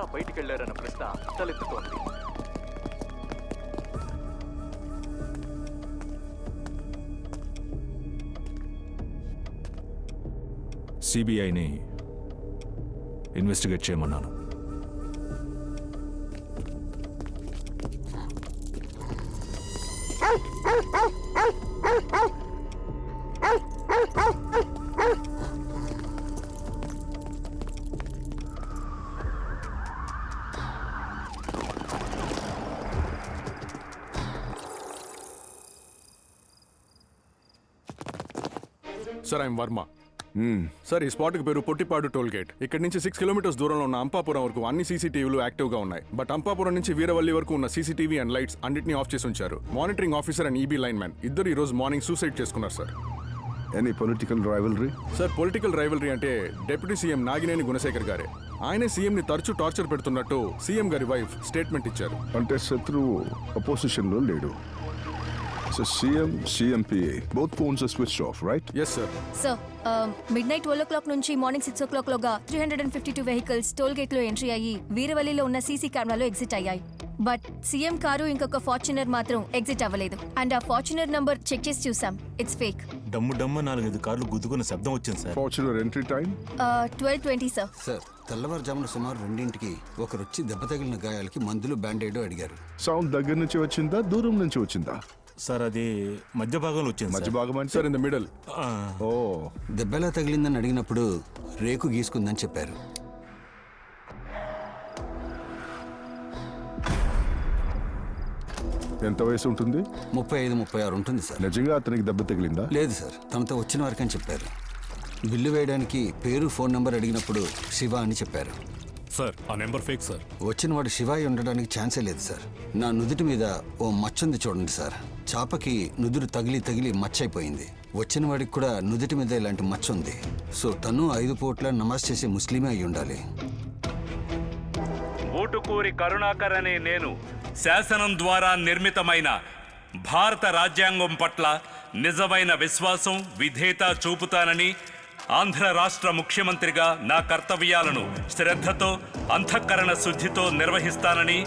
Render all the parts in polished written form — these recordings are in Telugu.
ఎలా బయటికెళ్లారన్న ప్రశ్న తలెత్తుతోంది. సిబిఐని ఇన్వెస్టిగేట్ చేయమన్నాను. Sir I'm Varma. సార్ ఈ స్పాట్కి పేరు పొట్టిపాడు టోల్ గేట్. ఇక్కడ నుంచి 6 కిలోమీటర్స్ దూరంలో ఉన్న అంపాపురం వరకు అన్ని సీసీటీవీలు యాక్టివ్గా ఉన్నాయి. బట్ అంపాపురం నుంచి వీరవల్లి వరకు ఉన్న సీసీటీవీ అండ్ లైట్స్ అన్నింటినీ ఆఫ్ చేసి ఉంచారు. Monitoring officer and EB line man ఇద్దరు ఈ రోజు మార్నింగ్ సూసైడ్ చేసుకున్నారు sir. Any political rivalry? Sir political rivalry అంటే డిప్యూటీ సీఎం నాగినేని గుణశేఖర్ గారే. ఆయనే సీఎంని తరచూ టార్చర్ పెడుతున్నట్టు సీఎం గారి వైఫ్ స్టేట్మెంట్ ఇచ్చారు. అంటే శత్రువు అపోజిషన్లో లేడు. So CMPA, both phones are switched off, right? Yes, sir. Sir, midnight 12 o'clock నుంచి మార్నింగ్ 6 o'clock లోగా 352 వెహికల్స్ టోల్ గేట్ లో ఎంట్రీ అయ్యి వీరవల్లిలో ఉన్న సీసీ కెమెరాలో ఎగ్జిట్ అయ్యాయి. బట్ సీఎం కారు ఇంకొక ఫార్చునర్ మాత్రం ఎగ్జిట్ అవ్వలేదు. అండ్ ఆ ఫార్చునర్ నంబర్ చెక్ చేసి చూసాం, ఇట్స్ ఫేక్. డమ్ము 4-5 కార్లు గుద్దుకున్న శబ్దం వచ్చింది sir. Fortuner entry time? 12:20 sir. Sir తెల్లవారుజామున సుమారు 2ంటికి ఒకరు వచ్చి దెబ్బ తగిలిన గాయాలకి మందులు బ్యాండేడ్ అడిగారు. సౌండ్ దగ్గర నుంచి వచ్చిందా దూరం నుంచి వచ్చిందా? సార్ అది మధ్య భాగంలో వచ్చింది. మధ్య భాగం అంటే సార్ ఇన్ ద మిడిల్. ఓ, దెబ్బెలా తగిలిందని అడిగినప్పుడు రేకు గీసుకుందని చెప్పారు. ఎంత వయసు ఉంటుంది? 35-36 ఉంటుంది సార్. నిజంగా అతనికి దెబ్బ తగిలిందా? లేదు సార్, తనతో వచ్చిన వారికని చెప్పారు. బిల్లు వేయడానికి పేరు ఫోన్ నంబర్ అడిగినప్పుడు శివ అని చెప్పారు. సార్ ఆ నెంబర్ ఫేక్ సార్. వచ్చిన వాడు శివ అయి ఉండడానికి ఛాన్సే లేదు సార్. నా నుదుటి మీద ఓ మచ్చుంది చూడండి సార్. చాపకి నుదురు తగిలి మచ్చైపోయింది. వచ్చిన వాడికి కూడా నుదుటి మీద ఇలాంటి మచ్చ ఉంది. సో తను 5 పూట్ల నమాజ్ చేసే ముస్లిమే అయి ఉండాలి. ఊటుకూరి కరుణాకర్ అనే నేను శాసనం ద్వారా నిర్మితమైన భారత రాజ్యాంగం పట్ల నిజమైన విశ్వాసం, విధేయత చూపుతానని ఆంధ్ర రాష్ట్ర ముఖ్యమంత్రిగా నా కర్తవ్యాలను శ్రద్ధతో, అంతఃకరణ శుద్ధితో నిర్వహిస్తానని,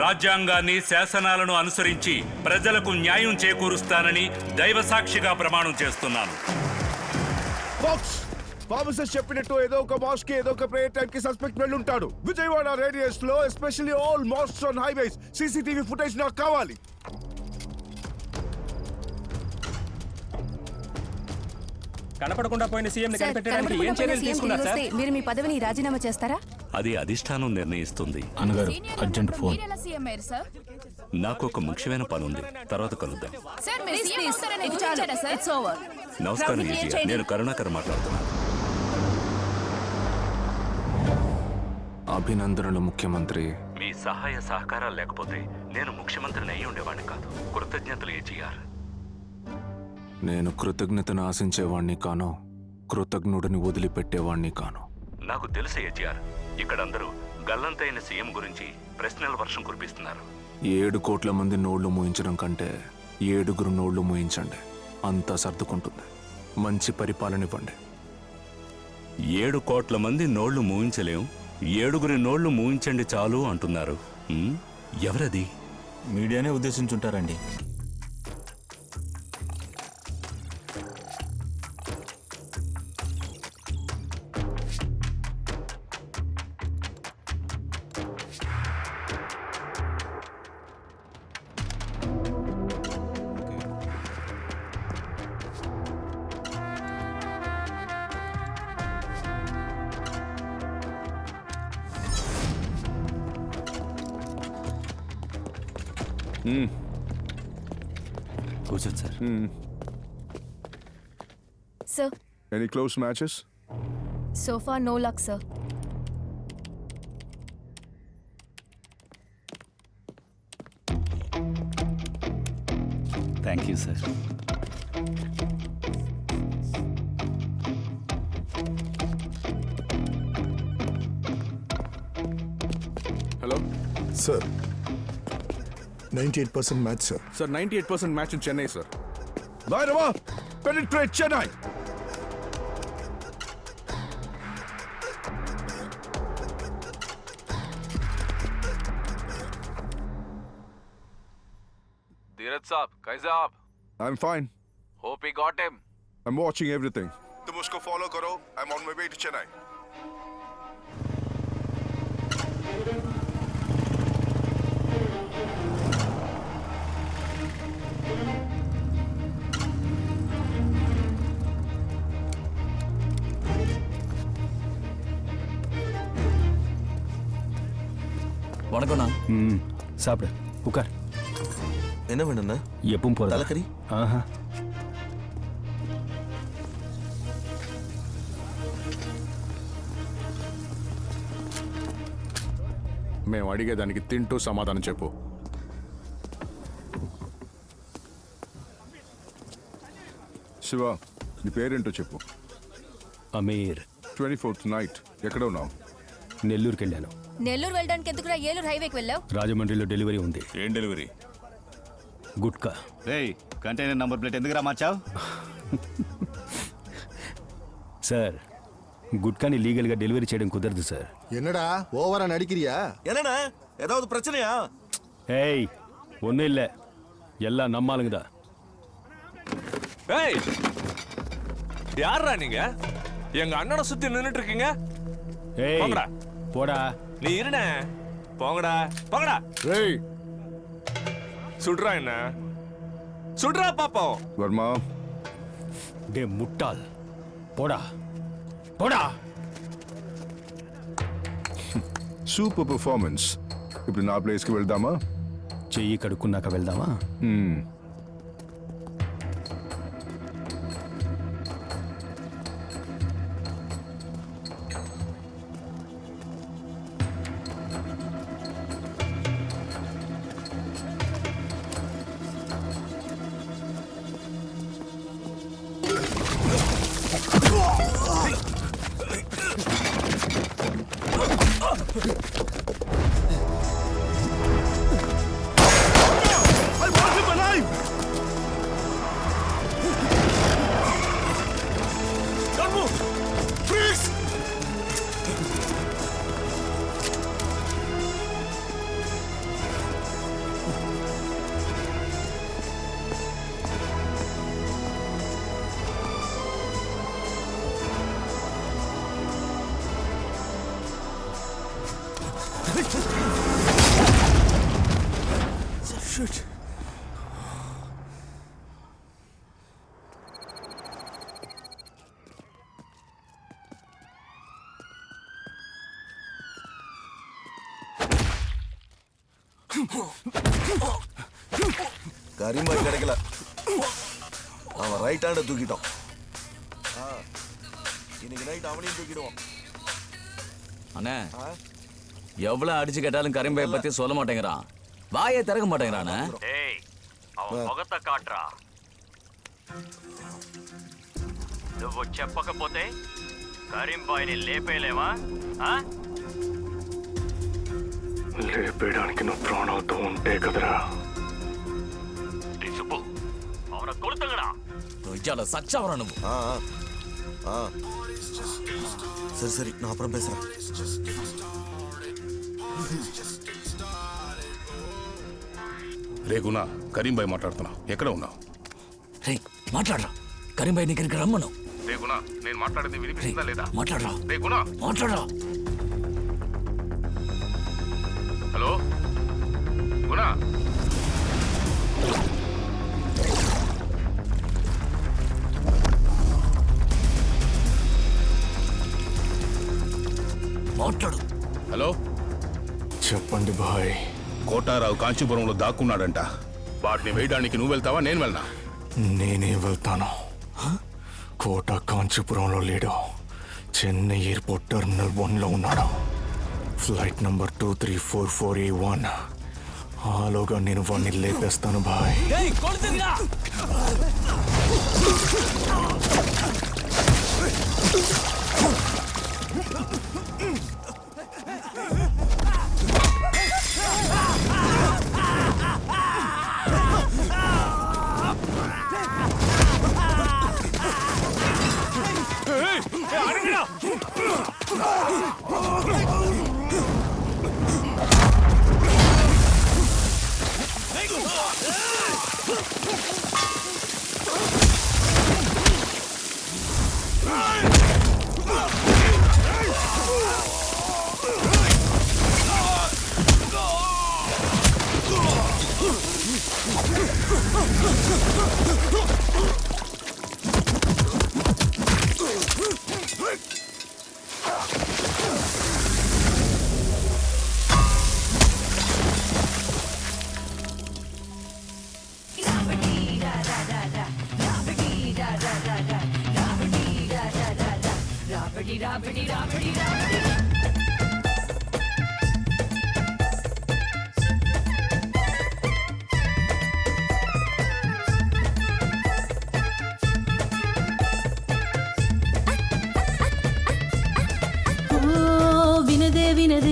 రాజ్యాంగాన్ని, శాసనాలను అనుసరించి ప్రజలకు న్యాయం చేకూరుస్తానని దైవసాక్షిగా ప్రమాణం చేస్తున్నాను. ఫార్మసిస్ట్ చెప్పినట్టు ఏదో ఒక మాస్క్ కి ఏదో ఒక ప్రేయర్ టైం కి సస్పెక్ట్ వెళ్ళుంటాడు. విజయవాడ రేడియస్ లో especially all masks on highways CCTV footage నాకు కావాలి. కనపడకుండా పోయిన సీఎం ని కనిపెట్టడానికి ఏం చర్యలు తీసుకున్నారు సార్? మీరు మీ పదవిని రాజీనామా చేస్తారా? అది అధిష్టానం నిర్ణయిస్తుంది. అన్నగారు అర్జెంట్ ఫోన్. నాకు ఒక ముఖ్యమైన పని ఉంది, తర్వాత కలుద్దాం. నమస్కారం ఏజీ, నేను కరుణాకర్ మాట్లాడుతున్నాను. అభినందనలు ముఖ్యమంత్రి. మీ సహాయ సహకారాలు లేకపోతే నేను ముఖ్యమంత్రిని అయి ఉండేవాడిని కాదు. కృతజ్ఞతలు ఏజీఆర్. నేను కృతజ్ఞతను ఆశించేవాణ్ణి కాను, కృతజ్ఞుడిని వదిలిపెట్టేవాణ్ణి కాను. నాకు తెలుసు ఏజీఆర్, ఇక్కడందరూ గల్లంతైన సీఎం గురించి ప్రశ్నల వర్షం కురిపిస్తున్నారు. 7 కోట్ల మంది నోళ్లు మూయించడం కంటే 7 నోళ్లు మూయించండి, అంతా సర్దుకుంటుంది. మంచి పరిపాలన ఇవ్వండి. 7 కోట్ల మంది నోళ్లు మూయించలేం, 7 నోళ్లు మూయించండి చాలు అంటున్నారు. ఎవరది? మీడియానే ఉద్దేశించుంటారండి. కూర్చోండి sir. Sir, any close matches? So far no luck sir. Thank you sir. Hello sir, 98% match sir. Sir 98% match in Chennai sir. Bhairava, penetrate Chennai. Neeraj साहब कैसे आप? I'm fine. Hope he got him. I'm watching everything. तुम उसको फॉलो करो. I'm on my way to Chennai. வணக்கம்ண்ணா. சாப்பிடு, உட்கார். என்ன வேணும்ண்ணா? எப்பவும் போற தலைக்கறி. ஆஹா. మేము అడిగేదానికి తింటూ సమాధానం చెప్పు. శివ, నీ పేరేంటో చెప్పు. అమీర్. 24th నైట్ ఎక్కడ ఉన్నావు? నెల్లూరుకి వెళ్ళాను. నెల్లూరు వెళ్ళడానికి ఎందుకురా ఏలూరు హైవేకి వెళ్ళావు? రాజమండ్రిలో డెలివరీ ఉంది. ఏం డెలివరీ? గుట్కా. రేయ్, కంటైనర్ నంబర్ ప్లేట్ ఎందుకురా మార్చావు? సార్, గుట్కాని లీగల్గా డెలివరీ చేయడం కుదరదు సార్. என்னடா ஓவரா நடிக்கிறியா? என்னண்ணா ஏதாவது பிரச்சனையா? ஏய், ஒன்றும் இல்லை, எல்லாம் நம்மாளுங்க தான். ஏய், யாரா நீங்க? எங்க அண்ணனை சுத்தி நின்னுட்டு இருக்கீங்க. ஏய், போங்கடா. போடா. நீ இருனே. போங்கடா போங்கடா. రేయ్, சுடுறா என்ன? சுடுறா பாப்போம். వర్మ, டே முட்டாள், போடா போடா. Super performance. ఇప్పుడు నా ప్లేస్కి వెళ్దామా? చెయ్యి కడుక్కున్నాక వెళ్దామా? கரிமாய் கிடைக்கல. அவன் ரைட் ஹேண்ட தூக்கிட்டான். இன்னைக்கு நைட் அவனையும் தூக்கிடுவான். அண்ணே, எவ்வளவு அடிச்சு கேட்டாலும் கரிம்பாயை பத்தி சொல்ல மாட்டேங்கிறான். வாயை திறக்க மாட்டேங்கிறானே. ஏய், அவன் முகத்தை காட்டுறா. నువ్వు చెప్పకపోతే కరీంబాయిని లేపేలేవా? లేపేయడానికి నువ్వు ప్రాణాలతో ఉంటే కదరా. సుబ్బు, அவனை கொளுத்துங்கடா. இச்சால சச்சாவரா నువ్వు. சரி சரி, நான் அப்புறம் பேசுறேன். రే గునా, కరీంబాయ్ మాట్లాడుతున్నా. ఎక్కడ ఉన్నావు? రే మాట్లాడరా. కరీంబాయి నీ దగ్గరికి రమ్మను. రే గునా, నేను మాట్లాడింది వినిపిస్తుందా లేదా? మాట్లాడరా. రే గునా, మాట్లాడరా. హలో గునా. మాట్లాడు. హలో, చెప్పండి బాయ్. కోటారావు కాంచీపురంలో దాక్కున్నాడంట. వాటిని వేయడానికి నువ్వు వెళ్తావా, నేను వెళ్ళనా? నేనే వెళ్తాను. కోట కాంచీపురంలో లేడు. చెన్నై ఎయిర్పోర్ట్ టెర్మినల్ 1లో ఉన్నాడు. Flight number 2344A1. ఆలోగా నేను వాడిని లేపేస్తాను బాయ్.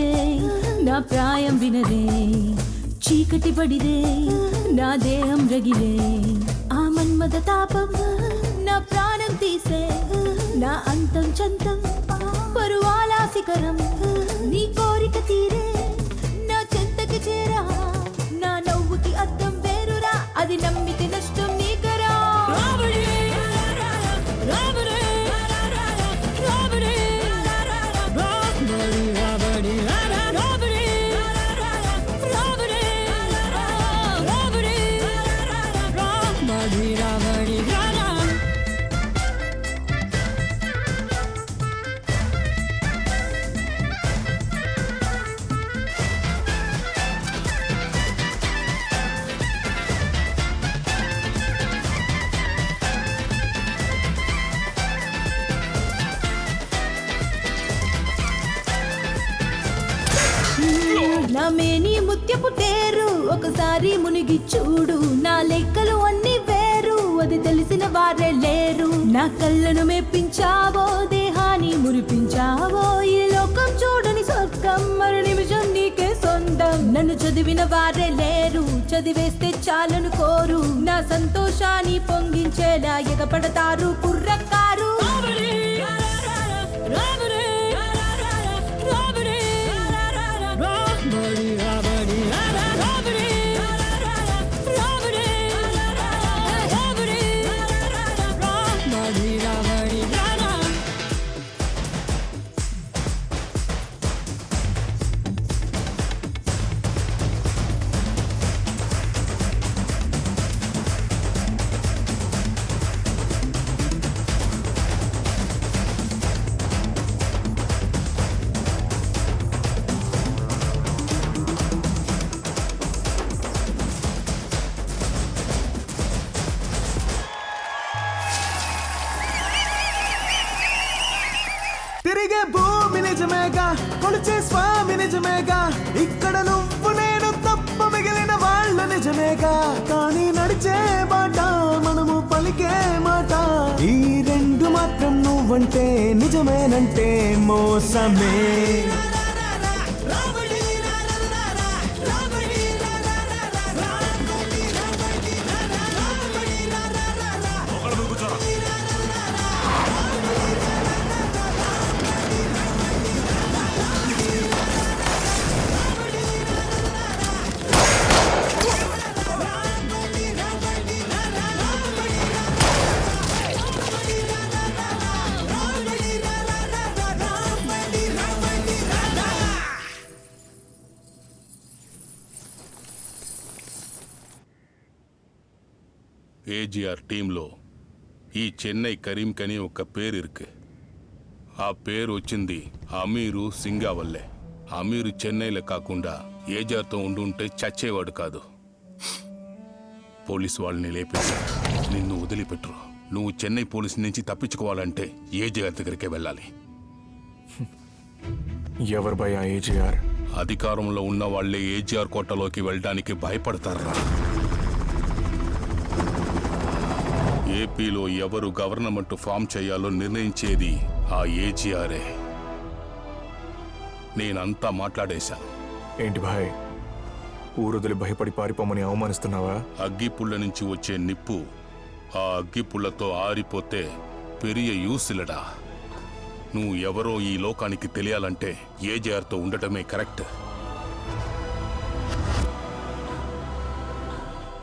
వినరే నా ప్రాయం వినరే చీకటి పడిరే నా దేహం రగిలే ఆ మన్మద తాపం నా ప్రాణం తీసే నా అంతం చంతం పరువాల శిఖరం నీ కోరిక తీరే నా చెంతకి చేరా నా నవ్వుకి అద్దం వేరురా అది నమ్మితే నష్టం నీకరా రాబడి రాబడి రాబడి రాబడి రాబడి రాబడి రాబడి రాబడి రాబడి రాబడి నా మేని ముత్యపు తేరు ఒకసారి మునిగి చూడు నా లెక్కలు అన్ని వేరు అది తెలిసిన వారే లేరు నా కళ్ళను మెప్పించావో దేహాన్ని మురిపించావో ఈ లోకం చూడని స్వర్గం మరు నిమిషం నీకే సొంతం నన్ను చదివిన వారే లేరు చదివేస్తే చాలను కోరు నా సంతోషాన్ని పొంగించేలా ఎగపడతారు కుర్రకారు తిరిగే భూమి నిజమేగా కొలిచే స్వామి నిజమేగా ఇక్కడ నువ్వు నేను తప్ప మిగిలిన వాళ్ళు నిజమేగా కానీ నడిచే మాట మనము పలికే మాట ఈ రెండు మాత్రం నువ్వంటే నిజమేనంటే మోసమే ஏஜிஆர் టీంలో ఈ చెన్నై కరీం కని ఒక పేరు ఇருக்கு ఆ పేరు వచ్చింది అమీరు సింగా వల్లే అమీరు చెన్నైలో కాకుండా ఏజార్తో ఉండుంటే చచ్చేవాడు కాదు పోలీసు వాళ్ళని లేపేశారు నిన్ను వదిలిపెట్టరు నువ్వు చెన్నై పోలీసు నుంచి తప్పించుకోవాలంటే ఏజీఆర్ దగ్గరికే వెళ్ళాలి ఎవరు భయ ఏజీఆర్ అధికారంలో ఉన్న వాళ్ళే ఏజీఆర్ కోటలోకి వెళ్ళడానికి భయపడతారా ఏపీలో ఎవరు గవర్నమెంట్ ఫామ్ చేయాలో నిర్ణయించేది ఆ ఏజీఆరే నేనంతా మాట్లాడేశాను ఏంటి భాయ్ ఊరుదలి భయపడి పారిపోమని అవమానిస్తున్నావా అగ్గిపుల్ల నుంచి వచ్చే నిప్పు ఆ అగ్గిపుల్లతో ఆరిపోతే పెరియ యూసిలడా నువ్వు ఎవరో ఈ లోకానికి తెలియాలంటే ఏజీఆర్తో ఉండటమే కరెక్ట్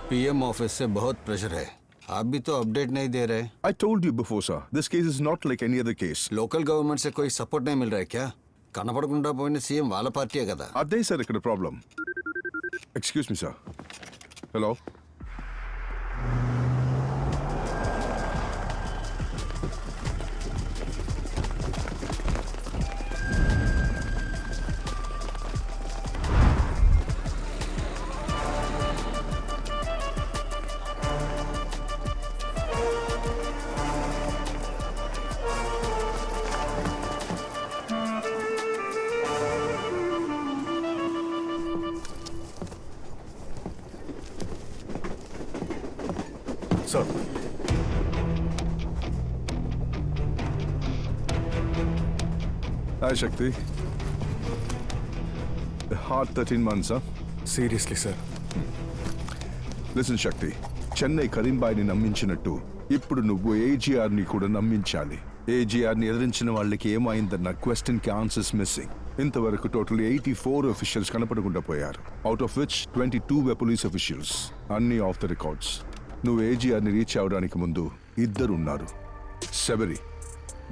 पीएम ऑफिस से बहुत प्रेशर है आप भी तो अपडेट नहीं दे रहे I told you before, sir. This case is not like any other case. Local government से कोई सपोर्ट नहीं मिल रहा है क्या कनपड़कुंडा పోయిన सीएम వాళ్ళ పార్టీ కదా అదే సార్ ఇక్కడ problem excuse me sir hello sir hi Shakti Hard 13 months, huh? Seriously sir. Listen Shakti, Chennai కరీంబాయిని నమ్మించినట్టు ఇప్పుడు నువ్వు ఏజీఆర్ని కూడా నమ్మించాలి. ఏజీఆర్ని ఎదిరించిన వాళ్ళకి ఏమైందన్న క్వశ్చన్కి ఆన్సర్స్ మిస్సింగ్. ఇంతవరకు టోటల్ 84 అఫీషియల్స్ కనపడకుండా పోయారు. Out of which 22 were police officials. అన్ని ఆఫ్ ద రికార్డ్స్. నువ్వు ఏజీఆర్ని రీచ్ అవడానికి ముందు ఇద్దరు ఉన్నారు. శబరి,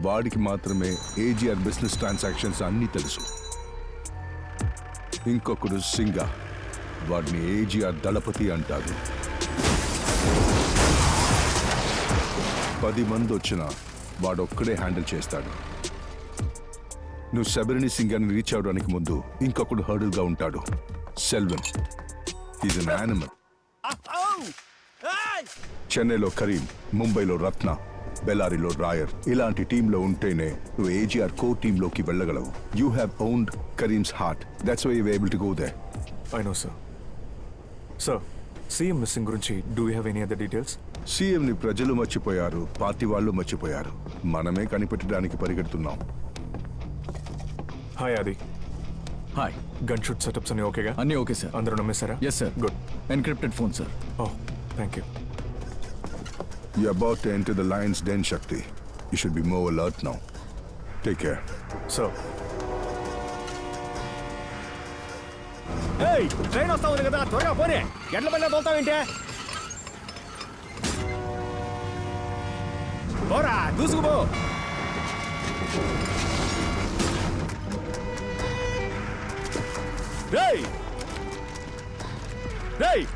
వాడికి మాత్రమే ఏజీఆర్ బిజినెస్ ట్రాన్సాక్షన్స్ అన్నీ తెలుసు. ఇంకొకడు సింగా, వాడిని ఏజీఆర్ దళపతి అంటారు. 10 మంది వచ్చినా వాడొక్కడే హ్యాండిల్ చేస్తాడు. నువ్వు శబరిని సింగాన్ని రీచ్ అవడానికి ముందు ఇంకొకడు హర్డల్గా ఉంటాడు. Selvam, is an animal. చెన్నైలో కరీం, ముంబైలో రత్న, బెల్లారిలో రాయర్, ఇలాంటి టీంలో ఉంటేనే నువ్వు ఏజీఆర్ కో టీంలోకి వెళ్ళగలవు. You have owned Karim's heart. That's why you able to go there. I know sir. Sir, CM missing గురించి do you have any other details? సీఎంని ప్రజలు మర్చిపోయారు, పార్టీ వాళ్ళు మర్చిపోయారు. మనమే కనిపెట్టడానికి పరిగెడుతున్నాం. Hi Adi. Hi. Gun shoot setups అన్ని ఓకేగా? అన్నీ ఓకే సార్. అందరూ నమ్మేశారా? Yes sir. Good. Encrypted phone sir. Oh, thank you. You're about to enter the lion's den, Shakti. You should be more alert now. Take care. Sir. Hey, train వస్తా ఉంది కదా, త్వరగా పోనీ. ఎట్ల పడినా తోలుతావేంటే? పోరా, దూసుకుపో.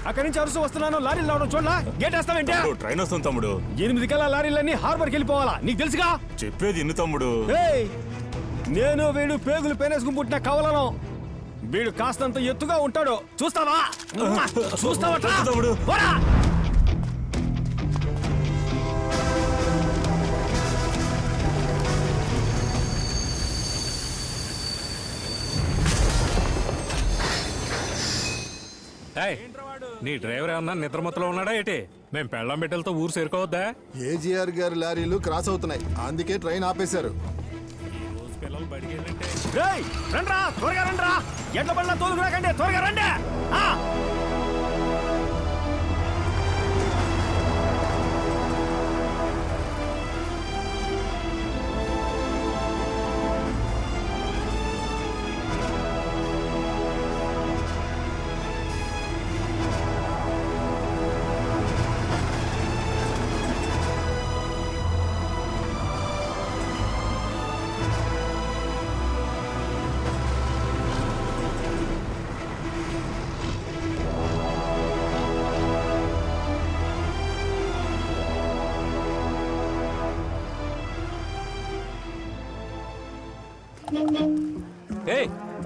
అక్కడి నుంచి అరుసు వస్తున్నాను, లారీలు రావడం చూడలా? గేట్ వేస్తావేంటే? ట్రైన్ వస్తుంది తమ్ముడు. 8 కల్లా లారీలన్నీ హార్బర్కి వెళ్ళిపోవాలా, నీకు తెలుసుగా? చెప్పేది ఇన్ను తమ్ముడు. నేను వీడు పేగులు పేనేసుకుని పుట్టిన కవలను. వీడు కాస్తంత ఎత్తుగా ఉంటాడు, చూస్తావా? చూస్తావా తమ్ముడు? నీ డ్రైవర్ ఏమన్నా నిద్రమత్తులో ఉన్నాడా ఏంటి? మేము పెళ్ళం బిడ్డలతో ఊరు చేరుకోవద్దా? ఏజీఆర్ గారి లారీలు క్రాస్ అవుతున్నాయి, అందుకే ట్రైన్ ఆపేశారు. రండ్రా, త్వరగా రండ్రా. ఎట్ల పడినా తోలుకురాకండి, త్వరగా రండి.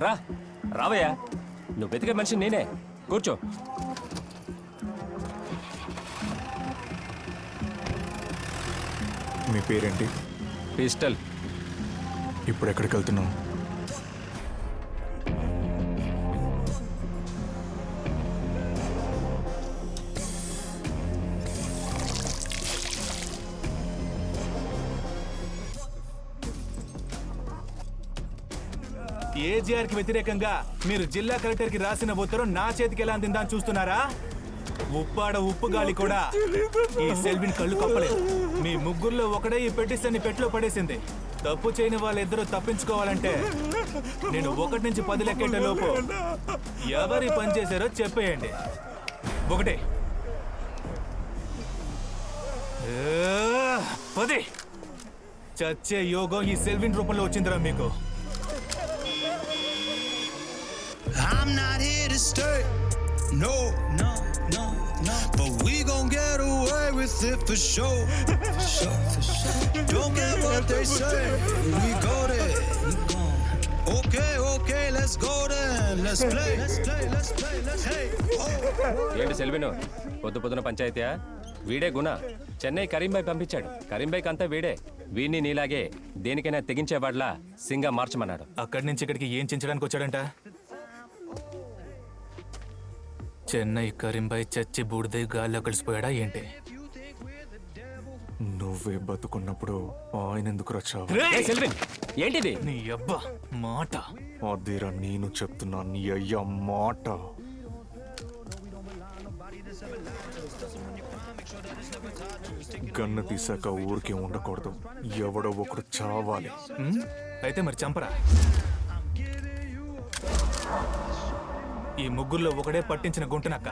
రా రావయ్యా, నువ్వు వెతికే మనిషి నేనే. కూర్చో. మీ పేరేంటి? పిస్టల్. ఇప్పుడు ఎక్కడికి వెళ్తున్నావు? ఏజీఆర్ కి వ్యతిరేకంగా మీరు జిల్లా కలెక్టర్ కి రాసిన ఉత్తరం నా చేతికి ఎలా అందిందని చూస్తున్నారా? ఉప్పాడ ఉప్పు గాలి కూడా ఈ సెల్విన్ కళ్ళు కప్పలేదు. మీ ముగ్గురులో ఒకడే ఈ పెటిషన్ పెట్లో పడేసింది. తప్పు చేయని వాళ్ళిద్దరూ తప్పించుకోవాలంటే నేను 1 నుంచి 10 లెక్కేట లోపు ఎవరి పని చేశారో చెప్పేయండి. 1 10. చచ్చే యోగం ఈ సెల్విన్ రూపంలో వచ్చిందిరా మీకు. I'm not here to stay, no, no, no, no. But we gon' get away with it for sure, for sure, for sure. Don't care what they say, we go there, we gon'. Okay, okay, let's go then, let's play, let's play, let's play, let's hey. ఏంటి సెల్విను, పొద్దున పంచాయతీయా? వీడే గుణ చెన్నై కరీంబాయ్ పంపించాడు. కరీంబాయ్కి అంతా వీడే. వీడిని నీలాగే దేనికైనా తెగించేవాడ్లా సింగా మార్చమన్నాడు. అక్కడి నుంచి ఇక్కడికి ఏం చించడానికి వచ్చాడంట? చెన్నై కరీంబాయ్ చచ్చి బూడిదై గాల్లో కలిసిపోయాడా ఏంటి? నువ్వే బతుకున్నప్పుడు ఆయన ఎందుకు వచ్చావు? సెల్విన్ ఏంటిది? నీ అబ్బా మాట. అదేరా నేను చెప్తున్నా, నీ అయ్యా మాట. గన్ను తీసాక ఊరికే ఉండకూడదు, ఎవడో ఒకడు చావాలి. అయితే మరి చంపరా. ఈ ముగ్గురులో ఒకడే పట్టించిన గుంటనక్క.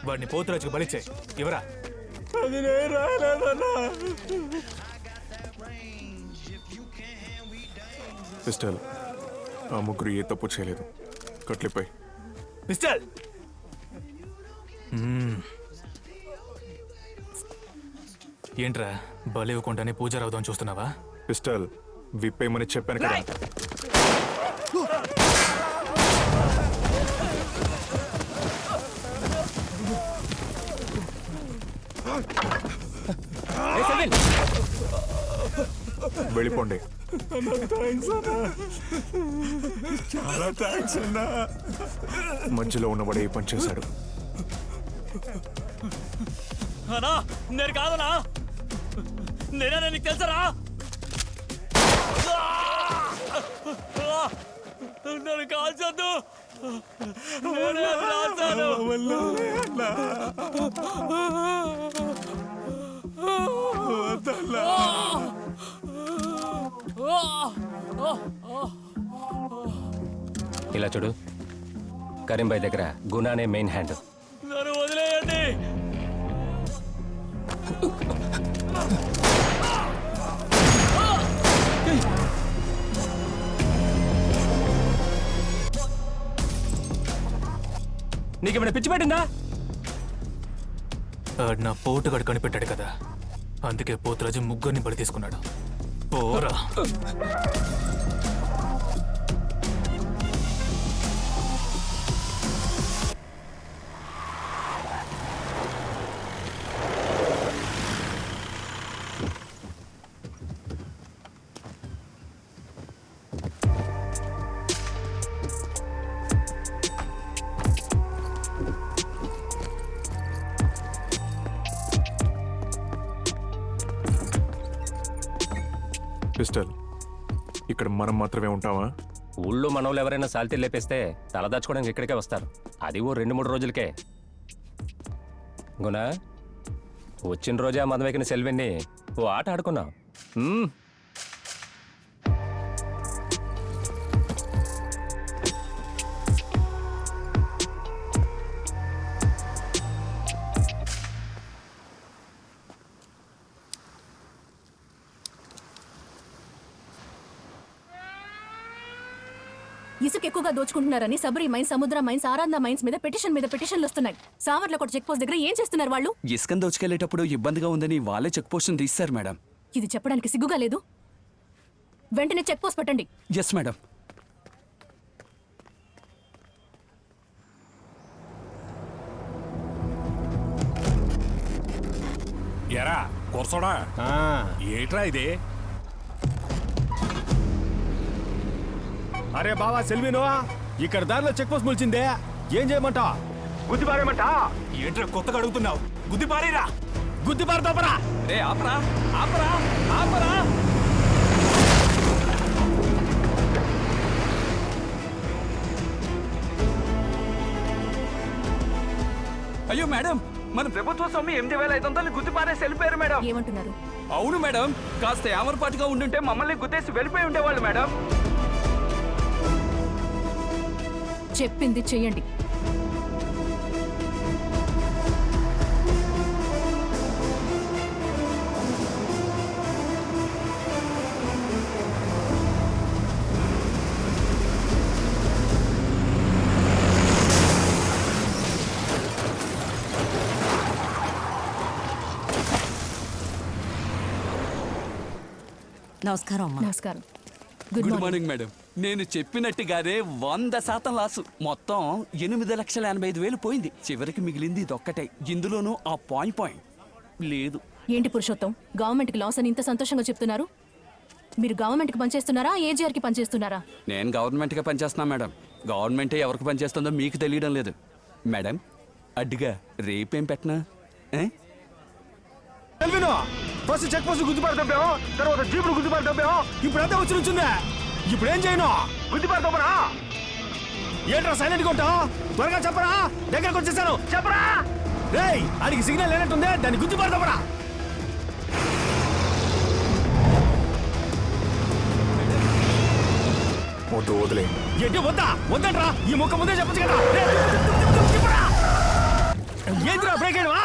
వాడిని పోతురాజుకు బలిచ్చే. ఇవరా. పిస్టల్, ఆ ముగ్గురు ఏ తప్పు చేయలేదు. కట్లిపై పిస్టల్. ఏంట్రా బలి ఇవ్వకుండానే పూజారి అవుదాం చూస్తున్నావా? పిస్టల్ విప్పేయమని చెప్పాను కదా. వెళ్ళిపోండి. చాలా థ్యాంక్స్ అన్నా. మధ్యలో ఉన్నవాడు ఏ పని చేశాడు? అన్నా నేను కాదనా, నేనే నీకు తెలుసరా. నన్ను కాల్చొద్దు, నేనే రాశాను. ఇలా చూడు, కరీంబాయ్ దగ్గర గుణానే మెయిన్ హ్యాండ్. నన్ను వదిలేయండి. నీకేమైనా పిచ్చి పెట్టిందా? నా పోటుగాడు కనిపెట్టాడు కదా, అందుకే పోతురాజు ముగ్గురిని బలి తీసుకున్నాడు. పోరా. పిస్టల్, ఇక్కడ మనం మాత్రమే ఉంటావా? ఊళ్ళో మనోళ్ళు ఎవరైనా సాల్తీ లేపేస్తే తలదాచుకోవడానికి ఇక్కడికే వస్తారు. అది ఓ 2-3 రోజులకే. గుణ, వచ్చిన రోజే ఆ మదవెక్కిన సెల్విన్ని ఓ ఆట ఆడుకున్నాం. ఇసుక ఎక్కువగా దోచుకుంటున్నారని సబరి మైన్స్, సముద్ర మైన్స్, ఆరాధన మైన్స్ మీద పిటిషన్లు వస్తున్నాయి. సావర్లకోట చెక్ పోస్ట్ దగ్గర ఏం చేస్తున్నారు వాళ్ళు? ఇసుకను దోచుకెళ్లేటప్పుడు ఇబ్బందిగా ఉందని వాళ్ళే చెక్ పోస్ట్ తీస్తారు మేడం. ఇది చెప్పడానికి సిగ్గుగా లేదు? వెంటనే చెక్ పోస్ట్ పెట్టండి. Yes madam. ఎరా కూర్చోడా, ఏట్రా ఇది? అరే బావా సెల్వినో, ఇక్కడ దారిలో చెక్ పోస్ట్ ముల్చిందే, ఏం చేయమంటా? గుద్ది పారేయమంటా? ఏంట్రా కొత్తగా అడుగుతున్నావు? గుద్ది పారేరా. గుద్ది పారదోపరా. రే ఆపరా ఆపరా ఆపరా. అయ్యో మేడం, మన ప్రభుత్వ సొమ్ము 8500 గుద్ది పారేసి వెళ్ళిపోయారు మేడం. ఏమంటున్నారు? అవును మేడం, కాస్త ఏమరపాటుగా ఉండుంటే మమ్మల్ని గుద్దేసి వెళ్ళిపోయి ఉండేవాళ్ళు మేడం. చెప్పింది చెయ్యండి. నమస్కారం అమ్మా. నమస్కారం. Good morning madam. నేను చెప్పినట్టుగానే 100% లాసు. మొత్తం 8,85,000 పోయింది. చివరికి మిగిలింది ఇదొక్కటే. ఇందులోనూ ఆ పాయింట్ లేదు. ఏంటి పురుషోత్తం, గవర్నమెంట్కి లాస్ అని ఇంత సంతోషంగా చెప్తున్నారు? మీరు గవర్నమెంట్కి పనిచేస్తున్నారా, ఏజీఆర్కి పనిచేస్తున్నారా? నేను గవర్నమెంట్గా పనిచేస్తున్నా మేడం. గవర్నమెంటే ఎవరికి పనిచేస్తుందో మీకు తెలియడం లేదు మేడం. అడ్డుగా రేపేం పెట్టనా? ఫస్ట్ చెక్ పోస్ట్ గుద్దిపారు తప్పాము, తర్వాత జీపులు గుద్దిపారు తప్పాము, ఇప్పుడు అంతా వచ్చి నుంచుందా? ఇప్పుడు ఏం చేయను? గుద్దిపడతామరా? ఏంట్రా సైలెంట్ గా ఉంటావు? త్వరగా చెప్పరా, దగ్గరకు వచ్చేసాను, చెప్పరా. రేయ్, ఆడికి సిగ్నల్ లేనట్టుందే, దాన్ని గుద్దిపడతామరా? వద్దు, వదిలే. ఏంటి వద్దా? వద్దంట్రా, ఈ ముక్క ముందే చెప్పచ్చు కదా. ఏంటిరా బ్రేక్ అయ్యవా?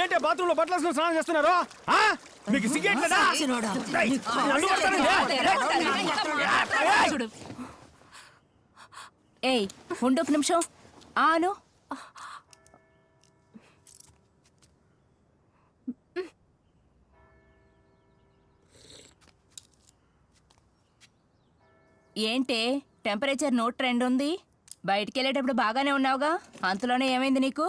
ఏంటి బాత్రూంలో బట్టలు వేసుకుని స్నానం చేస్తున్నారు? మీకు సిగ్గేట్లేదా? ఏయ్ ఉండొక నిమిషం. ఆను ఏంటే టెంపరేచర్ నోట్ ట్రెండ్ ఉంది. బయటికి వెళ్ళేటప్పుడు బాగానే ఉన్నావుగా, అంతలోనే ఏమైంది నీకు?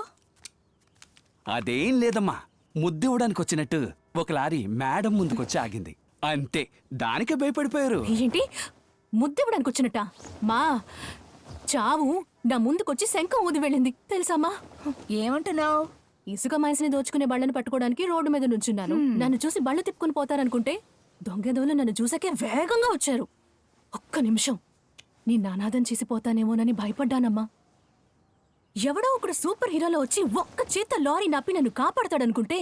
అదేం లేదమ్మా, ముద్దివ్వడానికి వచ్చినట్టు ఒక లారీ మేడం ముందుకొచ్చి ఆగింది అంతే. దానికే భయపడిపోయారు. ఏంటి ముద్దివ్వడానికి వచ్చినట్ట? మా చావు నా ముందుకొచ్చి శంఖం ఊది వెళ్ళింది తెలుసామా? ఏమంటున్నావు? ఇసుక మైన్స్ని దోచుకునే బళ్ళని పట్టుకోవడానికి రోడ్డు మీద నుంచున్నాను. నన్ను చూసి బళ్ళు తిప్పుకుని పోతారనుకుంటే దొంగదోలు నన్ను చూసాకే వేగంగా వచ్చారు. ఒక్క నిమిషం నీ నానాదం చేసిపోతానేమోనని భయపడ్డానమ్మా. ఎవడో ఒకడు సూపర్ హీరోలో వచ్చి ఒక్క చేత లారీ నప్పి నన్ను కాపాడతాడనుకుంటే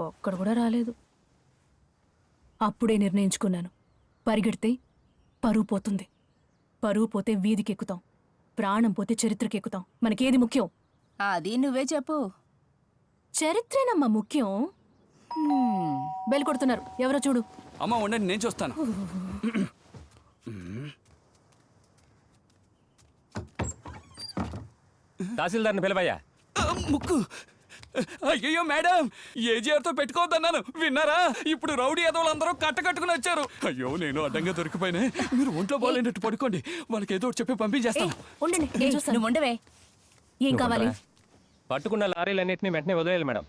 ఒక్కడు కూడా రాలేదు. అప్పుడే నిర్ణయించుకున్నాను, పరిగెడితే పరువు పోతుంది, పరువు పోతే వీధికెక్కుతాం, ప్రాణం పోతే చరిత్రకెక్కుతాం. మనకేది ముఖ్యం? అది నువ్వే చెప్పు. చరిత్రేనమ్మా ముఖ్యం. బెల్ కొడుతున్నారు, ఎవరో చూడు. అమ్మా ఉండండి, నేను చూస్తాను. తహసీల్దార్ని పిలవయ్యా. ముక్కు. అయ్యో మేడం, ఏజీఆర్తో పెట్టుకోవద్దన్నాను విన్నారా? ఇప్పుడు రౌడీ ఎదవలందరూ కట్టుకుని వచ్చారు. అయ్యో నేను అడ్డంగా దొరికిపోయినా. మీరు ఒంట్లో బాగాలేనట్టు పడుకోండి, వాళ్ళకి ఏదో చెప్పి పంపించేస్తాను. నువ్వు ఉండవే. ఏం కావాలి? పట్టుకున్న లారీలన్నింటినీ వెంటనే వదిలేయాలి మేడం.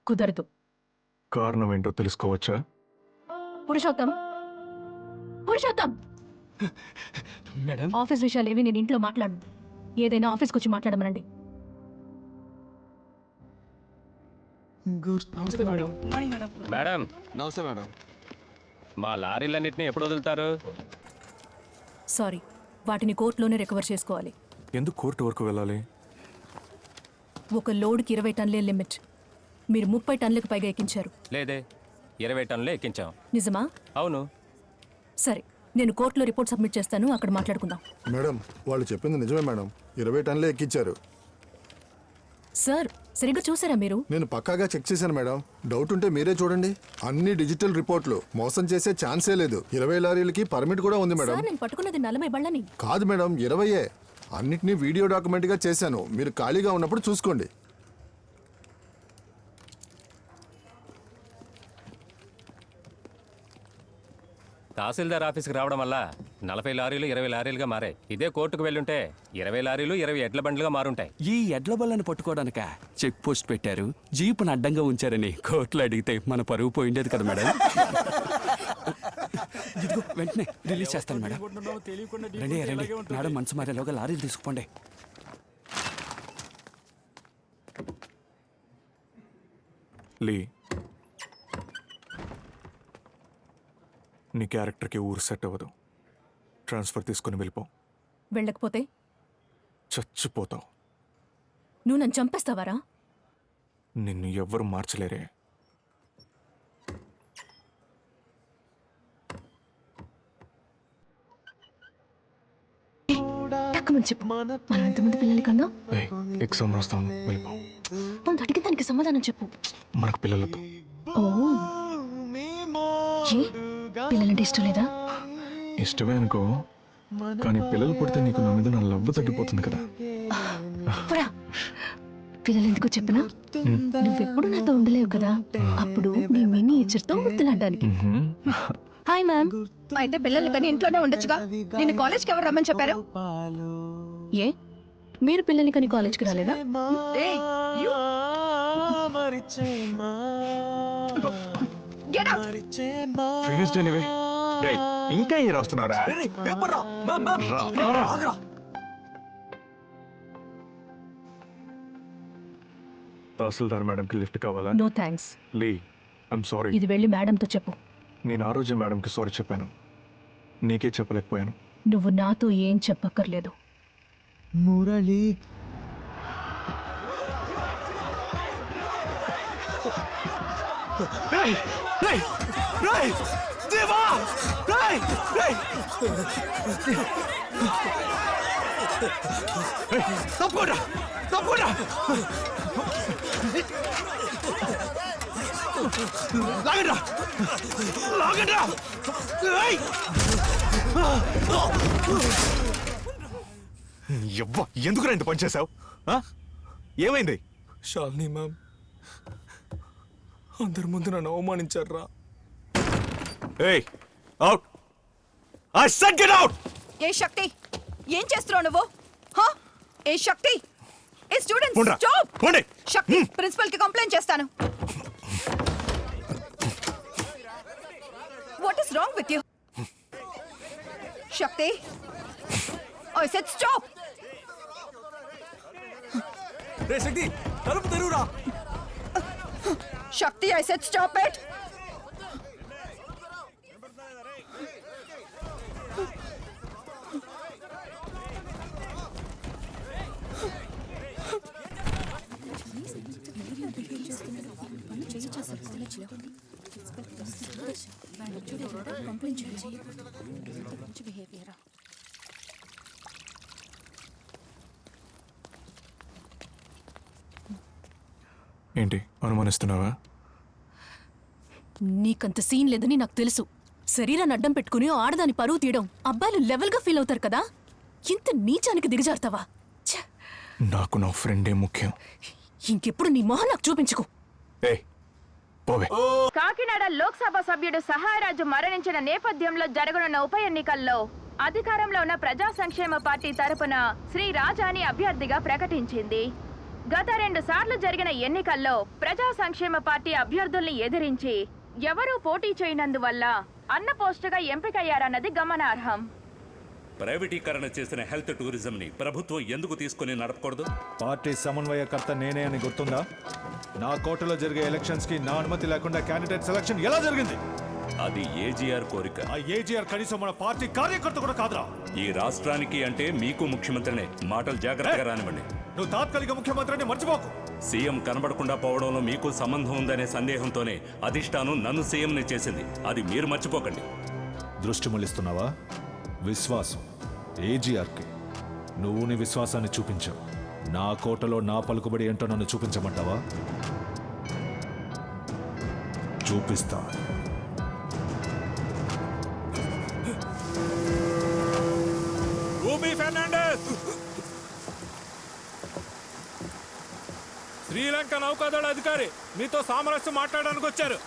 కుదరదు. కారణం ఏంటో తెలుసుకోవచ్చా? పురుషోత్తం, మేడం, ఆఫీస్ విషయాలు ఏవి నేను ఇంట్లో మాట్లాడు. ఏదైనా ఆఫీస్కి వచ్చి మాట్లాడమనండి. మేడం నమస్తే మేడం. మా లారీలన్నింటినీ ఎప్పుడు వదులుతారు? సారీ, వాటిని కోర్టులోనే రికవర్ చేసుకోవాలి. ఎందుకు కోర్టు వరకు వెళ్ళాలి? ఒక లోడ్కి 20 టన్నులే లిమిట్. మీరు 30 టన్నులకు పైగా ఎక్కించారు. లేదే, 20 టన్నులే ఎక్కించాం. నిజమా? అవును. సరే, నేను కోర్టులో రిపోర్ట్ సబ్మిట్ చేస్తాను, అక్కడ మాట్లాడుకుందాం. మేడం, వాళ్ళు చెప్పింది నిజమే మేడం. 20 టన్నులే ఎక్కించారు. సార్, సరిగ్గా చూసారా మీరు? నేను పక్కాగా చెక్ చేశాను మేడం. డౌట్ ఉంటే మీరే చూడండి. అన్ని డిజిటల్ రిపోర్ట్లు, మోసం చేసే ఛాన్సే లేదు. 20 లారీలకి పర్మిట్ కూడా ఉంది మేడం. సార్, నేను పట్టుకున్నది 40 బళ్ళని. కాదు మేడం, 20. అన్నిటినీ వీడియో డాక్యుమెంట్ గా చేశాను. మీరు ఖాళీగా ఉన్నప్పుడు చూసుకోండి. తహసీల్దార్ ఆఫీస్కి రావడం వల్ల 40 లారీలు 20 లారీలుగా మారాయి. ఇదే కోర్టుకు వెళ్ళుంటే 20 లారీలు 20 ఎడ్ల బండ్లుగా మారుంటాయి. ఈ ఎడ్ల బళ్ళని పట్టుకోవడానిక చెక్ పోస్ట్ పెట్టారు, జీపును అడ్డంగా ఉంచారని కోర్టులో అడిగితే మన పరువు పోయిండేది కదా మేడం. ఇదిగో వెంటనే రిలీజ్ చేస్తాను మేడం. రండి రండి మేడం, మనసు మారేలోగా లారీలు తీసుకుపోండి. లీ, నీ క్యారెక్టర్కి ఊరు సెట్ అవ్వదు. ట్రాన్స్ఫర్ తీసుకుని వెళ్ళిపో. వెళ్ళకపోతే చచ్చిపోతావు. నువ్వు నన్ను చంపేస్తావారా? నిన్ను ఎవ్వరు మార్చలేరే. చెప్పు, మన ఎంతమంది పిల్లలు కన్నా? ఎగ్జామ్ రాస్తాను, వెళ్ళిపో. ముందు అడిగిన దానికి సమాధానం చెప్పు. మనకు పిల్లలతో. ఓ, పిల్లలంటే ఇష్టం లేదా? ఇష్టమే అనుకో, కానీ పిల్లలు పుడితే నీకు నా మీద నా లవ్ తగ్గిపోతుంది కదా. పిల్లలు ఎందుకు చెప్పనా? నువ్వెప్పుడు నాతో ఉండలేవు కదా, అప్పుడు నీ మినియేచర్తో ముద్దులాడడానికి. Hi ma'am. అయితే పిల్లలు కానీ ఇంట్లోనే ఉండొచ్చుగా. నేను కాలేజ్కి ఎవరు రమ్మని చెప్పారు? ఏ, మీరు పిల్లల్ని కానీ కాలేజ్కి రాలేదా? ఇంకా ఏం రాస్తున్నారా? తహసీల్దార్ మేడంకి లిఫ్ట్ కావాలా? No thanks. లీ, ఐమ్ సారీ. ఇది వెళ్ళి మేడంతో చెప్పు. నేను ఆ రోజు మేడంకి సారీ చెప్పాను, నీకే చెప్పలేకపోయాను. నువ్వు నాతో ఏం చెప్పక్కర్లేదు. మురళి తప్పకుండా తప్పకుండా లాగండ్రా లాగండ్రా. ఎందుకు రెండు పని చేసావు? ఏమైంది? షాలిని మ్యామ్ అందరి ముందు నన్ను అవమానించారా. Out. I said get out. ఏ శక్తి, ఏం చేస్తున్నావు నువ్వు? హా? ఏ శక్తి, ఏ స్టూడెంట్స్ స్టాప్. శక్తి, ప్రిన్సిపల్ కి కంప్లైంట్ చేస్తాను. What is wrong with you? Shakti, I said stop. రే శక్తి, తలుపు తెరువురా. Shakti, I said stop it. ఏంటి అనుమానిస్తున్నావా? నీకంత సీన్ లేదని నాకు తెలుసు. శరీరాన్ని అడ్డం పెట్టుకుని ఆడదాని పరువు తీయడం అబ్బాయిలు లెవెల్గా ఫీల్ అవుతారు కదా. ఇంత నీచానికి దిగజారుతావా? నాకు నా ఫ్రెండే ముఖ్యం. ఇంకెప్పుడు నీ మొహం నాకు చూపించుకో. కాకినాడ లోక్సభ సభ్యుడు సహాయరాజు మరణించిన నేపథ్యంలో జరగనున్న ఉప ఎన్నికల్లో అధికారంలో ఉన్న ప్రజా సంక్షేమ పార్టీ తరపున శ్రీ రాజాని అభ్యర్థిగా ప్రకటించింది. గత 2 సార్లు జరిగిన ఎన్నికల్లో ప్రజా సంక్షేమ పార్టీ అభ్యర్థుల్ని ఎదిరించి ఎవరూ పోటీ చేయనందువల్ల అన్న పోస్టుగా ఎంపికయ్యారన్నది గమనార్హం. ప్రైవేటీకరణ చేసిన హెల్త్ టూరిజం ని ప్రభుత్వం ఎందుకు తీసుకుని నడపకూడదు? పార్టీ సమన్వయకర్త నేనే అని గుర్తుందా? నా కోటలో జరిగే ఎలక్షన్స్ కి నా అనుమతి లేకుండా క్యాండిడేట్ సెలక్షన్ ఎలా జరిగింది? అది ఏజీఆర్ కోరిక. ఆ ఏజీఆర్ కనీసం మన పార్టీ కార్యకర్త కూడా కాదురా. ఈ రాష్ట్రానికి అంటే మీకు ముఖ్యమంత్రినే. మాటలు జాగ్రత్తగా రానివ్వండి. నువ్వు తాత్కాలిక ముఖ్యమంత్రిని మర్చిపోకు. సీఎం కనబడకుండా పోవడంలో మీకు సంబంధం ఉందనే సందేహంతోనే అధిష్టానం నన్ను సీఎంని చేసింది. అది మీరు మర్చిపోకండి. దృష్టి మళ్లిస్తున్నావా? విశ్వాసం ఏజీఆర్కి. నువ్వు నీ విశ్వాసాన్ని చూపించావు. నా కోటలో నా పలుకుబడి ఏంటో నన్ను చూపించమంటావా? చూపిస్తా. రూబీ ఫెర్నాండెస్, శ్రీలంక నౌకాదళ అధికారి మీతో సామరస్యం మాట్లాడడానికి వచ్చారు.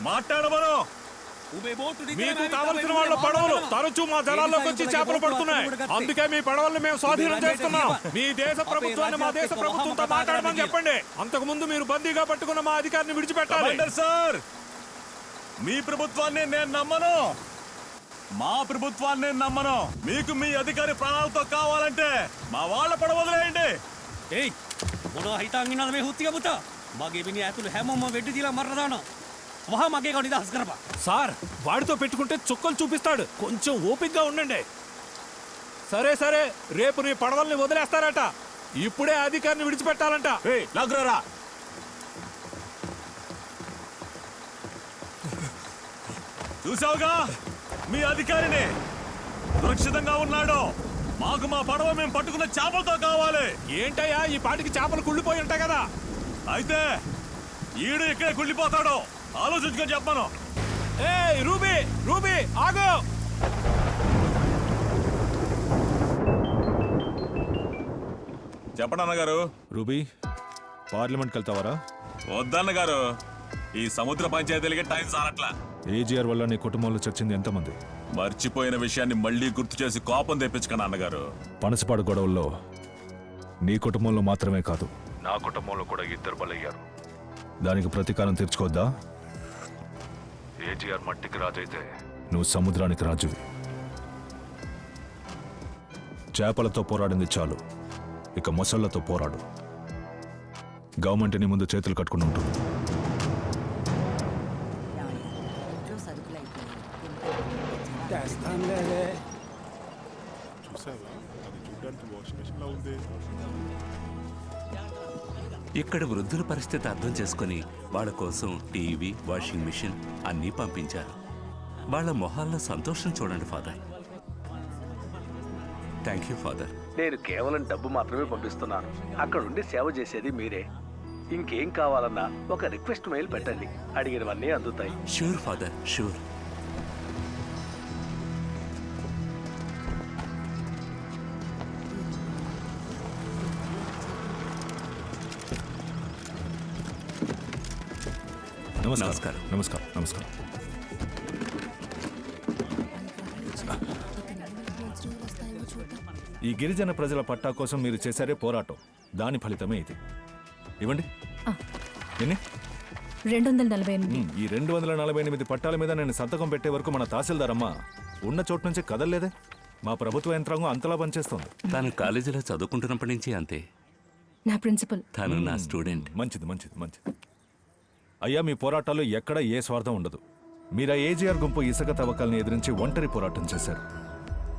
మాట్లాడమను. మీకు కావలసిన వాళ్ళ పడవలు తరచూ మా జలాల్లోకి వచ్చి చేపలు పడుతున్నాయి. అందుకే మీ పడవల్ని మేము స్వాధీనం చేస్తున్నాం. మీ దేశ ప్రభుత్వాన్ని మా దేశ ప్రభుత్వంతో మాట్లాడమని చెప్పండి. అంతకు ముందు మీరు బందీగా పట్టుకున్న మా అధికారిని విడిచిపెట్టాలి. సార్, మీ ప్రభుత్వాన్ని నేను నమ్మను. మా ప్రభుత్వాన్ని నమ్మను. మీకు మీ అధికారి ప్రాణాలతో కావాలంటే మా వాళ్ళ పడవ వదిలేయండి. సార్, వాడితో పెట్టుకుంటే చుక్కలు చూపిస్తాడు. కొంచెం ఓపికగా ఉండండి. సరే సరే, రేపు నీ పడవల్ని వదిలేస్తారట. ఇప్పుడే అధికారిని విడిచిపెట్టాలంట. లాగురారా. చూసావుగా మీ అధికారిని, సురక్షితంగా ఉన్నాడు. మాకు మా పడవ మేము పట్టుకున్న చేపలతో కావాలి. ఏంటయ్యా, ఈ పాటికి చేపలు కుళ్ళిపోయి ఉంటాయి కదా. అయితే ఈడు ఇక్కడే కుళ్ళిపోతాడు. ఆలోచించుకొని చెప్పను. రూబీ, రూబీ ఆగు. చెప్పండి అన్నగారు. రూబీ, పార్లమెంట్కి వెళ్తావారా? వద్దన్నగారు, ఈ సముద్ర పంచాయతీలకి టైం సారట్లా. ఏజీఆర్ వల్ల నీ కుటుంబంలో చచ్చింది ఎంతమంది? మర్చిపోయిన విషయాన్ని మళ్ళీ గుర్తు చేసి కోపం తెప్పించుకున్నా అన్నగారు. పనసపాడు గొడవల్లో నీ కుటుంబంలో మాత్రమే కాదు, నా కుటుంబంలో కూడా 2 బలయ్యారు. దానికి ప్రతీకారం తీర్చుకోద్దా? ఏజీఆర్ మట్టికి రాజైతే నువ్వు సముద్రానికి రాజువి. చేపలతో పోరాడింది చాలు, ఇక మొసళ్లతో పోరాడు. గవర్నమెంట్ నీ ముందు చేతులు కట్టుకుని ఉంటుంది. ఇక్కడ వృద్ధుల పరిస్థితి అర్థం చేసుకుని వాళ్ళ కోసం టీవీ, వాషింగ్ మిషన్ అన్నీ పంపించారు. వాళ్ళ మొహాల్లో సంతోషం చూడండి ఫాదర్. Thank you father. నేను కేవలం డబ్బు మాత్రమే పంపిస్తున్నాను. అక్కడ ఉండి సేవ చేసేది మీరే. ఇంకేం కావాలన్నా ఒక రిక్వెస్ట్ మెయిల్ పెట్టండి, అడిగినవన్నీ అందుతాయి. Sure father, sure. నమస్కారం. నమస్కారం. నమస్కారం. ఈ గిరిజన ప్రజల పట్టా కోసం మీరు చేశారే పోరాటం, దాని ఫలితమే ఇది. ఇవ్వండి. ఎన్ని? 248. ఈ 248 పట్టాల మీద నేను సంతకం పెట్టే వరకు మన తహసీల్దార్ అమ్మ ఉన్న చోటు నుంచి కదలలేదే. మా ప్రభుత్వ యంత్రాంగం అంతలా పనిచేస్తుంది. తను కాలేజీలో చదువుకుంటున్నప్పటి నుంచి అంతే. నా ప్రిన్సిపల్. తను నా స్టూడెంట్. మంచిది, మంచిది, మంచిది. అయ్యా, మీ పోరాటాల్లో ఎక్కడ ఏ స్వార్థం ఉండదు. మీరు ఆ ఏజీఆర్ గుంపు ఇసుక తవ్వకాలను ఎదిరించి ఒంటరి పోరాటం చేశారు.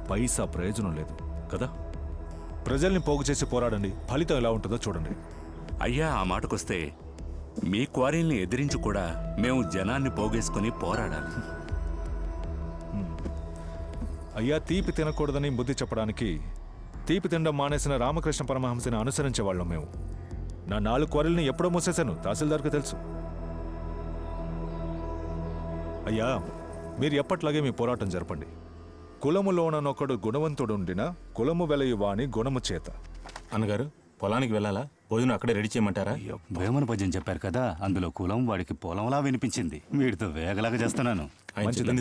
పైసా ప్రయోజనం లేదు కదా. ప్రజల్ని పోగు చేసి పోరాడండి, ఫలితం ఎలా ఉంటుందో చూడండి. అయ్యా, ఆ మాటకొస్తే మీ క్వారీల్ని ఎదిరించి కూడా మేము జనాన్ని పోగేసుకుని పోరాడాలి. అయ్యా, తీపి తినకూడదని బుద్ధి చెప్పడానికి తీపి తినడం మానేసిన రామకృష్ణ పరమహంసని అనుసరించే వాళ్ళం మేము. నా 4 క్వారీల్ని ఎప్పుడో మూసేశాను, తహసీల్దార్కు తెలుసు. అయ్యా, మీరు ఎప్పట్లాగే మీ పోరాటం జరపండి. కులములోనొకడు గుణవంతుడుండిన కులము వెలయు వాని గుణము చేత. అన్నగారు, పొలానికి వెళ్ళాలా? భోజనం అక్కడే రెడీ చేయమంటారా? వేమన పద్యం చెప్పారు కదా, అందులో కులం వాడికి పొలంలా వినిపించింది. వీడితో వేగలాగా చేస్తున్నాను.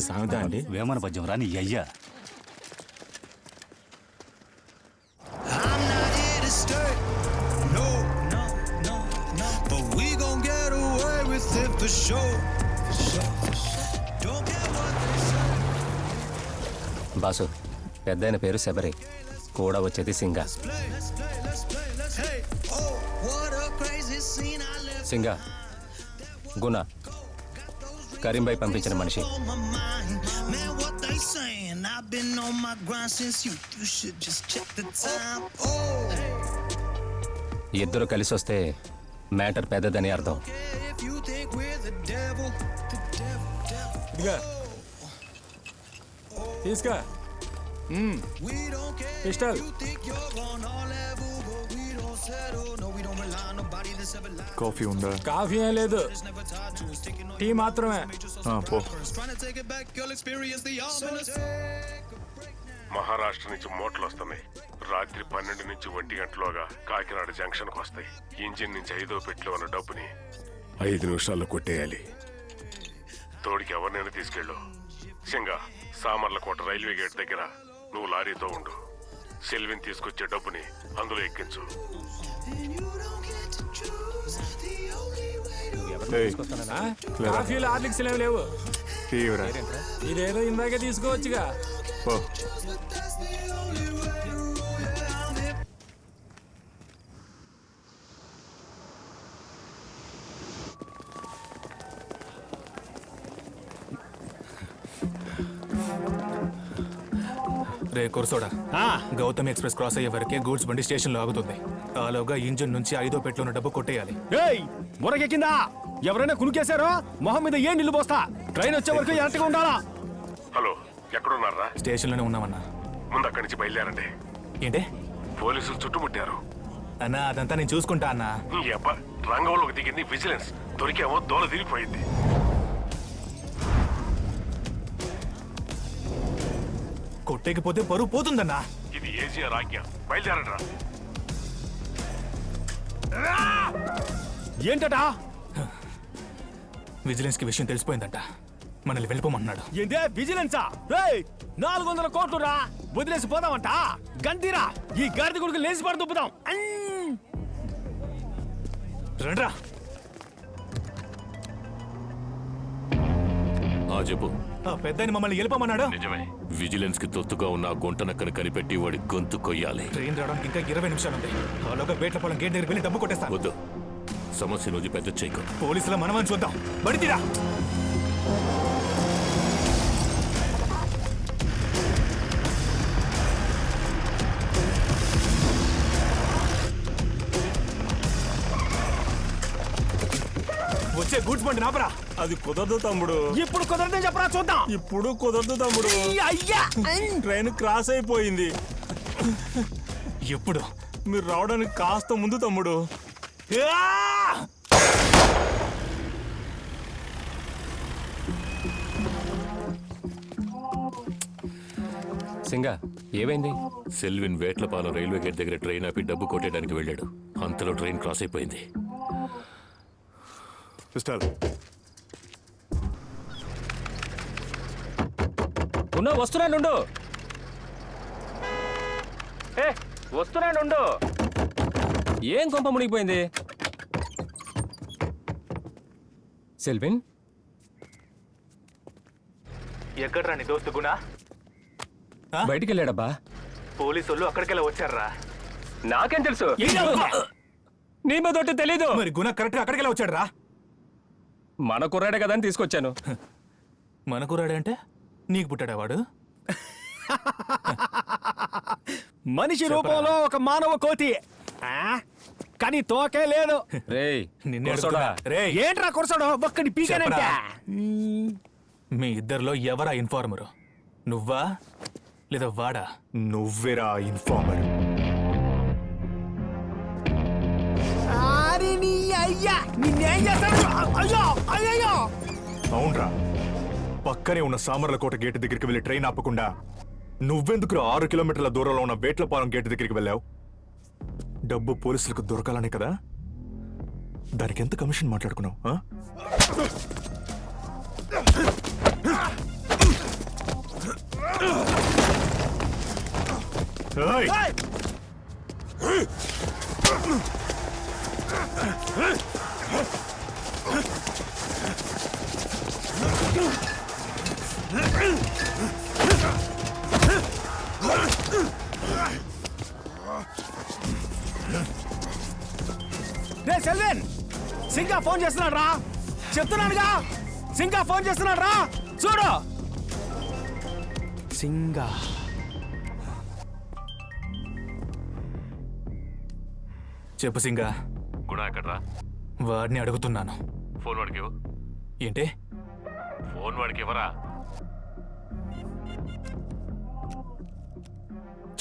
సామెత అండి. వేమన పద్యం రాని అయ్యా. బాసు, పెద్దాయన పేరు శబరి, కూడా వచ్చేది సింగ. సింగ, గుణ, కరీంబాయ్ పంపించిన మనిషి. ఇద్దరు కలిసి వస్తే మ్యాటర్ పెద్దదని అర్థం. తీసుకో పిస్టల్. కాఫీ ఉందా? కాఫీ ఏం లేదు, టీ మాత్రమే. పో. మహారాష్ట్ర నుంచి మోటార్లు వస్తున్నాయి. రాత్రి 12 నుంచి 1 గంటలోగా కాకినాడ జంక్షన్కి వస్తాయి. ఇంజిన్ నుంచి 5వ పెట్టిలో ఉన్న డబ్బుని 5 నిమిషాల్లో కొట్టేయాలి. తోడికి ఎవరినైనా తీసుకెళ్ళు. సింగ, సామర్లకోట రైల్వే గేట్ దగ్గర నువ్వు లారీతో ఉండు. సెల్విని తీసుకొచ్చే డబ్బుని అందులో ఎక్కించు. కాఫీలు హార్లిక్స్ ఏమి లేవు. ఇదేదో ఇందాకే తీసుకోవచ్చుగా. రే కుర్సోడా, గౌతమ్ ఎక్స్ప్రెస్ క్రాస్ అయ్యే వరకే గూడ్స్ బండి స్టేషన్ లో ఆగుతుంది. ఆలోగా ఇంజిన్ నుంచి 5వ పెట్లో ఉన్న డబ్బు కొట్టేయాలి. బుర్రకెక్కిందా? ఎవరైనా కునుకేశారో మొహం మీద ఏ నిల్లు పోస్తా. ట్రైన్ వచ్చే వరకు ఎరటిగా ఉండాలా. హలో, ఎక్కడున్నారా? స్టేషన్ లోనే ఉన్నామన్నా. ముందు అక్కడి నుంచి బయలుదేరండి. ఏంటి? పోలీసులు చుట్టుముట్టారు. అన్నా, అదంతా నేను చూసుకుంటా అన్నా. ఈ అబ్బా రంగంలోకి దిగింది విజిలెన్స్. దొరికేమో దోల తిరిగిపోయింది. కొట్టేకపోతే పరువు పోతుందన్నా. ఇది ఏజీఆర్ ఆజ్ఞ. బయలుదేరండి రా. ఏంటటా? విజిలెన్స్ కి విషయం తెలిసిపోయిందంట. మనల్ని వెళ్ళిపోమన్నాడు. ఏంటే విజిలెన్సా? 400 కోట్లు రా, వదిలేసి పోదామంట. గంతీరా, ఈ గాడిద కొడుకు లేచి పడి దుప్పుదాం. రండ్రా. చెప్పు. పెద్దని మమ్మల్ని వెళ్ళిపోమన్నాడు. నిజమే. విజిలెన్స్ కి తొత్తుగా ఉన్న ఆ గుంటనక్కను కనిపెట్టి వాడి గొంతు కొయ్యాలి. ట్రైన్ రావడానికి ఇంకా 20 నిమిషాలు ఉంది. అలాగా వేట్లపాలెం గేట్ దగ్గరికి వెళ్ళి డబ్బు కొట్టేస్తా. వద్దు, సమస్య రోజు పెద్ద చేయకు. పోలీసుల మనమని చూద్దాం. బడితీరా. వచ్చే గూడ్స్ బండి నాపరా. అది కుదరదు తమ్ముడు. ఇప్పుడు కుదరదని చెప్పరా చూద్దాం. ఇప్పుడు కుదరదు తమ్ముడు. అయ్యా, ట్రైన్ క్రాస్ అయిపోయింది. ఎప్పుడు? మీరు రావడానికి కాస్త ముందు తమ్ముడు. సింగా ఏమైంది? సెల్విన్ వేట్లపాలెం రైల్వే గేట్ దగ్గర ట్రైన్ ఆపి డబ్బు కొట్టేయడానికి వెళ్ళాడు. అంతలో ట్రైన్ క్రాస్ అయిపోయింది. వస్తున్నానుండు. వస్తున్నానుండు. ఏం కొంప మునిగిపోయింది? సెల్విన్ ఎక్కడ్రా నీ దోస్తు గుణ? బయటికి వెళ్ళాడబ్బా. పోలీసు వాళ్ళు అక్కడికెళ్ళి వచ్చారా? నాకేం తెలుసు? నీ మీదొట్టి తెలీదు. మరి గుణ కరెక్ట్ అక్కడికెళ్ళి వచ్చాడు రా. మన కుర్రాడే కదా అని తీసుకొచ్చాను. మన కుర్రాడే అంటే నీకు పుట్టాడా వాడు? మనిషి రూపంలో ఒక మానవ కోతి, కానీ తోకే లేదు. ఏంట్రా కురసోడు ఒక్కడి పీకానంటే? మీ ఇద్దరిలో ఎవరా ఇన్ఫార్మరు? నువ్వా లేదా వాడా? నువ్వేరా ఇన్ఫార్మర్. అవునరా, పక్కనే ఉన్న సామర్లకోట గేట్ దగ్గరికి వెళ్ళి ట్రైన్ ఆపకుండా నువ్వెందుకు 6 కిలోమీటర్ల దూరంలో ఉన్న వేట్లపాలెం గేట్ దగ్గరికి వెళ్ళావు? డబ్బు పోలీసులకు దొరకాలనే కదా? దానికి ఎంత కమిషన్ మాట్లాడుకున్నావు? రే సెల్విన్, సింగా ఫోన్ చేస్తున్నాడు రా. చెప్తున్నానుగా, సింగా ఫోన్ చేస్తున్నాడు రా. చూడు సింగా. చెప్పు సింగా. గుణ ఎక్కడ్రా? వాడిని అడుగుతున్నాను. ఫోన్ వాడికి ఇవ్వు. ఏంటి? ఫోన్ వాడికి ఇవ్వరా?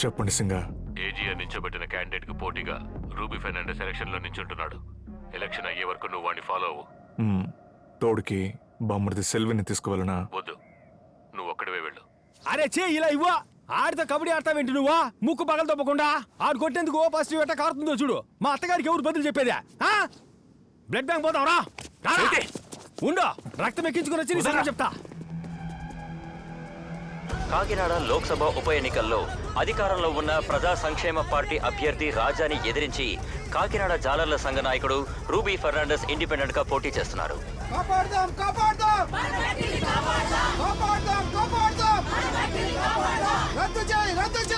చెప్పండి సింగా. ఏజీఆర్ నించోబెట్టిన క్యాండిడేట్ కు పోటీగా రూబీ ఫెర్నాండెస్ ఎలక్షన్ లో నించుంటున్నాడు. ఎలక్షన్ అయ్యే వరకు నువ్వు వాడిని ఫాలో అవ్వు. తోడుకి బామ్మడిది సెల్విని తీసుకువెళ్ళనా? వద్దు, నువ్వు ఒక్కడివే వెళ్ళు. అరే చే ఇలా ఇవ్వ. ఆడితో కబడ్డీ ఆడతావేంటి నువ్వా? ముక్కు పగలు తప్పకుండా ఆడు కొట్టేందుకు పాజిటివ్ ఎట్ట కారుతుందో చూడు. మా అత్తగారికి ఎవరు బదులు చెప్పేదా? బ్లడ్ బ్యాంక్ పోతాం రా. ఉండు, రక్తం ఎక్కించుకుని వచ్చి నీ సంగతి చెప్తా. కాకినాడ లోక్సభ ఉప ఎన్నికల్లో అధికారంలో ఉన్న ప్రజా సంక్షేమ పార్టీ అభ్యర్థి రాజాని ఎదిరించి కాకినాడ జాలర్ల సంఘ నాయకుడు రూబీ ఫెర్నాండెస్ ఇండిపెండెంట్ గా పోటీ చేస్తున్నారు.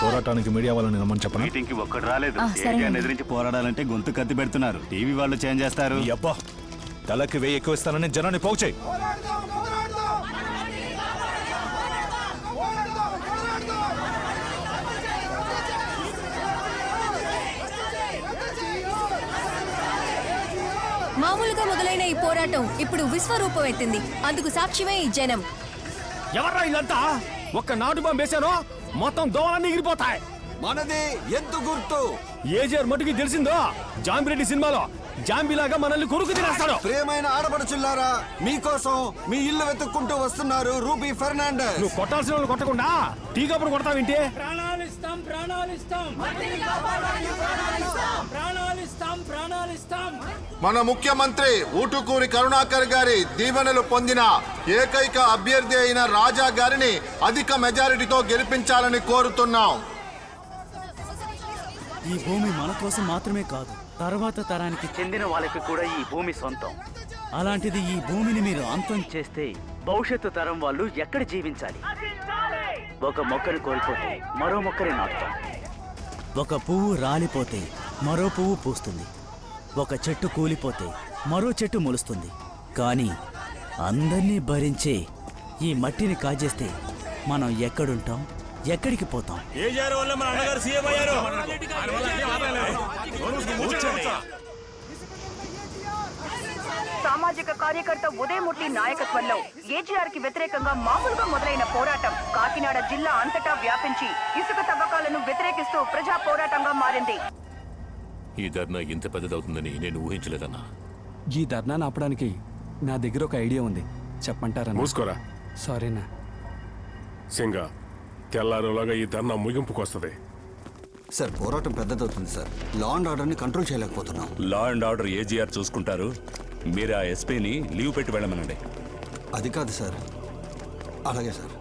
పోరాటానికి మీడియా వాళ్ళని రమ్మని చెప్పండి. మీటింగ్ కి ఒక్కడు రాలేదు. ఏజీఆర్ని ఎదిరించి పోరాడాలంటే గొంతు కత్తి పెడుతున్నారు. టీవీ వాళ్ళు చేంజ్ చేస్తారు. అబ్బా, తలకి వెయ్యి ఎక్కువ ఇస్తానని జనాన్ని పోగుచేయి. మామూలుగా మొదలైన ఈ పోరాటం ఇప్పుడు విశ్వరూపం ఎత్తింది. అందుకు సాక్ష్యమే ఈ జనం. ఎవర్రా ఇదంతా? ఒక్క నాటు బాంబు వేశానో మొత్తం దోవలన్నీ ఎగిరిపోతాయి. మనది ఎంత గుర్తు? ఏజీఆర్ మటుకి తెలిసిందో జాంబిరెడ్డి సినిమాలో జాంబిలాగా మనల్ని కొరుకు తినేస్తాడు. ప్రియమైన ఆడపడుచుల్లారా, మీకోసం మీ ఇల్లు వెతుక్కుంటూ వస్తున్నారు రూబీ ఫెర్నాండెస్. నువ్వు కొట్టాల్సిన వాళ్ళు కొట్టకుండా టీ కప్పుడు కొడతావేంటి? మన ముఖ్యమంత్రి ఊటుకూరి కరుణాకర్ గారి దీవెనలు పొందిన ఏకైక అభ్యర్థి అయిన రాజా గారిని అధిక మెజారిటీతో గెలిపించాలని కోరుతున్నాం. ఈ భూమి మన కోసం మాత్రమే కాదు, తర్వాత తరానికి చెందిన వాళ్ళకి కూడా ఈ భూమి సొంతం. అలాంటిది ఈ భూమిని మీరు అంతం చేస్తే భవిష్యత్తు తరం వాళ్ళు ఎక్కడ జీవించాలి? ఒక మొక్కని కోల్పోతే మరో మొక్కని నాటుతాం. ఒక పువ్వు రాలిపోతే మరో పువ్వు పూస్తుంది. ఒక చెట్టు కూలిపోతే మరో చెట్టు మొలుస్తుంది. కానీ అందర్నీ భరించే ఈ మట్టిని కాజేస్తే మనం ఎక్కడుంటాం, ఎక్కడికి పోతాం? ఏజీఆర్ వల్ల మన అన్నగారు సీఎం అయ్యారు. సామాజిక కార్యకర్త ఉదయమూర్తి నాయకత్వంలో ఏజీఆర్ కి వ్యతిరేకంగా మామూలుగా మొదలైన పోరాటం కాకినాడ జిల్లా అంతటా వ్యాపించి ఇసుక తవ్వకాలను వ్యతిరేకిస్తూ ప్రజా పోరాటంగా మారింది. ఈ ధర్నా ఇంత పెద్దదవుతుందని నేను ఊహించలేదన్నా. ఈ ధర్నాను ఆపడానికి నా దగ్గర ఒక ఐడియా ఉంది, చెప్పంటారా? మూసుకోరా. సారీనా. సింగా, తెల్లారులాగా ఈ ధర్నా ముగింపుకు వస్తుంది. సార్, పోరాటం పెద్దదవుతుంది సార్. లా అండ్ ఆర్డర్ని కంట్రోల్ చేయలేకపోతున్నాం. లా అండ్ ఆర్డర్ ఏజీఆర్ చూసుకుంటారు. మీరు ఆ ఎస్పీని లీవ్ పెట్టి వెళ్ళమనండి. అది కాదు సార్. అలాగే సార్.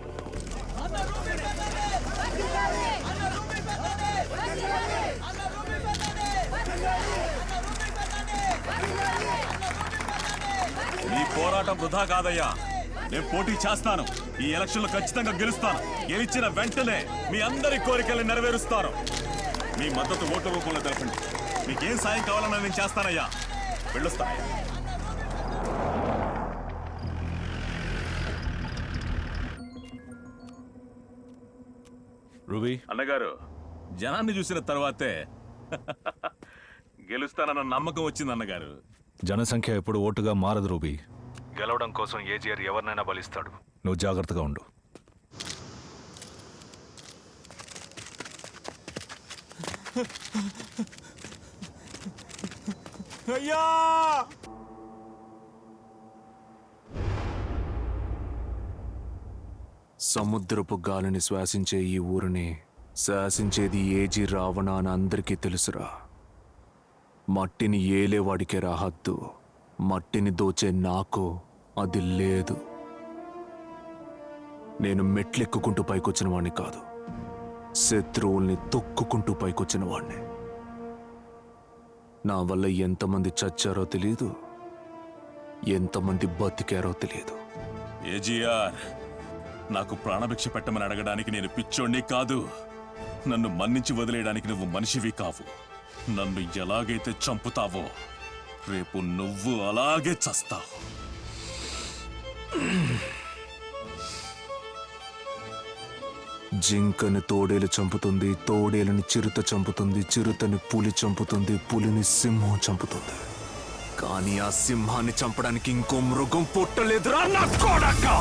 ఈ పోరాటం వృధా కాదయ్యా. నేను పోటీ చేస్తాను. ఈ ఎలక్షన్లో ఖచ్చితంగా గెలుస్తాను. గెలిచిన వెంటనే మీ అందరి కోరికల్ని నెరవేరుస్తాను. మీ మద్దతు ఓట్ల రూపంలో తెలపండి. మీకేం సాయం కావాలన్నా నేను చేస్తానయ్యా. వెళ్ళొస్తానయ్యా. రూబీ అన్నగారు, జనాన్ని చూసిన తర్వాతే గెలుస్తానన్న నమ్మకం వచ్చింది అన్నగారు. జనసంఖ్య ఎప్పుడు ఓటుగా మారదు రూబీ. గెలవడం కోసం ఏజీఆర్ ఎవరినైనా బలిస్తాడు. నువ్వు జాగ్రత్తగా ఉండు. అయ్యా! సముద్రపు గాలిని శ్వాసించే ఈ ఊరిని శాసించేది ఏజీ రావణ అని అందరికీ తెలుసురా. మట్టిని ఏలేవాడికే రాహద్దు. మట్టిని దోచే నాకు అది లేదు. నేను మెట్లెక్కుకుంటూ పైకొచ్చిన వాడిని కాదు, శత్రువుల్ని తొక్కుకుంటూ పైకొచ్చిన వాడిని. నా వల్ల ఎంతమంది చచ్చారో తెలియదు, ఎంతమంది బతికారో తెలియదు. ఏజీఆర్, నాకు ప్రాణభిక్ష పెట్టమని అడగడానికి నేను పిచ్చోణ్ణి కాదు. నన్ను మన్నించి వదిలేయడానికి నువ్వు మనిషివి కావు. నన్ను ఎలాగైతే చంపుతావో రేపు నువ్వు అలాగే చస్తావు. జింకని తోడేలు చంపుతుంది, తోడేలని చిరుత చంపుతుంది, చిరుతని పులి చంపుతుంది, పులిని సింహం చంపుతుంది. కానీ ఆ సింహాన్ని చంపడానికి ఇంకో మృగం పుట్టలేదురా నా కొడకా.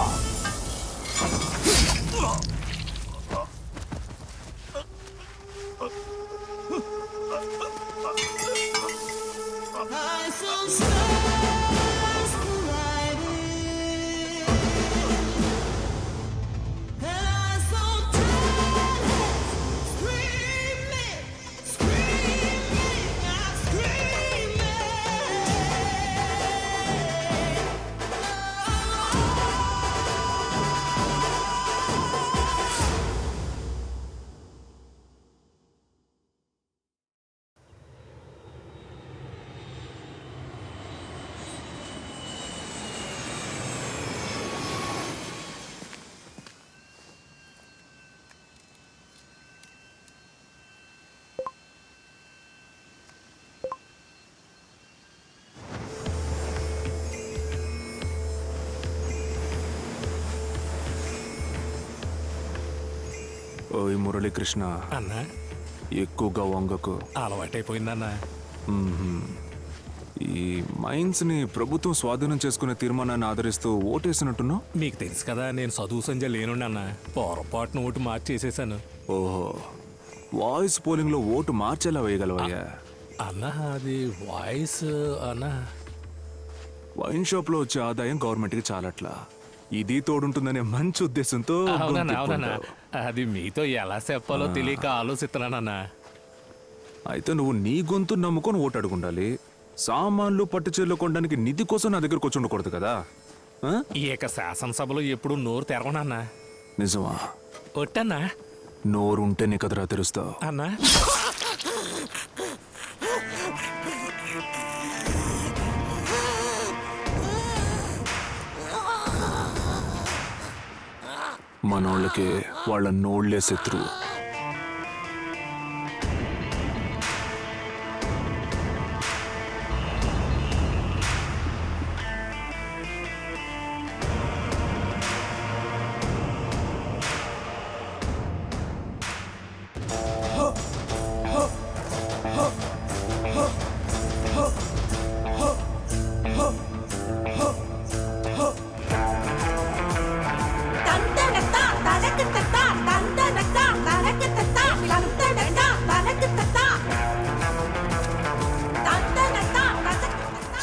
ఓయ్ మురళీకృష్ణ అన్నా, ఎక్కువగా వంగకు. అలవాటైపోయిందన్నా. ఈ మైన్స్ ని ప్రభుత్వం స్వాధీనం చేసుకునే తీర్మానాన్ని ఆదరిస్తూ ఓటేసినట్టున్నావు. మీకు తెలుసు కదా, నేను చదువు సంజయ్ లేనుండన్నా. పొరపాటున ఓటు మార్చేసేసాను. ఓహో, వాయిస్ పోలింగ్ లో ఓటు మార్చేలా వేయగలవయ్యా? అన్నా, అది వాయిస్ అన్నా. వైన్ షాప్ లో వచ్చే ఆదాయం గవర్నమెంట్ కి చాలట్లా. ఇది తోడుంటుందనే మంచి ఉద్దేశంతో అవునన్నా, అది మీతో ఎలా చెప్పాలో తెలియక ఆలోచిస్తున్నానన్నా. అయితే నువ్వు నీ గొంతు నమ్ముకొని ఓటు అడుగుండాలి. సామాన్లు పట్టుచీరలు కొనడానికి నిధి కోసం నా దగ్గరకు వచ్చి ఉండకూడదు కదా. ఈ యొక్క శాసనసభలో ఎప్పుడు నోరు తెరవనన్నా. నిజమా? ఒట్టన్నా. నోరుంటేనే కదరా తెరుస్తావు అన్నా. మనోళ్ళకి వాళ్ళ నోళ్లే శత్రువు.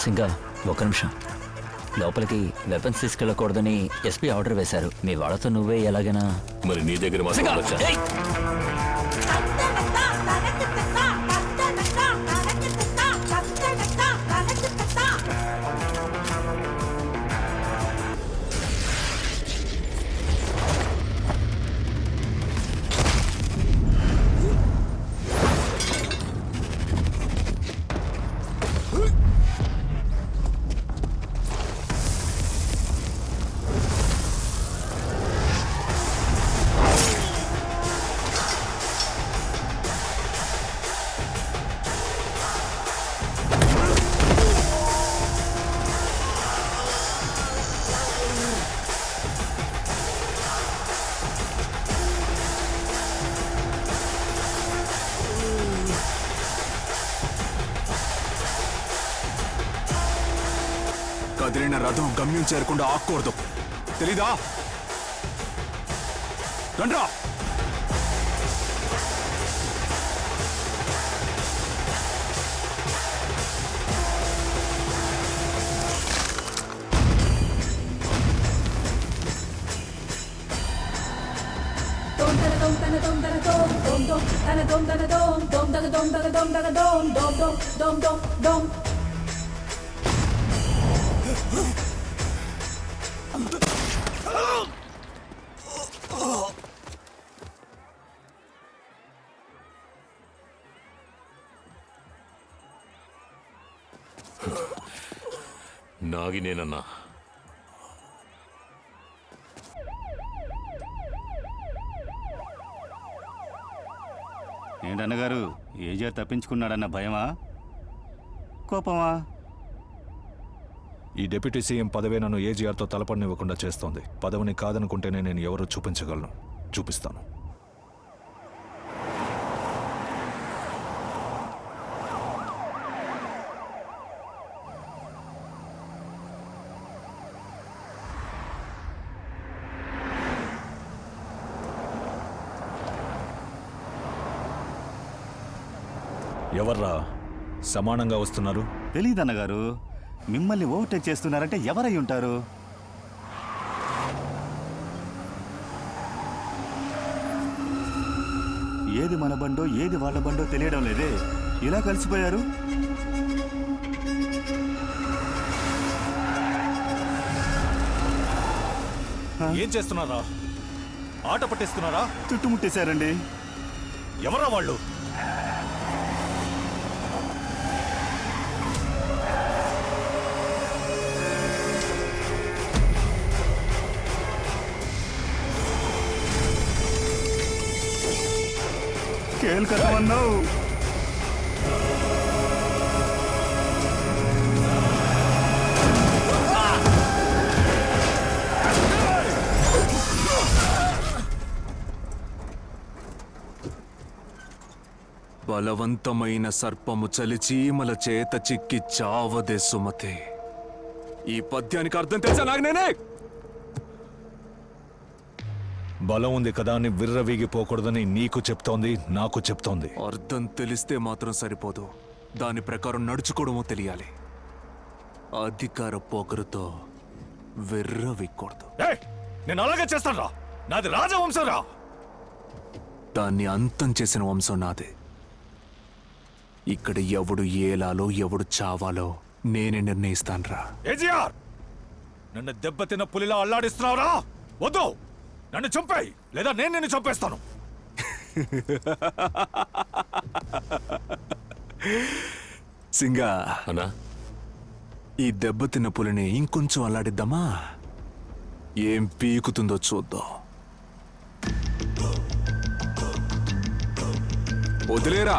సింగా, ఒక నిమిషం. లోపలికి వెపన్స్ తీసుకెళ్ళకూడదని ఎస్పీ ఆర్డర్ వేశారు. మీ వాళ్ళతో నువ్వే ఎలాగైనా. మరి నీ దగ్గర మాత్రం వచ్చా? కదిలిన రథం గమ్యం చేరకుండా ఆక్కూడదు, తెలీదా? రండ్రా. నాగినేనన్నా. ఏంటన్నగారు, ఏజార్ తప్పించుకున్నాడన్న భయమా, కోపమా? ఈ డిప్యూటీ సీఎం పదవే నన్ను ఏజీఆర్తో తలపడినివ్వకుండా చేస్తోంది. పదవిని కాదనుకుంటేనే నేను ఎవరో చూపించగలను, చూపిస్తాను. ఎవర్రా సమానంగా వస్తున్నారు? తెలీదన్నగారు. మిమ్మల్ని ఓవర్టేక్ చేస్తున్నారంటే ఎవరై ఉంటారు? ఏది మన బండో ఏది వాళ్ళ బండో తెలియడం లేదే, ఇలా కలిసిపోయారు. ఏం చేస్తున్నారా? ఆట పట్టిస్తున్నారా? చుట్టుముట్టేశారండి. ఎవరా వాళ్ళు? కేల్కరమన్నావు. బలవంతమైన సర్పము చలిచీమల చేత చిక్కి చావదే సుమతే. ఈ పద్యానికి అర్థం తెలుసా నాకు నేనే? బలం ఉంది కదా అని విర్రవీగిపోకూడదని నీకు చెప్తోంది, నాకు చెప్తోంది. అర్థం తెలిస్తే మాత్రం సరిపోదు, దాని ప్రకారం నడుచుకోవడమో తెలియాలి. అధికార పోకరుతో విర్రవీగకూడదు. నేను అలాగే చేస్తాను. నాది రాజవంశం రా. దాన్ని అంతం చేసిన వంశం నాదే. ఇక్కడ ఎవడు ఏలాలో ఎవడు చావాలో నేనే నిర్ణయిస్తాన్రా. ఏజీఆర్, నన్ను దెబ్బతిన్న పులిలా అల్లాడిస్తున్నావురా? వద్దు, నన్ను చంపేయి, లేదా నేను నిన్ను చంపేస్తాను. సింగా అన్నా, ఈ దెబ్బతిన్న పులిని ఇంకొంచెం అల్లాడిద్దామా? ఏం పీకుతుందో చూద్దాం. వదిలేరా.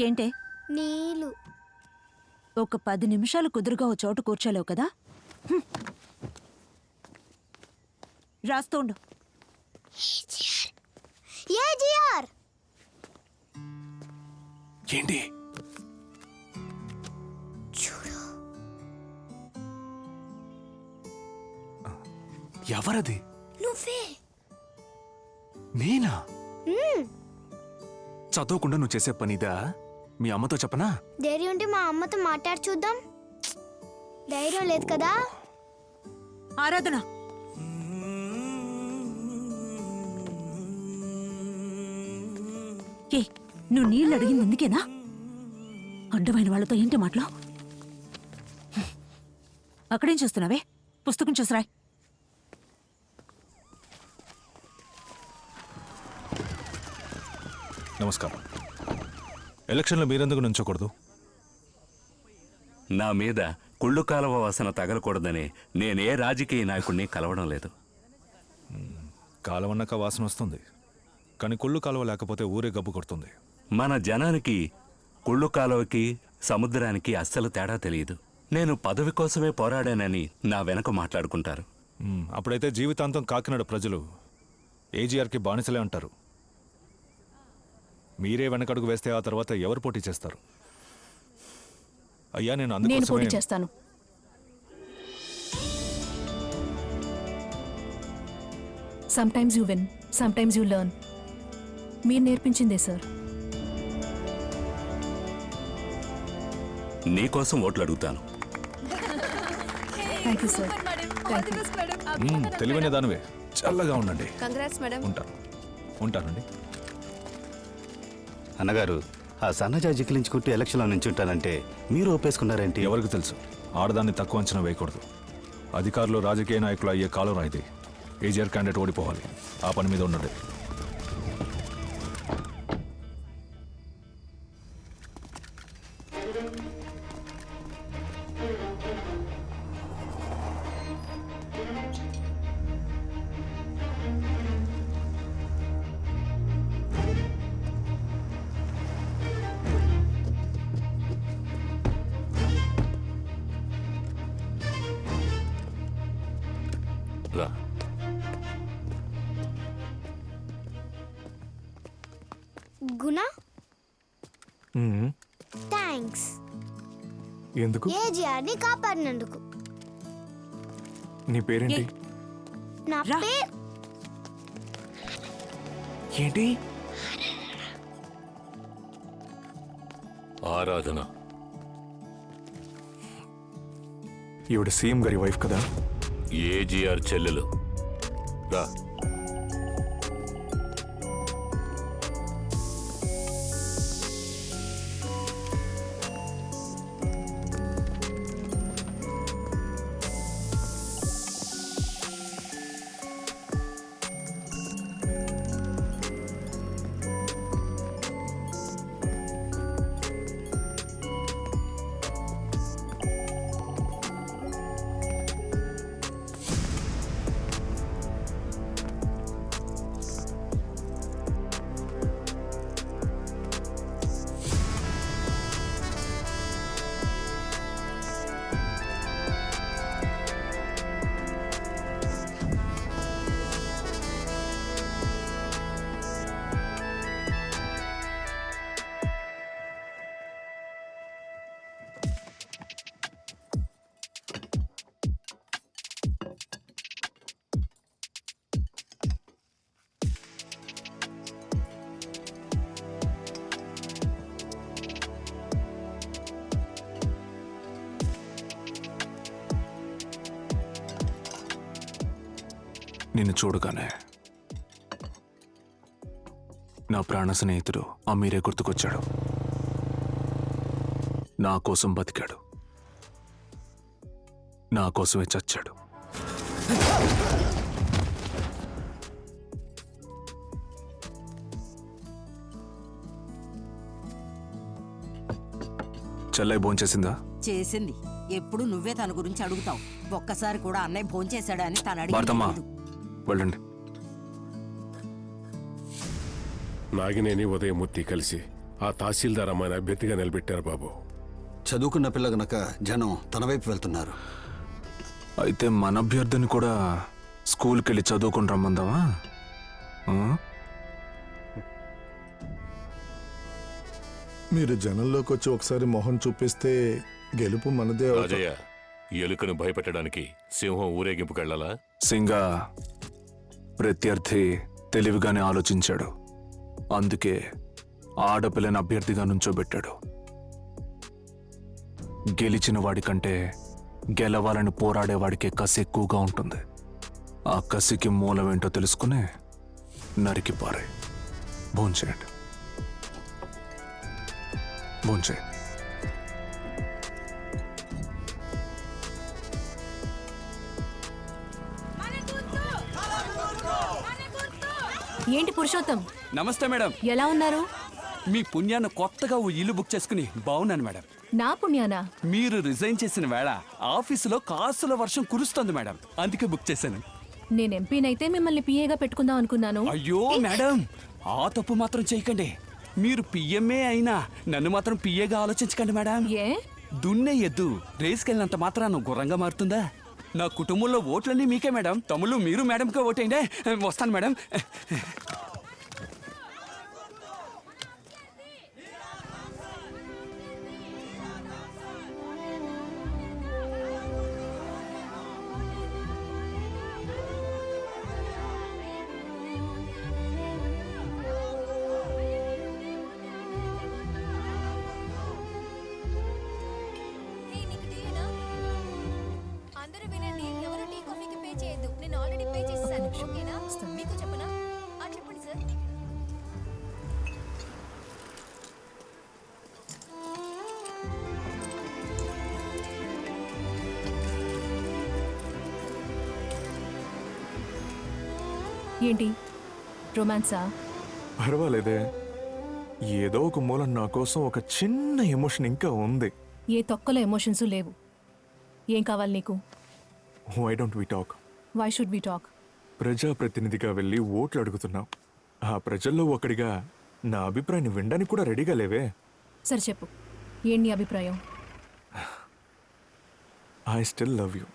ఏంటే? నీళ్ళు. ఒక 10 నిమిషాలు కుదురుగా ఓ చోటు కూర్చోలేవు కదా? రాస్తోండు. ఏంటి? ఎవరది? నువ్వే. నేనా? చదవకుండా నువ్వు చేసే పనిదా? మీ అమ్మతో చెప్పనా? ధైర్యం ఉంటే మా అమ్మతో మాట్లాడి చూద్దాం. ధైర్యం లేదు కదా? ఆరాధన, ఏ నువ్వు నీళ్ళు అడిగింది ఎందుకేనా? అడ్డమైన వాళ్ళతో ఏంటి మాటలు? అక్కడేం చూస్తున్నావే? పుస్తకం చూసిరాయ్. నమస్కారం. ఎలక్షన్లో మీరెందుకు నుంచోకూడదు? నా మీద కుళ్ళు కాలువ వాసన తగలకూడదని నేనే రాజకీయ నాయకుడిని కలవడం లేదు. కాలువన్నాక వాసన వస్తుంది, కానీ కుళ్ళు కాలువ లేకపోతే ఊరే గబ్బు కొడుతుంది. మన జనానికి కుళ్ళు కాలువకి సముద్రానికి అస్సలు తేడా తెలియదు. నేను పదవి కోసమే పోరాడానని నా వెనక మాట్లాడుకుంటారు. అప్పుడైతే జీవితాంతం కాకినాడ ప్రజలు ఏజీఆర్కి బానిసలే అంటారు. మీరే వెనకడుగు వేస్తే ఆ తర్వాత ఎవరు పోటీ చేస్తారు? అయ్యా, నేను పోటీ అందుకోసమే చేస్తాను. Sometimes you win, sometimes you learn. మీరు నేర్పించిందే సార్. నీకోసం ఓట్లు అడుగుతాను. Thank you sir. తెలివైన దానివే. చల్లగా ఉండండి. Congrats madam. ఉంటానండి. అన్నగారు, ఆ సన్నజాజి జిక్కిలించుకుంటూ ఎలక్షన్లో నుంచి ఉంటానంటే మీరు ఒప్పేసుకున్నారేంటి? ఎవరికి తెలుసు? ఆడదాన్ని తక్కువ అంచనా వేయకూడదు. అధికారులు రాజకీయ నాయకులు అయ్యే కాలం ఇది. ఏజీఆర్ క్యాండిడేట్ ఓడిపోవాలి. ఆ పని మీద ఉండండి. గుణ, థ్యాంక్స్. ఎందుకు? ఏజీఆర్ని కాపాడినందుకు. నీ పేరేంటి? నా పేరు ఏంటి? ఆరాధన. ఈవిడ సీఎం గారి వైఫ్ కదా? ఏజీఆర్ చెల్లెలు. రా. నిన్ను చూడగానే నా ప్రాణ స్నేహితుడు అమీరే గుర్తుకొచ్చాడు. నా కోసం బతికాడు. నా కోసమే చచ్చాడు. చెల్లై భోంచేసిందా? చేసింది. ఎప్పుడు నువ్వే తన గురించి అడుగుతావు. ఒక్కసారి కూడా అన్నయ్య భోంచేశాడా అని తను భారతమ్మా అడిగి వెళ్ళండి. నాగినేని ఉదయమూర్తి కలిసి ఆ తహసీల్దార్ అమ్మాయిని అభ్యర్థిగా నిలబెట్టారు బాబు. చదువుకున్న పిల్ల గనక జనం తన వైపు వెళ్తున్నారు. అయితే మన అభ్యర్థిని కూడా స్కూల్కి వెళ్ళి చదువుకుని రమ్మందామా? మీరు జనంలోకి వచ్చి ఒకసారి మొహం చూపిస్తే గెలుపు మనదే. రాజయ్య, ఎలుకను భయపెట్టడానికి సింహం ఊరేగింపుకెళ్ళాలా? సింగా ప్రత్యర్థి తెలివిగానే ఆలోచించాడు. అందుకే ఆడపిల్లని అభ్యర్థిగా నుంచోబెట్టాడు. గెలిచిన వాడికంటే గెలవాలని పోరాడేవాడికే కసి ఎక్కువగా ఉంటుంది. ఆ కసికి మూలమేంటో తెలుసుకునే నరికి పారే. భోంచేయండి, భోంచేయండి. ఏంటి పురుషోత్తం? నమస్తే మేడం. ఎలా ఉన్నారు? మీ పుణ్యాన్ని కొత్తగా ఓ ఇల్లు బుక్ చేసుకుని బాగున్నాను మేడం. నా పుణ్యానా? మీరు రిజైన్ చేసిన వేళ ఆఫీసులో కాసుల వర్షం కురుస్తుంది మేడం, అందుకే బుక్ చేశాను. నేను ఎంపీనైతే మిమ్మల్ని పిఏగా పెట్టుకుందాం అనుకున్నాను. అయ్యో మేడం, ఆ తప్పు మాత్రం చేయకండి. మీరు పిఎంఏ అయినా నన్ను మాత్రం పిఏగా ఆలోచించకండి మేడం. ఏ దున్నే ఎద్దు రేసుకెళ్ళినంత మాత్రాన గుర్రంగా మారుతుందా? నా కుటుంబంలో ఓట్లన్నీ మీకే మేడం. తమ్ముళ్ళు మీరు మేడంకే ఓటేయండి. వస్తాను మేడం. అందరూ వినండి, ఎవరు టీ కాఫీకి పే చేయొద్దు. నేను ఆల్రెడీ పే చేశాను. ఓకేనా? మీకు చెప్పనా? చెప్పండి సార్. ఏంటి రొమాన్సా? పర్వాలేదే, ఏదో ఒక మూలం నా కోసం ఒక చిన్న ఎమోషన్ ఇంకా ఉంది. ఏ తొక్కలో ఎమోషన్స్ లేవు. ఏం కావాలి నీకు? Why don't we talk? Why should we talk? ప్రజాప్రతినిధిగా వెళ్ళి ఓట్లు అడుగుతున్నావు. ఆ ప్రజల్లో ఒకడిగా నా అభిప్రాయాన్ని వినడానికి కూడా రెడీగా లేవే. సరే చెప్పు, ఏంటి నీ అభిప్రాయం? ఐ స్టిల్ లవ్ యూ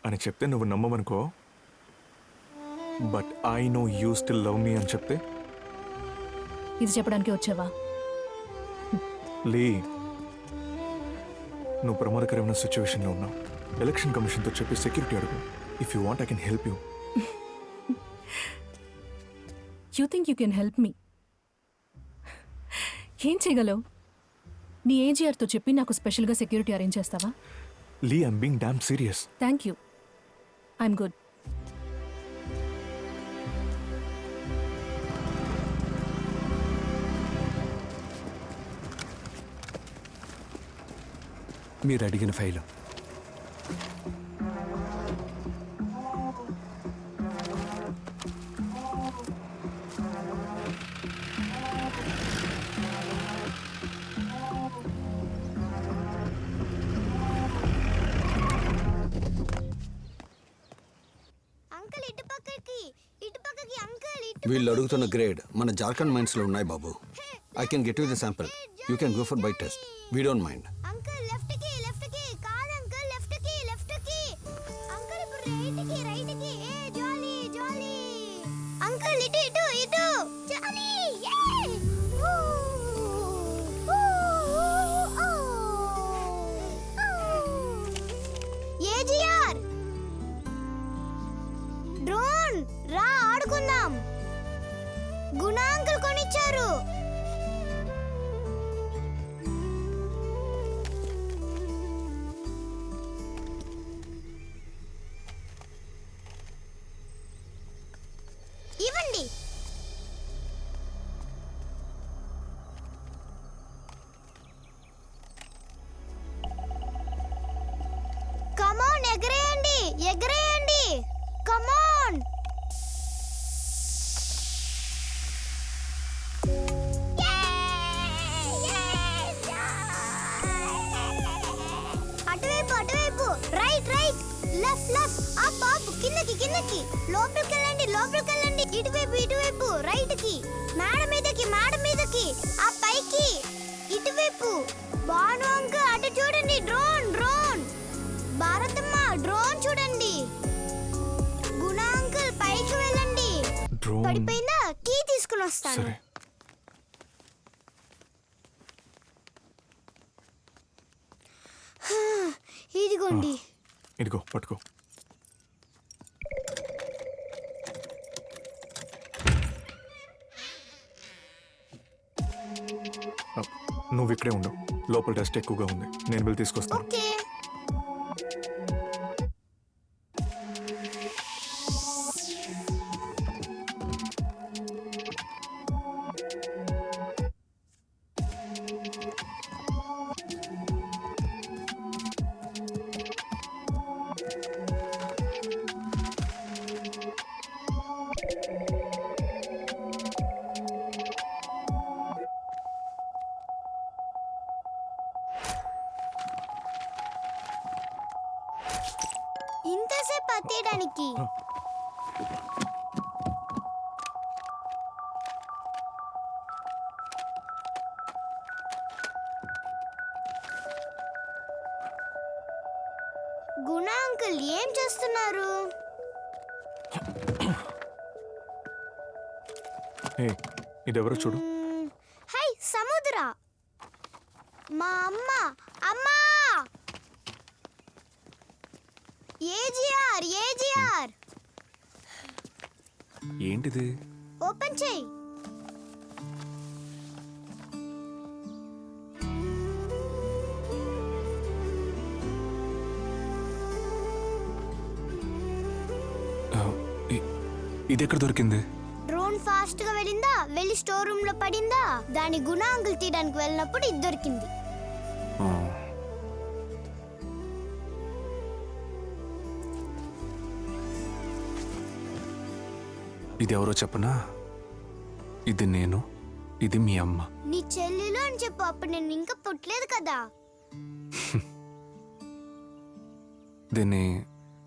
అని చెప్తే నువ్వు నమ్మవనుకో. But I know you still love me అని చెప్తే? ఇది చెప్పడానికి వచ్చావా? లే, నువ్వు ప్రమాదకరమైన సిచ్యువేషన్లో ఉన్నావు. ఎలక్షన్ కమిషన్తో చెప్పి సెక్యూరిటీ అడుగు. If you want I can help you. You think you can help me? ఏం చేయగలవు? నీ ఏజీఆర్తో చెప్పి నాకు స్పెషల్గా సెక్యూరిటీ అరేంజ్ చేస్తావా? Lee, I'm being damn serious. Thank you, I'm good. మీరు అడిగిన ఫైలు. వీళ్ళు అడుగుతున్న గ్రేడ్ మన జార్ఖండ్ మైన్స్ లో ఉన్నాయి బాబు. I can get you the sample. You can go for by test. We don't mind. Drone రా ఆడుకుందాం. గుణాంకులు కొనిచ్చారు. ఇవ్వండి. కమ్ ఆన్ కిందకి కిందకి లోపలికి వెళ్ళండి ఇటువైపు రైట్ కి మేడ మీదకి ఆ పైకి ఇటువైపు బాను అంకుల్ అటు చూడండి డ్రోన్ భారతమ్మ డ్రోన్ చూడండి గుణ అంకుల్ పైకి వెళ్ళండి పడిపోయిందా కీ తీసుకుని వస్తాను ఇదిగోండి ఇదిగో పట్టుకో నువ్వు ఇక్కడే ఉండవు లోపల డస్ట్ ఎక్కువగా ఉంది నేను వెళ్ళి తీసుకొస్తాను ఇంతసేపు అత్తేయడానికి గుణ అంకుల్ ఏం చేస్తున్నారు ఇదెవరో చూడు హై సముద్ర మా అమ్మా ఏజిఆర్ ఏంటిది ఓపెన్ చేయి ఇది ఎక్కడ దొరికింది డ్రోన్ ఫాస్ట్ గా వెళ్ళి స్టోర్ రూమ్ లో పడిందా దాని గుణ అంకుల్ తీయడానికి వెళ్ళినప్పుడు ఇది దొరికింది ఇది ఎవరో చెప్పనా ఇది నేను ఇది మీ అమ్మ నీ చెల్లెలు అని చెప్పు అప్పుడు నేను ఇంకా పుట్టలేదు కదా దీన్ని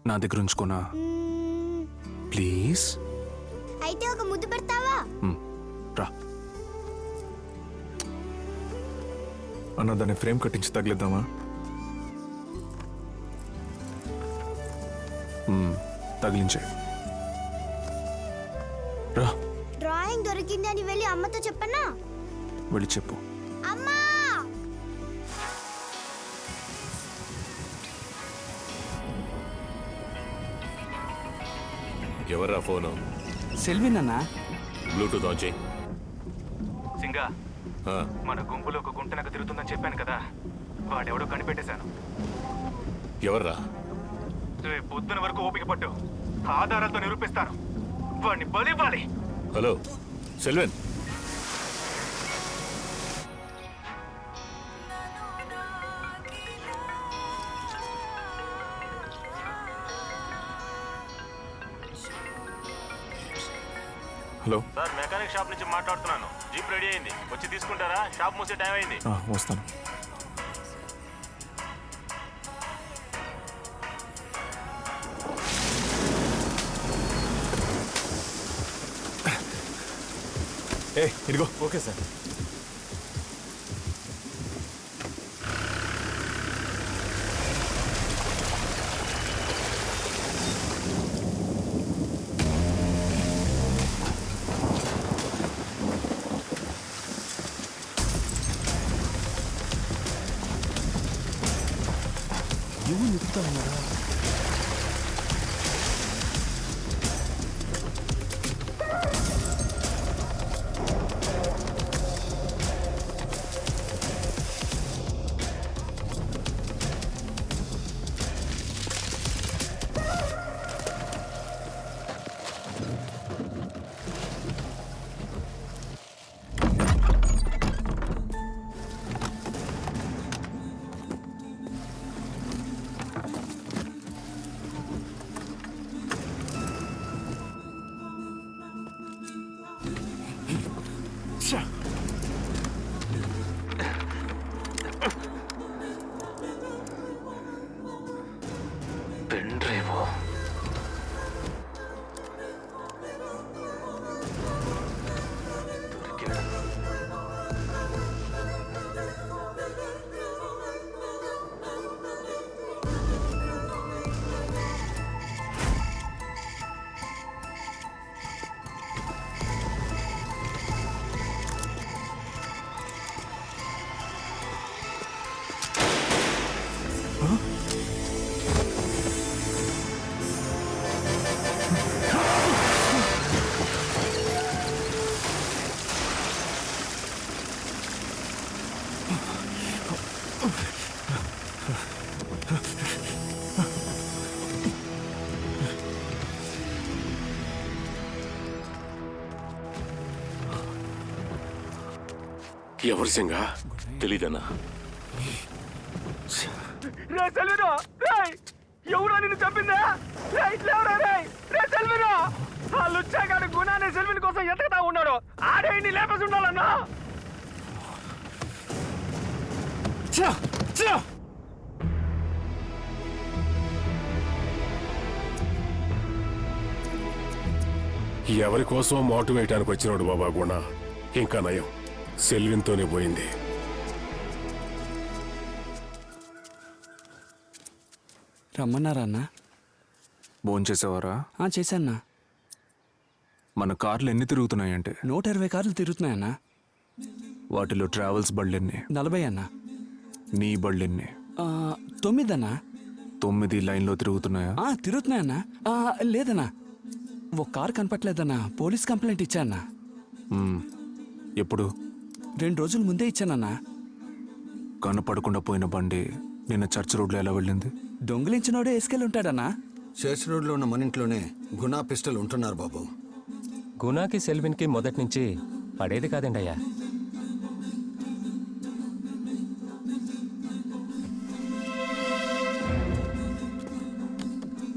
నా దగ్గర ఉంచుకోనా ప్లీజ్ అయితే ఒక ముద్దు పెడతావా రా అన్న దాన్ని ఫ్రేమ్ కట్టించి తగిలిద్దామా తగిలించే రా డ్రాయింగ్ దొరికిందని వెళ్ళి అమ్మతో చెప్పనా వెళ్ళి చెప్పు అమ్మా ఎవర్రా ఫోను సెల్విన్ అన్నా బ్లూటూత్ ఆన్ చేయి సింగా మన గుంపులో ఒక గుంటనక తిరుగుతుందని చెప్పాను కదా వాడెవడో కనిపెట్టేశాను ఎవర్రా రేపు పొద్దున వరకు ఓపిక పట్టు ఆధారాలతో నిరూపిస్తాను వాడిని బలివ్వాలి hello Selvan hello sir mechanic shop నుంచి మాట్లాడుతున్నాను జీప్ రెడీ అయింది వచ్చి తీసుకుంటారా షాప్ మూసే టైం అయింది వస్తాను ఇదిగో ఓకే సార్ ఎవరు నిలుపుతా ఉన్నారా పెన్ డ్రైవ్ ఎవరు సింగా? తెలీదన్నా. రే సెల్వినో, రేయ్ ఎవరా నిన్ను చంపిందా? రేయ్ లేవరా రేయ్, రే సెల్వినో. ఆ లుచ్చాగాడు గుణాన్ని సెల్విన్ కోసం ఎతకతా ఉన్నాడు. ఆడే ఇన్ని లేపేసి ఉండాలన్నా. ఎవరి కోసం మోటు వేయటానికి వచ్చినాడు బాబా గుణ. ఇంకా నయం, సెల్విన్తోనే పోయింది. రమ్మన్నారా అన్న? భోంచేసేవారా? చేశాన్నా. మన కార్లు ఎన్ని తిరుగుతున్నాయంటే? 120 కార్లు తిరుగుతున్నాయన్నా. వాటిలో ట్రావెల్స్ బళ్ళెన్ని? 40 అన్నా. నీ బళ్ళెన్ని? 9 అన్నా. 9 లైన్లో తిరుగుతున్నాయా? తిరుగుతున్నాయన్నా. లేదన్నా, ఒక కారు కనపట్లేదన్నా. పోలీస్ కంప్లైంట్ ఇచ్చానా. ఎప్పుడు? 2 రోజుల ముందే ఇచ్చానన్నా. కనపడకుండా పోయిన బండి నిన్న చర్చ్ రోడ్లో ఎలా వెళ్ళింది? దొంగిలించినోడే వేసుకెళ్ళి ఉంటాడన్నా. చర్చ్ రోడ్లో ఉన్న మన ఇంట్లోనే గుణా పిస్టల్ ఉంటున్నారు బాబు. గుణాకి సెల్విన్కి మొదటి నుంచి పడేది కాదండి అయ్యా.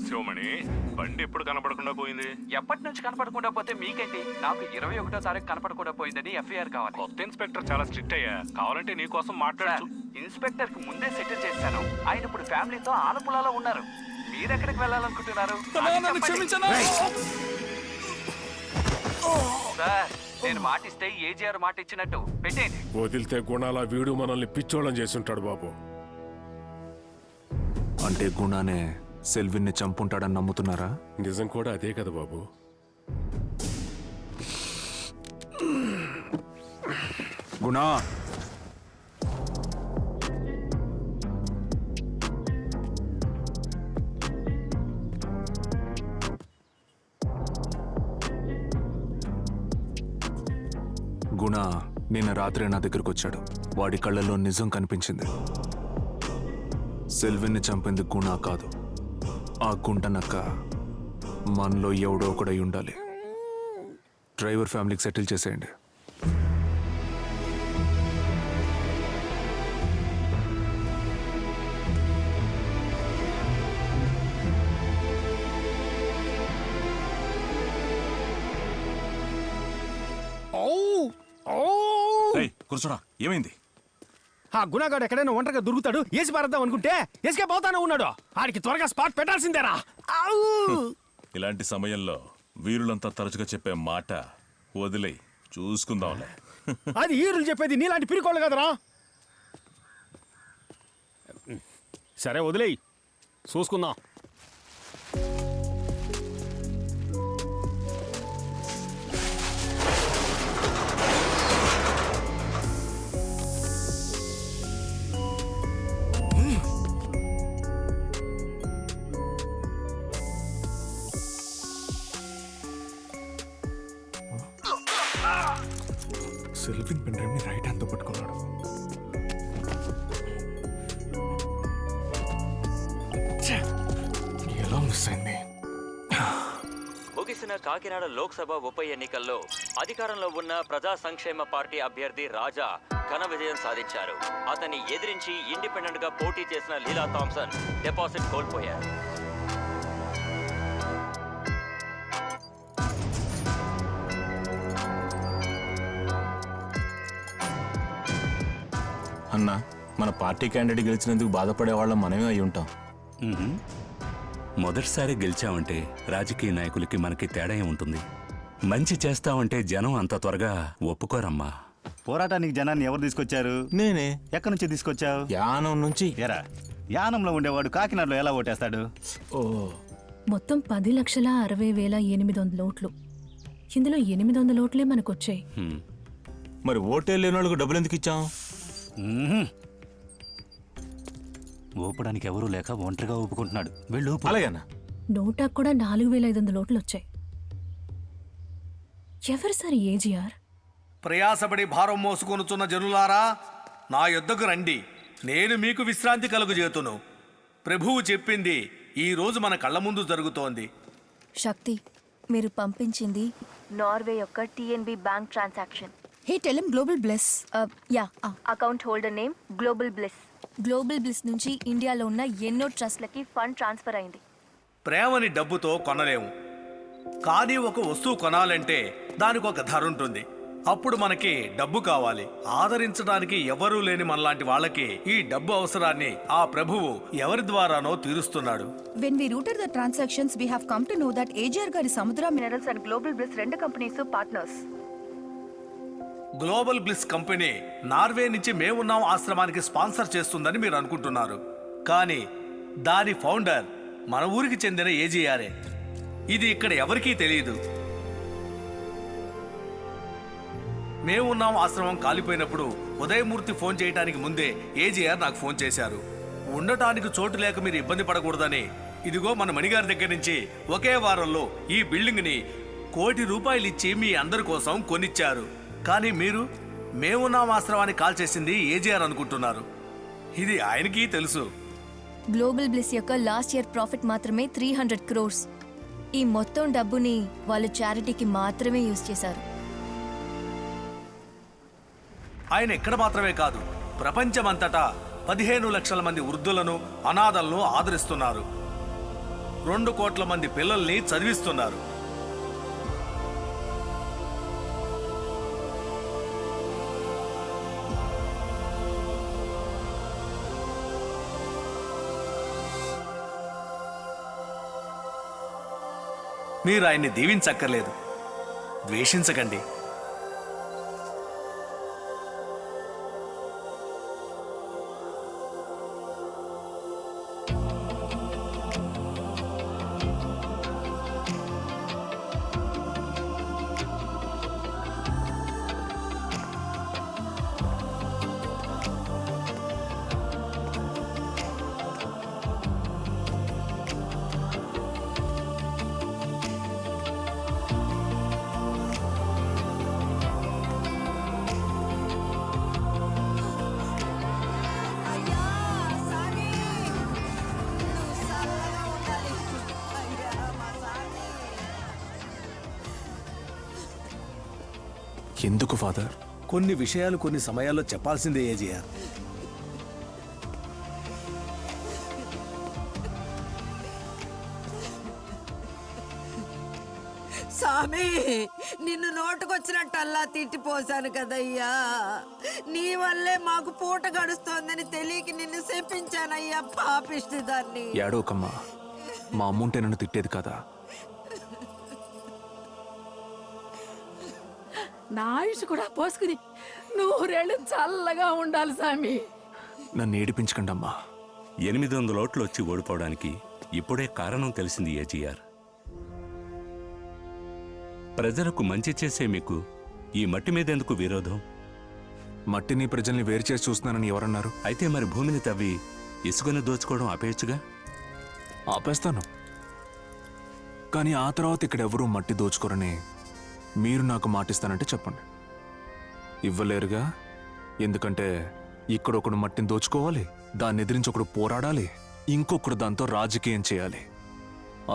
శివమణి, బండి ఎప్పుడు కనపడకుండా పోయింది? ఎప్పటి నుంచి కనపడకుండా పోతే మీకేంటి? నాకు 21వ తారీఖు కనపడకుండా పోయిందని ఎఫ్ఐఆర్ కావాలి. కొత్త ఇన్స్పెక్టర్ చాలా స్ట్రిక్ట్ అయ్యా. కావాలంటే నీ కోసం మాట్లాడచ్చు. ఇన్స్పెక్టర్ కి ముందే సెటిల్ చేశాను. ఆయన ఇప్పుడు ఫ్యామిలీతో ఆలపులాలో ఉన్నారు. మీరెక్కడికి వెళ్ళాలనుకుంటున్నారు? సార్, నేను మాటిస్తే ఏజీఆర్ మాట ఇచ్చినట్టు పెట్టేయండి. వదిలితే గుణాల వీడు మనల్ని పిచ్చోళం చేసుంటాడు బాబు. అంటే గుణానే సెల్విన్ని చంపుంటాడని నమ్ముతున్నారా? నిజం కూడా అదే కదా బాబు. గుణా, గుణ నిన్న రాత్రి నా దగ్గరకు వచ్చాడు. వాడి కళ్ళలో నిజం కనిపించింది. సెల్విన్ని చంపింది గుణ కాదు, ఆ గుంటనక్క మనలో ఎవడో ఒకడై ఉండాలి. డ్రైవర్ ఫ్యామిలీకి సెటిల్ చేసేయండి. కూర్చోడా, ఏమైంది? ఆ గుణగాడు ఎక్కడైనా ఒంటరిగా దొరుకుతాడు, ఏసి పారద్దాం అనుకుంటే ఎస్కేప్ అవుతానే ఉన్నాడు. ఆడికి త్వరగా స్పాట్ పెట్టాల్సిందేరా. ఇలాంటి సమయంలో వీరులంతా తరచుగా చెప్పే మాట వదిలే చూసుకుందాంలే. అది ఈరులు చెప్పేది, నీలాంటి పిరికోళ్ళు కదరా. సరే వదిలేయి, చూసుకుందాం. సెల్విన్ పెన్ డ్రైవ్ ని రైట్ హ్యాండ్ తో పట్టుకున్నాడు. ఎలా మిస్ అయింది? ముగిసిన కాకినాడ లోక్సభ ఉప ఎన్నికల్లో అధికారంలో ఉన్న ప్రజా సంక్షేమ పార్టీ అభ్యర్థి రాజా ఘన విజయం సాధించారు. అతన్ని ఎదిరించి ఇండిపెండెంట్ గా పోటీ చేసిన లీలా థామ్సన్ డిపాజిట్ కోల్పోయారు. అన్నా, మన పార్టీ క్యాండిడేట్ గెలిచినందుకు బాధపడే వాళ్ళం మనమే అయి ఉంటాం. మొదటిసారి గెలిచామంటే రాజకీయ నాయకులకి మనకి తేడా ఉంటుంది. మంచి చేస్తామంటే జనం అంత త్వరగా ఒప్పుకోరమ్మా. పోరాటానికి జనాన్ని ఎవరు తీసుకొచ్చారు? నేనే. ఎక్కడి నుంచి తీసుకొచ్చావు? యానం నుంచి. ఎరా, యానంలో ఉండేవాడు కాకినాడలో ఎలా ఓటేస్తాడు? మొత్తం 10,60,800 ఓట్లు. ఇందులో 800 ఓట్లే మనకొచ్చాయి. మరి ఓటే లేని వాళ్ళకు డబ్బులు ఎందుకు ఇచ్చాం? ఊపడానికి ఎవరూ లేక ఒంటరిగా ఊపుకుంటున్నాడు. వెళ్ళు. అలాగేనా? నోటాకు కూడా 4,500 ఓట్లు వచ్చాయి. ఎవరు సార్ ఏజీఆర్? ప్రయాసపడి భారం మోసుకొనుచున్న జనులారా, నా యొద్దకు రండి, నేను మీకు విశ్రాంతి కలుగజేతును. ప్రభువు చెప్పింది ఈ రోజు మన కళ్ళ ముందు జరుగుతోంది. శక్తి, మీరు పంపించింది నార్వే యొక్క TNB bank transaction. Hey tell him global bless. Ya, account holder name global bless. Global bless నుంచి ఇండియాలో ఉన్న ఎన్నో ట్రస్ట్లకి ఫండ్ ట్రాన్స్ఫర్ అయింది. ప్రేమని డబ్బుతో కొనలేము, కానీ ఒక వస్తువు కొనాలంటే దానికి ఒక ధర ఉంటుంది. అప్పుడు మనకి డబ్బు కావాలి. ఆదరించడానికి ఎవరూ లేని మనలాంటి వాళ్ళకి ఈ డబ్బు అవసరాన్ని ఆ ప్రభువు ఎవరి ద్వారానో తీరుస్తున్నాడు. When we routed the transactions, we have come to know that AGR గారి సముద్ర మినరల్స్ అండ్ గ్లోబల్ బ్లిస్ రెండు companies partners. Global bliss company Norway నుంచి మేమున్నాం ఆశ్రమానికి స్పాన్సర్ చేస్తుందని మీరు అనుకుంటున్నారు, కానీ దాని ఫౌండర్ మన ఊరికి చెందిన ఏజీఆర్ఏ. ఇది ఇక్కడ ఎవరికీ తెలియదు. మేమున్నాం ఆశ్రమం కాలిపోయినప్పుడు ఉదయమూర్తి ఫోన్ చేయడానికి ముందే ఏజీఆర్ నాకు ఫోన్ చేశారు. ఉండటానికి చోటు లేక మీరు ఇబ్బంది పడకూడదని ఇదిగో మన మణిగారి దగ్గర నుంచి ఒకే వారంలో ఈ బిల్డింగ్ని ₹1 కోటి ఇచ్చి మీ అందరి కోసం కొనిచ్చారు. కానీ మీరు మేమున్నాం ఆశ్రమాన్ని కాల్ చేసింది ఏజీఆర్ అనుకుంటున్నారు. ఇది ఆయనకి తెలుసు. గ్లోబల్ బ్లిస్ యొక్క లాస్ట్ ఇయర్ ప్రాఫిట్ మాత్రమే 300 crores. ఈ మొత్తం డబ్బుని వాళ్ళు చారిటీకి మాత్రమే యూజ్ చేశారు. ఆయన ఎక్కడ మాత్రమే కాదు, ప్రపంచమంతటా 15 లక్షల మంది వృద్ధులను, అనాథలను ఆదరిస్తున్నారు. 2 కోట్ల మంది పిల్లల్ని చదివిస్తున్నారు. మీరు ఆయన్ని దీవించక్కర్లేదు, ద్వేషించకండి. ఎందుకు ఫాదర్? కొన్ని విషయాలు కొన్ని సమయాల్లో చెప్పాల్సిందే ఏజీఆర్. స్వామి, నిన్ను నోటుకొచ్చినట్టల్లా తిట్టిపోసాను కదయ్యా. నీ వల్లే మాకు పూట గడుస్తోందని తెలియక నిన్ను శపించానయ్యా, పాపిష్టి దాన్ని. ఏడోకమ్మా, మా అమ్ముంటే నన్ను తిట్టేది కదా. నా ఆయుష్ కూడా పోసుకుని 100 ఏళ్ళు చల్లగా ఉండాలి స్వామి. నన్ను ఏడిపించకండి అమ్మా. 800 ఓట్లు వచ్చి ఓడిపోవడానికి ఇప్పుడే కారణం తెలిసింది ఏజీఆర్. ప్రజలకు మంచి చేసే మీకు ఈ మట్టి మీద ఎందుకు విరోధం? మట్టిని ప్రజల్ని వేరు చేసి చూస్తున్నానని ఎవరన్నారు? అయితే మరి భూమిని తవ్వి ఇసుకను దోచుకోవడం ఆపేయచ్చుగా? ఆపేస్తాను, కానీ ఆ తర్వాత ఇక్కడ ఎవరూ మట్టి దోచుకోరని మీరు నాకు మాటిస్తానంటే చెప్పండి. ఇవ్వలేరుగా, ఎందుకంటే ఇక్కడ ఒకడు మట్టిని దోచుకోవాలి, దాన్ని ఎదిరించి ఒకడు పోరాడాలి, ఇంకొకడు దాంతో రాజకీయం చేయాలి.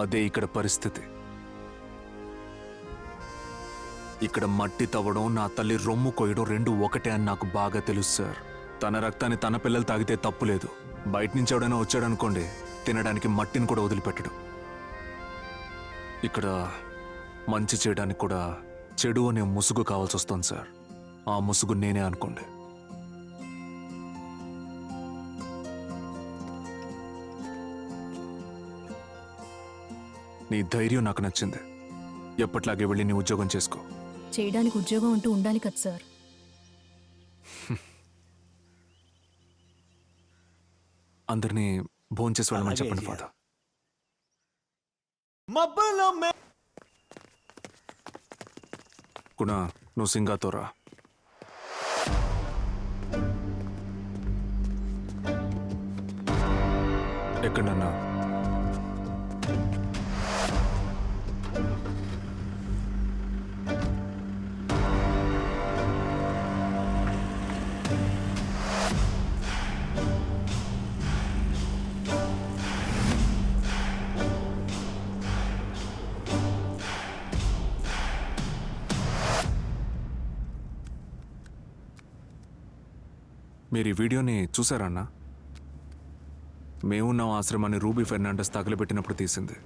అదే ఇక్కడ పరిస్థితి. ఇక్కడ మట్టి తవ్వడం, నా తల్లి రొమ్ము కొయ్యడం రెండు ఒకటే అని నాకు బాగా తెలుసు సార్. తన రక్తాన్ని తన పిల్లలు తాగితే తప్పులేదు. బయట నుంచి ఎవడైనా వచ్చాడనుకోండి, తినడానికి మట్టిని కూడా వదిలిపెట్టడు. ఇక్కడ మంచి చేయడానికి కూడా చెడు అనే ముసుగు కావాల్సి వస్తుంది సార్. ఆ ముసుగు నేనే అనుకోండి. నీ ధైర్యం నాకు నచ్చింది. ఎప్పట్లాగే వెళ్ళి నీ ఉద్యోగం చేసుకో. చేయడానికి ఉద్యోగం అంటూ ఉండాలి కదా సార్. అందరినీ భోంచేసి వెళ్ళమని చెప్పండి ఫాదర్. గుణ, నువ్వు సింగాతో రా. ఎక్కడన్నా మీరు ఈ వీడియోని చూసారన్నా? మేమున్నాం ఆశ్రమాన్ని రూబీ ఫెర్నాండస్ తగలబెట్టినప్పుడు తీసింది.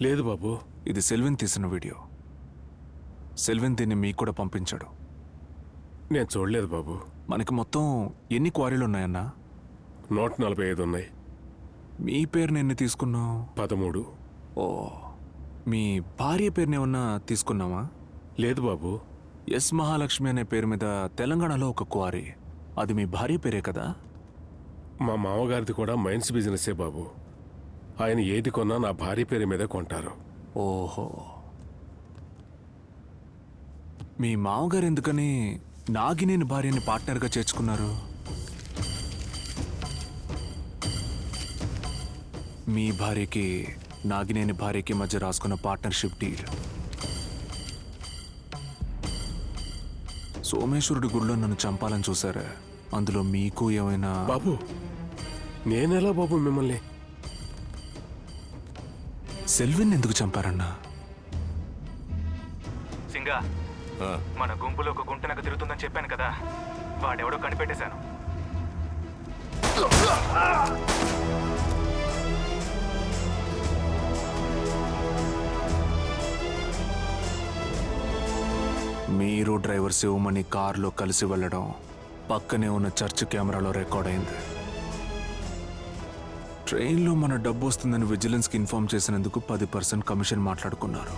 లేదు బాబు, ఇది సెల్విన్ తీసిన వీడియో. సెల్విన్ దీన్ని మీకు కూడా పంపించాడు. నేను చూడలేదు బాబు. మనకి మొత్తం ఎన్ని క్వారీలు ఉన్నాయన్నా? 145 ఉన్నాయి. మీ పేరుని ఎన్ని తీసుకున్నావు? 13. ఓ, మీ భార్య పేరుని ఏమన్నా తీసుకున్నావా? లేదు బాబు. ఎస్ మహాలక్ష్మి అనే పేరు మీద తెలంగాణలో ఒక క్వారీ, అది మీ భార్య పేరే కదా? మా మామగారిది కూడా మైన్స్ బిజినెస్సే బాబు. ఆయన ఏది కొన్నా నా భార్య పేరు మీద కొంటారు. ఓహో, మీ మామగారు ఎందుకని నాగినేని భార్యని పార్ట్నర్గా చేర్చుకున్నారు? మీ భార్యకి నాగినేని భార్యకి మధ్య రాసుకున్న పార్ట్నర్షిప్ డీల్. సోమేశ్వరుడి గుడిలో నన్ను చంపాలని చూసారా? అందులో మీకు ఏమైనా? బాబు, నేనెలా బాబు మిమ్మల్ని? సెల్విన్ ఎందుకు చంపారన్నా? సింగా, మన గుంపులో ఒక గుంటనక తిరుగుతుందని చెప్పాను కదా, వాడెవడో కనిపెట్టేశాను. మీరు డ్రైవర్ శివమణి కారులో కలిసి వెళ్ళడం పక్కనే ఉన్న చర్చ్ కెమెరాలో రికార్డ్ అయింది. ట్రైన్లో మన డబ్బు వస్తుందని విజిలెన్స్కి ఇన్ఫార్మ్ చేసినందుకు 10% కమిషన్ మాట్లాడుకున్నారు.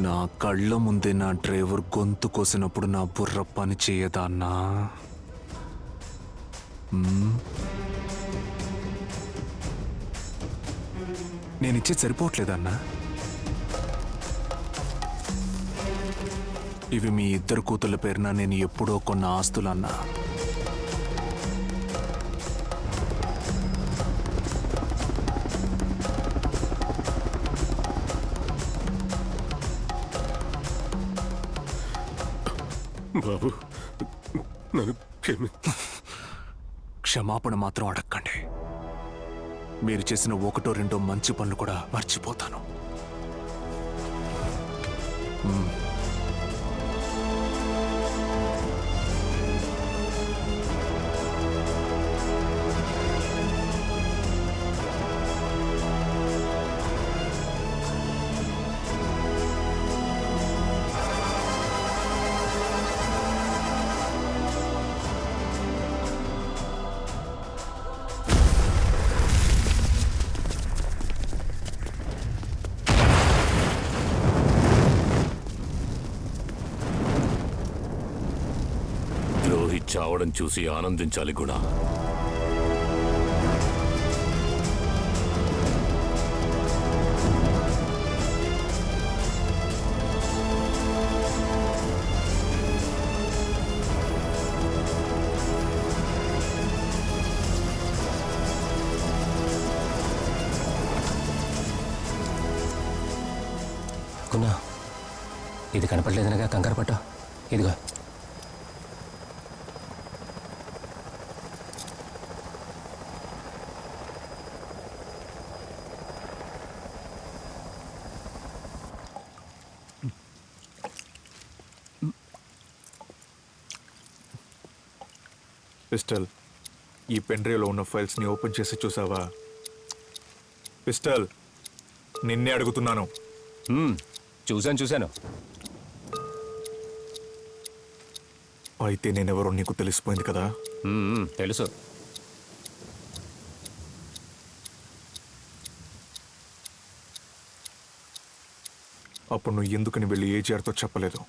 నా కళ్ళ ముందే నా డ్రైవర్ గొంతు కోసినప్పుడు నా బుర్ర పని చేయదా అన్నా? నేనిచ్చేది సరిపోవట్లేదన్నా? ఇవి మీ ఇద్దరు కూతుళ్ళ పేరున నేను ఎప్పుడో కొన్న ఆస్తులన్నా. బాబు, నన్ను క్షమాపణ మాత్రం అడగండి. మీరు చేసిన 1-2 మంచి పనులు కూడా మర్చిపోతాను. చావడం చూసి ఆనందించాలి గుణ. గుణ, ఇది కనపడలేదనగా కంగారు పట్టు. ఇదిగో. పిస్టల్, ఈ పెన్ డ్రైవ్లో ఉన్న ఫైల్స్ని ఓపెన్ చేసి చూసావా? పిస్టల్, నిన్నే అడుగుతున్నాను. చూశాను. అయితే నేనెవరో నీకు తెలిసిపోయింది కదా? తెలుసు. అప్పుడు నువ్వు ఎందుకని వెళ్ళి ఏజీఆర్తో చెప్పలేదు?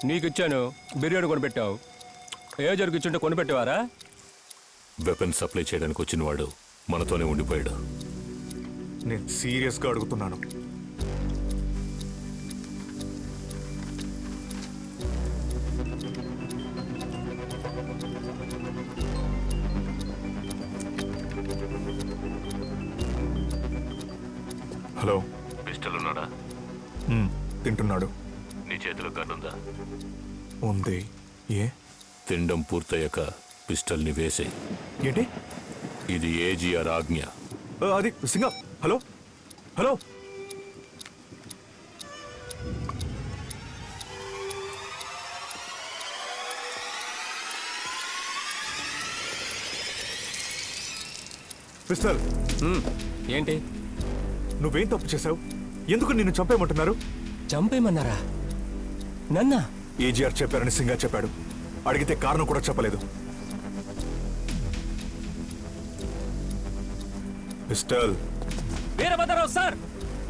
నీకిచ్చాను, బిర్యానీ కొనిపెట్టావు. ఏ జరిగిచ్చుంటే కొనిపెట్టేవారా? వెపన్ సప్లై చేయడానికి వచ్చిన వాడు మనతోనే ఉండిపోయాడు. నేను సీరియస్గా అడుగుతున్నాను. హలో, పిస్టల్ ఉన్నాడా? తింటున్నాడు. నీ చేతిలో గన్ ఉందా? ఉంది. ఏ? తినడం పూర్తయ్యాక పిస్టల్ని వేసే. ఏంటి ఇది ఏజీఆర్ ఆజ్ఞ. అది సింగం. Hello hello pistol. ఏంటి? నువ్వేం తప్పు చేశావు? ఎందుకు నిన్ను చంపేయమంటున్నారు? చంపేయమన్నారా? నన్నా? ఏజీఆర్ చెప్పారని సింగా చెప్పాడు. అడిగితే కారణం కూడా చెప్పలేదు. Pistol. Veerabhadrarao sir,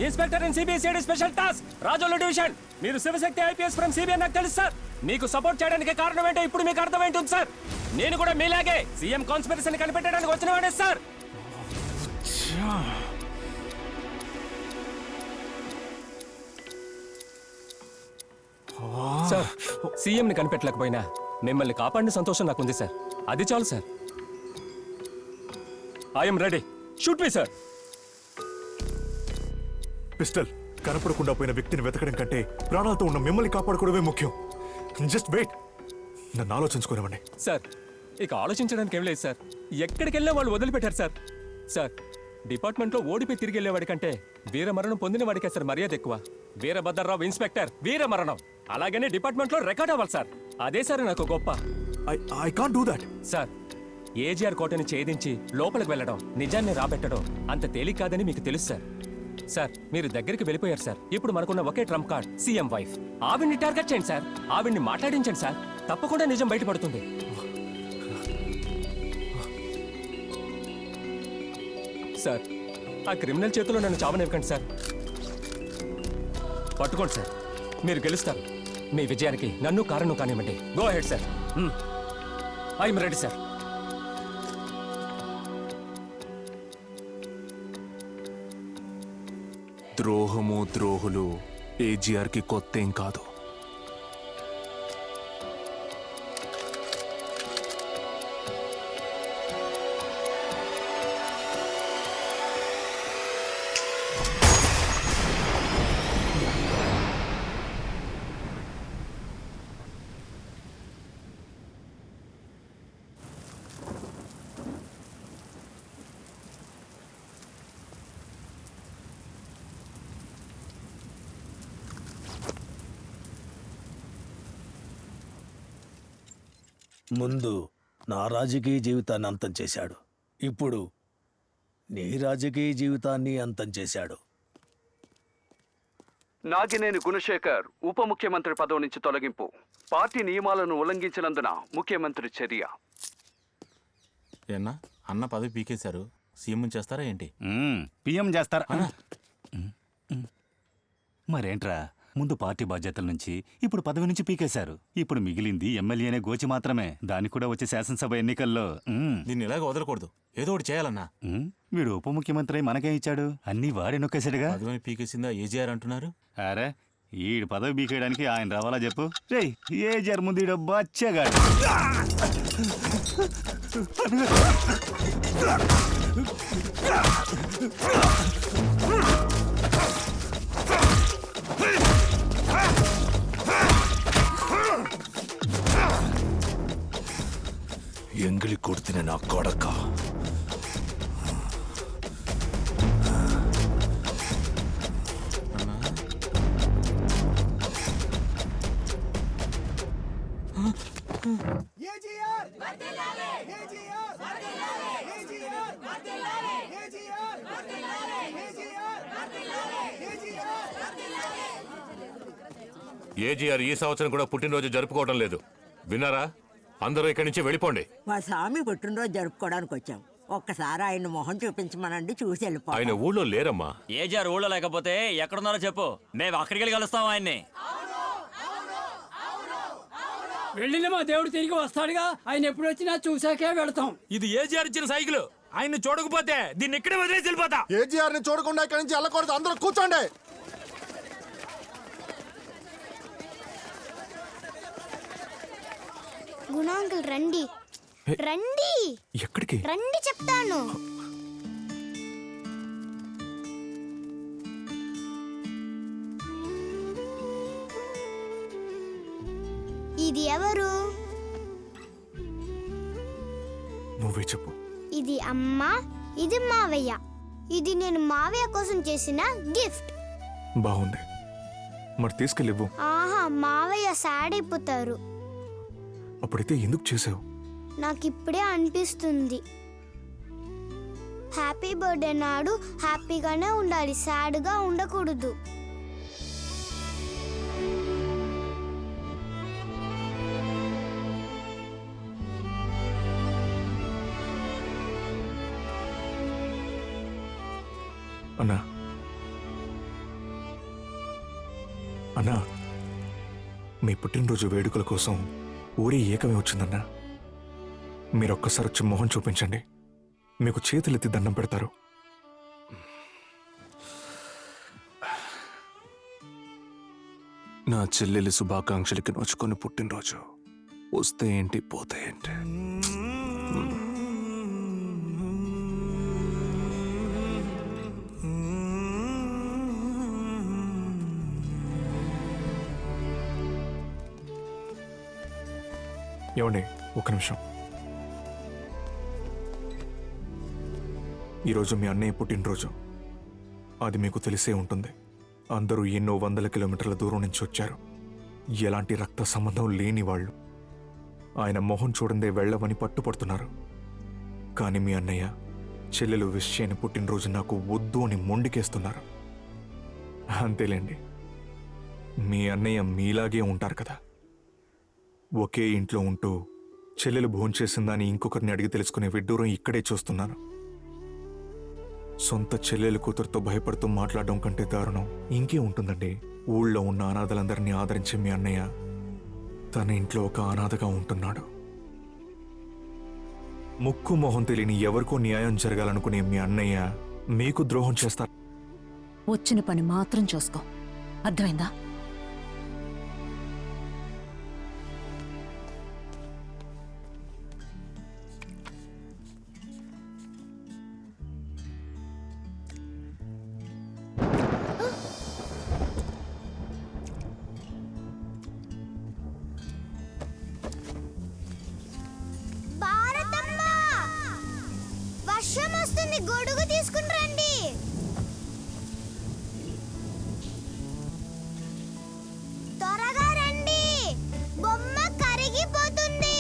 inspector in CBI special task Razole division. మీరు శివశక్తి ఐపీఎస్ ఫ్రమ్ సిబిఐ నాకు తెలుసు సార్. మీకు సపోర్ట్ చేయడానికి కారణం ఏంటో ఇప్పుడు మీకు అర్థమైంటుంది సార్. నేను కూడా మీలాగే సీఎం కాన్స్పిరసీని కనిపెట్టడానికి వచ్చిన వాడే సార్. సార్, సీఎంని కనిపెట్టలేకపోయినా మిమ్మల్ని కాపాడిన సంతోషం నాకుంది సార్. అది చాలు sir. I'm ready. Shoot me sir. Pistol. కనపడకుండా పోయిన వ్యక్తిని వెతకడం కంటే ప్రాణాలతో ఉన్న మిమ్మల్ని కాపాడుకోవడమే ముఖ్యం. Just wait. నన్ను ఆలోచించుకోనివ్వండి. సార్, ఇక ఆలోచించడానికి ఏం లేదు సార్. ఎక్కడికి వెళ్ళినా వాళ్ళు వదిలిపెట్టారు సార్. సార్, డిపార్ట్మెంట్లో ఓడిపోయి తిరిగి వెళ్ళేవాడి కంటే వీరమరణం పొందిన వాడికే సార్ మర్యాద ఎక్కువ. వీరభద్రరావు ఇన్స్పెక్టర్ వీరమరణం. అలాగనే డిపార్ట్మెంట్లో రికార్డ్ అవ్వాలి సార్. అదే సార్ నాకు గొప్ప. I can't do that. Sir, AGR కోటని ఛేదించి లోపలికి వెళ్ళడం, నిజాన్ని రాబెట్టడం అంత తేలిక కాదని మీకు తెలుసు సార్. సార్, మీరు దగ్గరికి వెళ్ళిపోయారు సార్. ఇప్పుడు మనకున్న ఒకే ట్రంప్ కార్డ్ సీఎం వైఫ్. ఆవిడ్ని టార్గెట్ చేయండి సార్. ఆవిడ్ని మాట్లాడించండి సార్. తప్పకుండా నిజం బయటపడుతుంది. సార్, ఆ క్రిమినల్ చేతిలో నన్ను చావనివ్వకండి సార్. పట్టుకోండి సార్. మీరు గెలుస్తారు. మీ విజయానికి నన్ను కారణం కానివ్వండి. Go ahead sir. I'm ready sir. ద్రోహము ద్రోహులు ఏజీఆర్కి కొత్తేం కాదు. ముందు నా రాజకీయ జీవితాన్ని అంతం చేశాడు. ఇప్పుడు నీ రాజకీయ జీవితాన్ని అంతం చేశాడు. నాగినేని గుణశేఖర్ ఉప ముఖ్యమంత్రి పదవి నుంచి తొలగింపు. పార్టీ నియమాలను ఉల్లంఘించినందున ముఖ్యమంత్రి చర్య. ఏనా అన్న పదవి పీకేశారు. సీఎం చేస్తారా ఏంటి? పిఎం చేస్తారా? మరేంట్రా, ముందు పార్టీ బాధ్యతల నుంచి ఇప్పుడు పదవి నుంచి పీకేశారు. ఇప్పుడు మిగిలింది ఎమ్మెల్యేనే గోచి మాత్రమే. దానికి కూడా వచ్చే శాసనసభ ఎన్నికల్లో దీన్ని ఇలాగ వదలకూడదు. ఏదో ఒకటి చేయాలన్నా. వీడు ఉప ముఖ్యమంత్రి మనకే ఇచ్చాడు. అన్ని వాడి నొక్కేశాడుగా. పదవిని పీకేసిందా ఏజీఆర్ అంటున్నారు. అరే, ఈడు పదవి పీకేయడానికి ఆయన రావాలా చెప్పు? రే, ఏజీఆర్ ముందు ఈడు బచ్చగాడు. ఎంగిలి కొడుతున్న నా కొడక. ఏజీఆర్ ఈ సంవత్సరం కూడా పుట్టినరోజు జరుపుకోవడం లేదు. విన్నారా? అందరూ ఇక్కడి నుంచి వెళ్ళిపోండి. మా స్వామి పుట్టినరోజు జరుపుకోవడానికి వచ్చాం. ఒక్కసారి ఆయన మొహం చూపించమనండి, చూసి వెళ్ళిపో. ఆయన ఊళ్ళో లేరమ్మా. ఏజీఆర్ ఊళ్ళో లేకపోతే ఎక్కడున్నారో చెప్పు, మేము అక్కడికి వెళ్ళి కలుస్తాం ఆయన్ని. వెళ్ళిన మా దేవుడు తిరిగి వస్తాడుగా. ఆయన ఎప్పుడు వచ్చినా చూసాకే వెళతాం. ఇది ఏజీఆర్ ఇచ్చిన సైకిల్. ఆయన్ని చూడకపోతే దీన్ని ఇక్కడే వదిలేసి వెళ్ళిపోతా. ఏజీఆర్ ని చూడకుండా ఇక్కడి నుంచి వెళ్ళకూడదు. అందరూ కూర్చోండి. గుణాంకుల్ రండి రండి. ఎక్కడికి రండి చెప్తాను. ఇది ఎవరు? నువ్వే చెప్పు. ఇది అమ్మ, ఇది మావయ్య. ఇది నేను మావయ్య కోసం చేసిన గిఫ్ట్. బాగుంది, మరి తీసుకెళ్ళివ్వు. ఆహా, మావయ్య సాడ్ అయిపోతారు. అప్పుడైతే ఎందుకు చేసావు? నాకు ఇప్పుడే అనిపిస్తుంది. హ్యాపీ బర్త్డే నాడు హ్యాపీగానే ఉండాలి, సాడ్గా ఉండకూడదు. అన్నా, అన్నా, మీ పుట్టినరోజు వేడుకల కోసం ఊరి ఏకమే వచ్చిందన్నా. మీరొక్కసారి వచ్చి మొహం చూపించండి, మీకు చేతులెత్తి దండం పెడతారు. నా చెల్లెలి శుభాకాంక్షలకి నోచుకొని పుట్టినరోజు వస్తే ఏంటి, పోతే ఏంటి. ఏమండి, ఒక్క నిమిషం. ఈరోజు మీ అన్నయ్య పుట్టినరోజు. అది మీకు తెలిసే ఉంటుంది. అందరూ ఎన్నో వందల కిలోమీటర్ల దూరం నుంచి వచ్చారు. ఎలాంటి రక్త సంబంధం లేని వాళ్ళు. ఆయన మొహం చూడందే వెళ్ళవని పట్టుపడుతున్నారు. కానీ మీ అన్నయ్య చెల్లెలు విష్ చేయని పుట్టినరోజు నాకు వద్దు అని మొండికేస్తున్నారు. అంతేలేండి, మీ అన్నయ్య మీలాగే ఉంటారు కదా. ఒకే ఇంట్లో ఉంటూ చెల్లెలు భోంచేసిందని ఇంకొకరిని అడిగి తెలుసుకునే విడ్డూరం ఇక్కడే చూస్తున్నాను. సొంత చెల్లెలు కూతురుతో భయపడుతూ మాట్లాడడం కంటే దారుణం ఇంకే ఉంటుందండి. ఊళ్ళో ఉన్న అనాథలందరినీ ఆదరించే మీ అన్నయ్య తన ఇంట్లో ఒక అనాథగా ఉంటున్నాడు. ముక్కు మొహం తెలియని ఎవరికో న్యాయం జరగాలనుకునే మీ అన్నయ్య మీకు ద్రోహం చేస్తారు. వచ్చిన పని మాత్రం చూసుకో, అర్థమైందా? వర్షం వస్తుంది, గొడుగు తీసుకుని రండి. త్వరగా రండి, బొమ్మ కరిగిపోతుంది.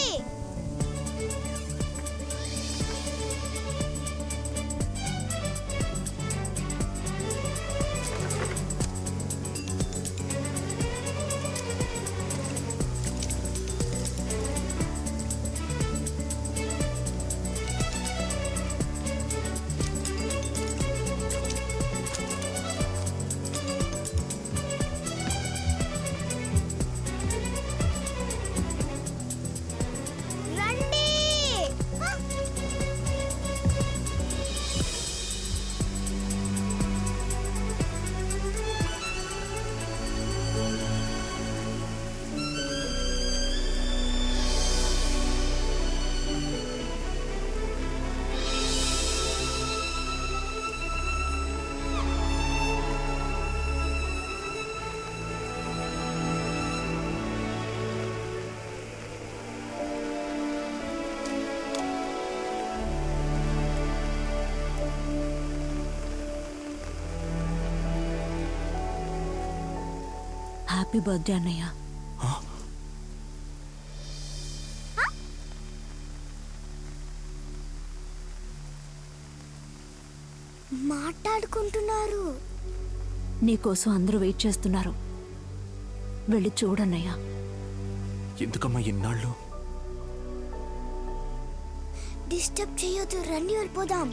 హ్యాపీ బర్త్డే అన్నయ్య. మాట్లాడుకుంటున్నారు. నీకోసం అందరూ వెయిట్ చేస్తున్నారు. వెళ్ళి చూడన్నయ్య. ఎందుకమ్మా ఇన్నాళ్ళు? డిస్టర్బ్ చేయొద్దు, రండి వెళ్ళిపోదాం.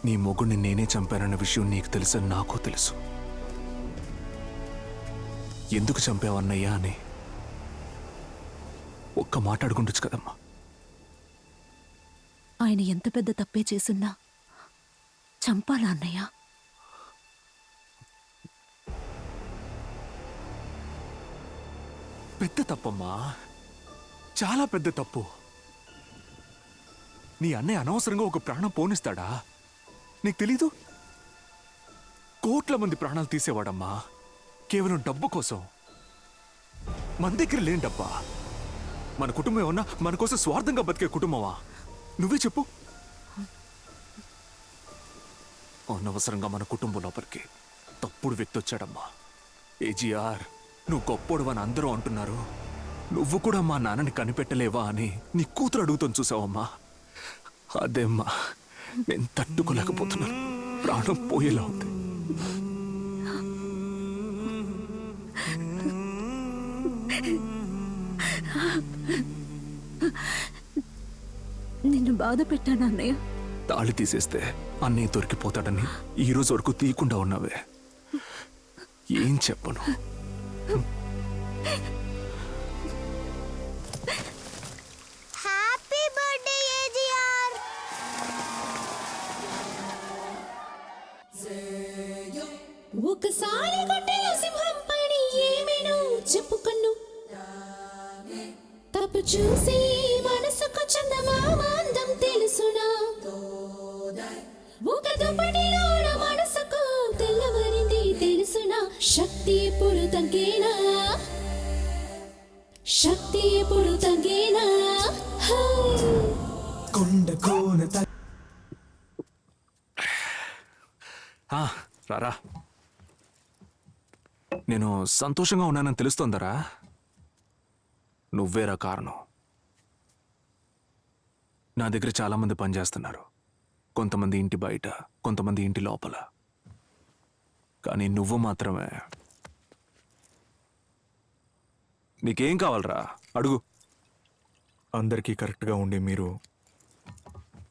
నీ మొగుడిని నేనే చంపానన్న విషయం నీకు తెలుసని నాకు తెలుసు. ఎందుకు చంపావన్నయ్యా అని ఒక్క మాట్లాడుకుంటొచ్చు కదమ్మా. ఆయన ఎంత పెద్ద తప్పే చేసున్నా చంపాలా అన్నయ్య? పెద్ద తప్పమ్మా, చాలా పెద్ద తప్పు. నీ అన్నయ్య అనవసరంగా ఒక ప్రాణం పోనిస్తాడా? నీకు తెలీదు? కోట్ల మంది ప్రాణాలు తీసేవాడమ్మా, కేవలం డబ్బు కోసం. మన దగ్గర లేని డబ్బా, మన కుటుంబం ఏమన్నా మన కోసం స్వార్థంగా బతికే కుటుంబమా? నువ్వే చెప్పు. అనవసరంగా మన కుటుంబం లోపలికి తప్పుడు వ్యక్తి వచ్చాడమ్మా. ఏజీఆర్, నువ్వు గొప్పోడువని అందరూ అంటున్నారు. నువ్వు కూడా మా నాన్నని కనిపెట్టలేవా అని నీ కూతురు అడుగుతాను చూసావమ్మా. అదేమ్మా నేను తట్టుకోలేకపోతున్నాను. ప్రాణం పోయేలా ఉంది. నిన్ను బాధ పెట్టాను అన్నయ్య. తాళి తీసేస్తే అన్నయ్య దొరికిపోతాడని ఈ రోజు వరకు తీయకుండా ఉన్నావే. ఏం చెప్పను? Happy birthday AGR. ఒకసారి కొట్టెలో సింహం పడి ఏమేనో చెప్పుకన్ను తప్పు చూసి మనసుకు చందమామ అందం తెలుసునా. ఒక దుప్పటిలోన మనసుకు తెల్లవరింది తెలుసునా. శక్తి ఎప్పుడు తగ్గేనా, శక్తి ఎప్పుడు తగ్గేనా. రారా, నేను సంతోషంగా ఉన్నానని తెలుస్తోందరా? నువ్వేరా కారణం. నా దగ్గర చాలామంది పనిచేస్తున్నారు. కొంతమంది ఇంటి బయట, కొంతమంది ఇంటి లోపల. కానీ నువ్వు మాత్రమే. నీకేం కావాలరా అడుగు. అందరికీ కరెక్ట్గా ఉండే మీరు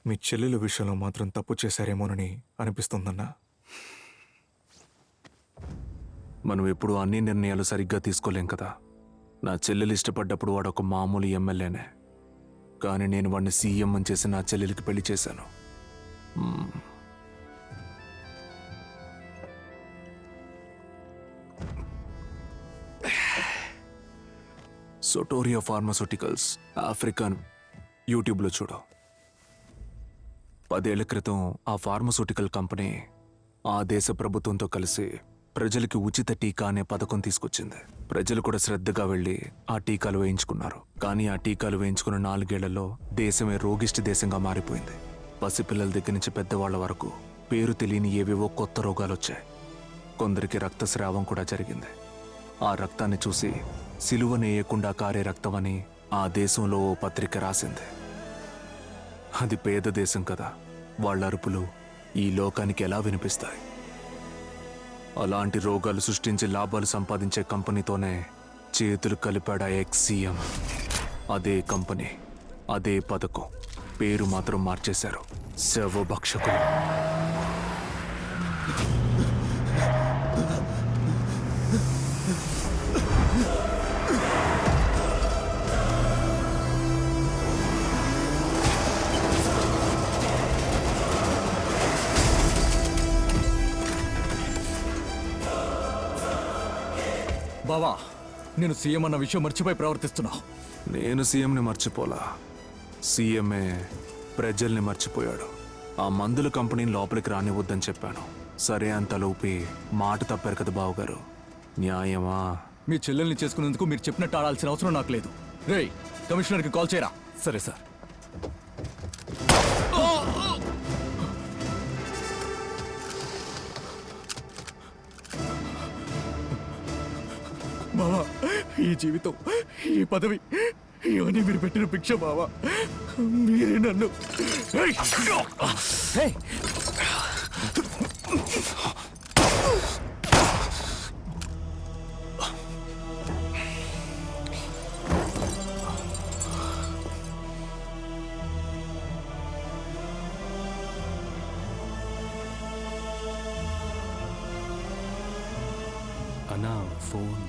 మీ చెల్లెల విషయంలో మాత్రం తప్పు చేశారేమోనని అనిపిస్తుందన్నా. మనం ఎప్పుడు అన్ని నిర్ణయాలు సరిగ్గా తీసుకోలేం కదా. నా చెల్లెలు ఇష్టపడ్డప్పుడు వాడు ఒక మామూలు ఎమ్మెల్యేనే. కానీ నేను వాడిని సీఎం అని చేసి నా చెల్లెలికి పెళ్లి చేశాను. సోటోరియా ఫార్మాస్యూటికల్స్ ఆఫ్రికన్ యూట్యూబ్లో చూడు. 10 ఏళ్ల క్రితం ఆ ఫార్మాస్యూటికల్ కంపెనీ ఆ దేశ ప్రభుత్వంతో కలిసి ప్రజలకి ఉచిత టీకా అనే పథకం తీసుకొచ్చింది. ప్రజలు కూడా శ్రద్ధగా వెళ్ళి ఆ టీకాలు వేయించుకున్నారు. కానీ ఆ టీకాలు వేయించుకున్న 4 ఏళ్లలో దేశమే రోగిష్టి దేశంగా మారిపోయింది. పసిపిల్లల దగ్గర నుంచి పెద్దవాళ్ల వరకు పేరు తెలియని ఏవేవో కొత్త రోగాలు వచ్చాయి. కొందరికి రక్తస్రావం కూడా జరిగింది. ఆ రక్తాన్ని చూసి సిలువనేయకుండా కారే రక్తమని ఆ దేశంలో ఓ పత్రిక రాసింది. అది పేద దేశం కదా, వాళ్ళ అరుపులు ఈ లోకానికి ఎలా వినిపిస్తాయి? అలాంటి రోగాలు సృష్టించి లాభాలు సంపాదించే కంపెనీతోనే చేతులు కలిపాడా ఎక్స్-సీఎం. అదే కంపెనీ, అదే పథకం, పేరు మాత్రం మార్చేశారు. శవభక్షకులు. బావా, నేను సీఎం అన్న విషయం మర్చిపోయి ప్రవర్తిస్తున్నా. నేను సీఎంని మర్చిపోలా, సీఎంఏ ప్రజల్ని మర్చిపోయాడు. ఆ మందుల కంపెనీని లోపలికి రానివ్వద్దని చెప్పాను. సరే అంతలోపి మాట తప్పారు కదా బావగారు. న్యాయమా? మీ చెల్లెల్ని చేసుకునేందుకు మీరు చెప్పినట్టు ఆడాల్సిన అవసరం నాకు లేదు. రేయ్, కమిషనర్కి కాల్ చేయరా. సరే సార్. బావా, ఈ జీవితం, ఈ పదవి ఇవన్నీ మీరు పెట్టిన భిక్ష బావా. మీరే నన్ను అన్నా ఫోన్.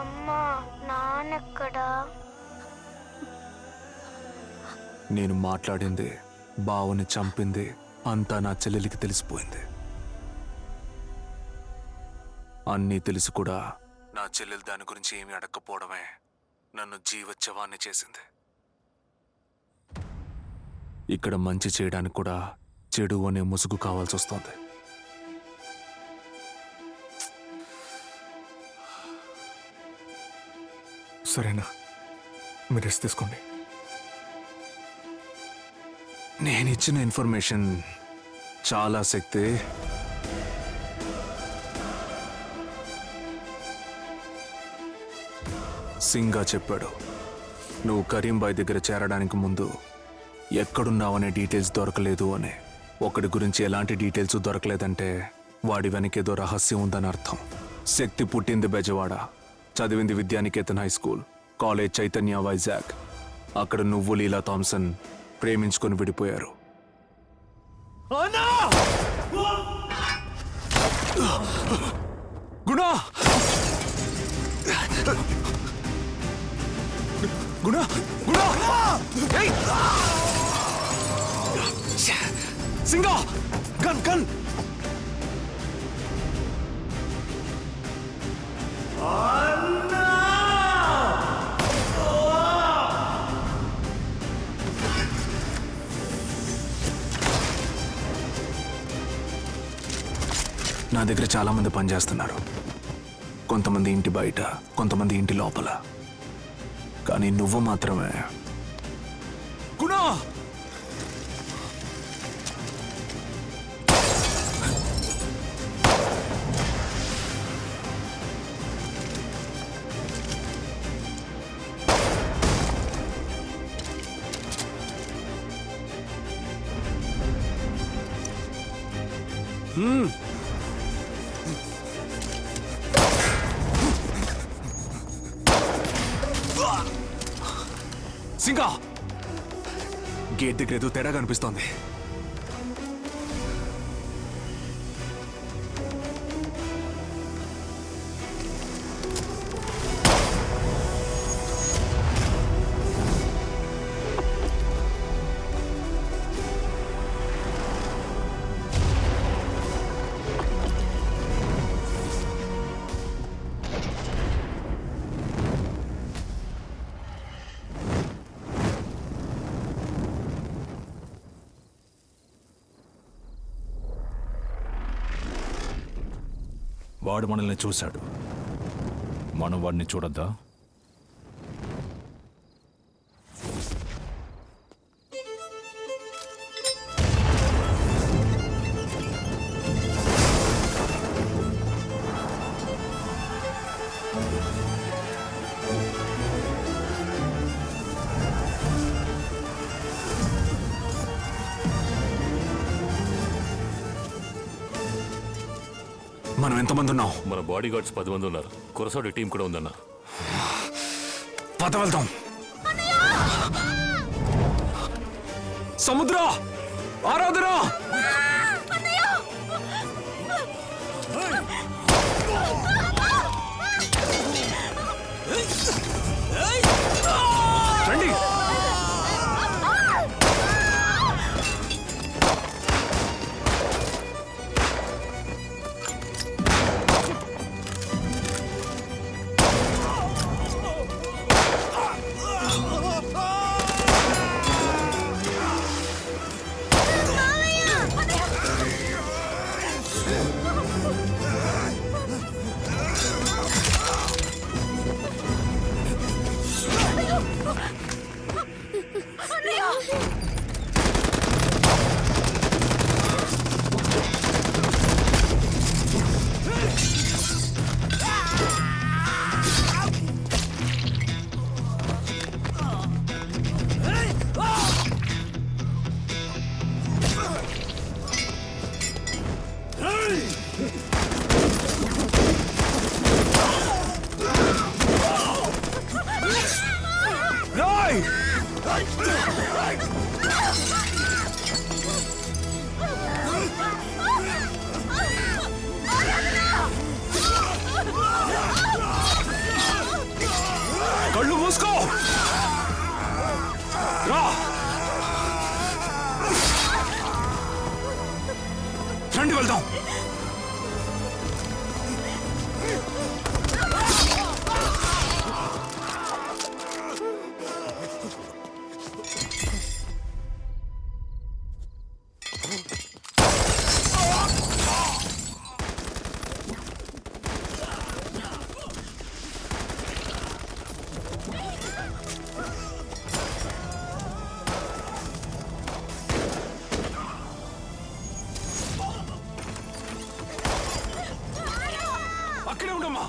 అమ్మా, నాన్నెక్కడా? నేను మాట్లాడింది, బావని చంపింది అంతా నా చెల్లెలికి తెలిసిపోయింది. అన్నీ తెలిసి కూడా నా చెల్లెలు దాని గురించి ఏమీ అడగకపోవడమే నన్ను జీవోత్సవాన్ని చేసింది. ఇక్కడ మంచి చేయడానికి కూడా చెడు అనే ముసుగు కావాల్సి వస్తుంది. సరేనా, మీరు రెస్ట్ తీసుకోండి. నేను ఇచ్చిన ఇన్ఫర్మేషన్ చాలా శక్తి. సింగా చెప్పాడు, నువ్వు కరీంబాయ్ దగ్గర చేరడానికి ముందు ఎక్కడున్నావనే డీటెయిల్స్ దొరకలేదు అని. ఒకడి గురించి ఎలాంటి డీటెయిల్స్ దొరకలేదంటే వాడి వెనకేదో రహస్యం ఉందని అర్థం. శక్తి పుట్టింది బెజవాడ, చదివింది Vidyaniketan high school, college Chaitanya Vizag. అక్కడ నువ్వు లీలా థామ్సన్ ప్రేమించుకొని విడిపోయారు. గుణ గుణ గుణ సింగా గన్ గన్ నా దగ్గర చాలా మంది పనిచేస్తున్నారు. కొంతమంది ఇంటి బయట, కొంతమంది ఇంటి లోపల. కానీ నువ్వు మాత్రమే. గుణా సింగా గేట్ దగ్గర ఏదో తేడా కనిపిస్తోంది. వాడు మనల్ని చూశాడు, మనం వాడిని చూడొద్దా? మనం ఎంతమంది ఉన్నాం? మన బాడీ గార్డ్స్ 10 మంది ఉన్నారు. కురసాడి టీం కూడా ఉందన్న. పద వెళ్దాం. సముద్ర ఆరాధన రండి. మావయ్య అక్కడే ఉండమ్మా.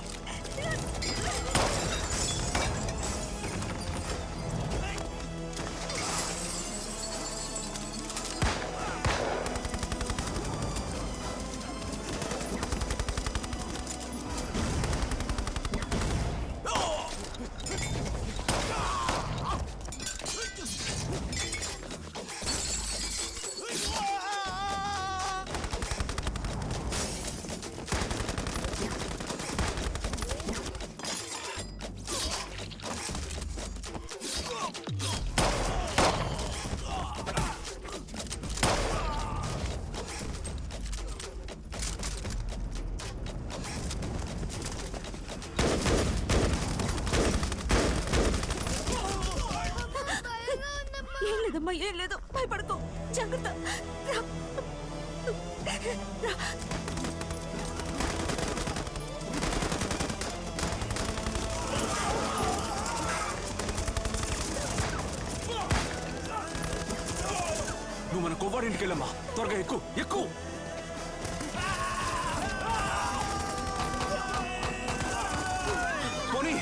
ఏం లేదమ్మా, ఏం లేదు, భయపడకు, జాగ్రత్త. నువ్వు మన కొవ్వాడింటికి వెళ్ళమ్మా, త్వరగా ఎక్కువ ఎక్కువ. పోనీ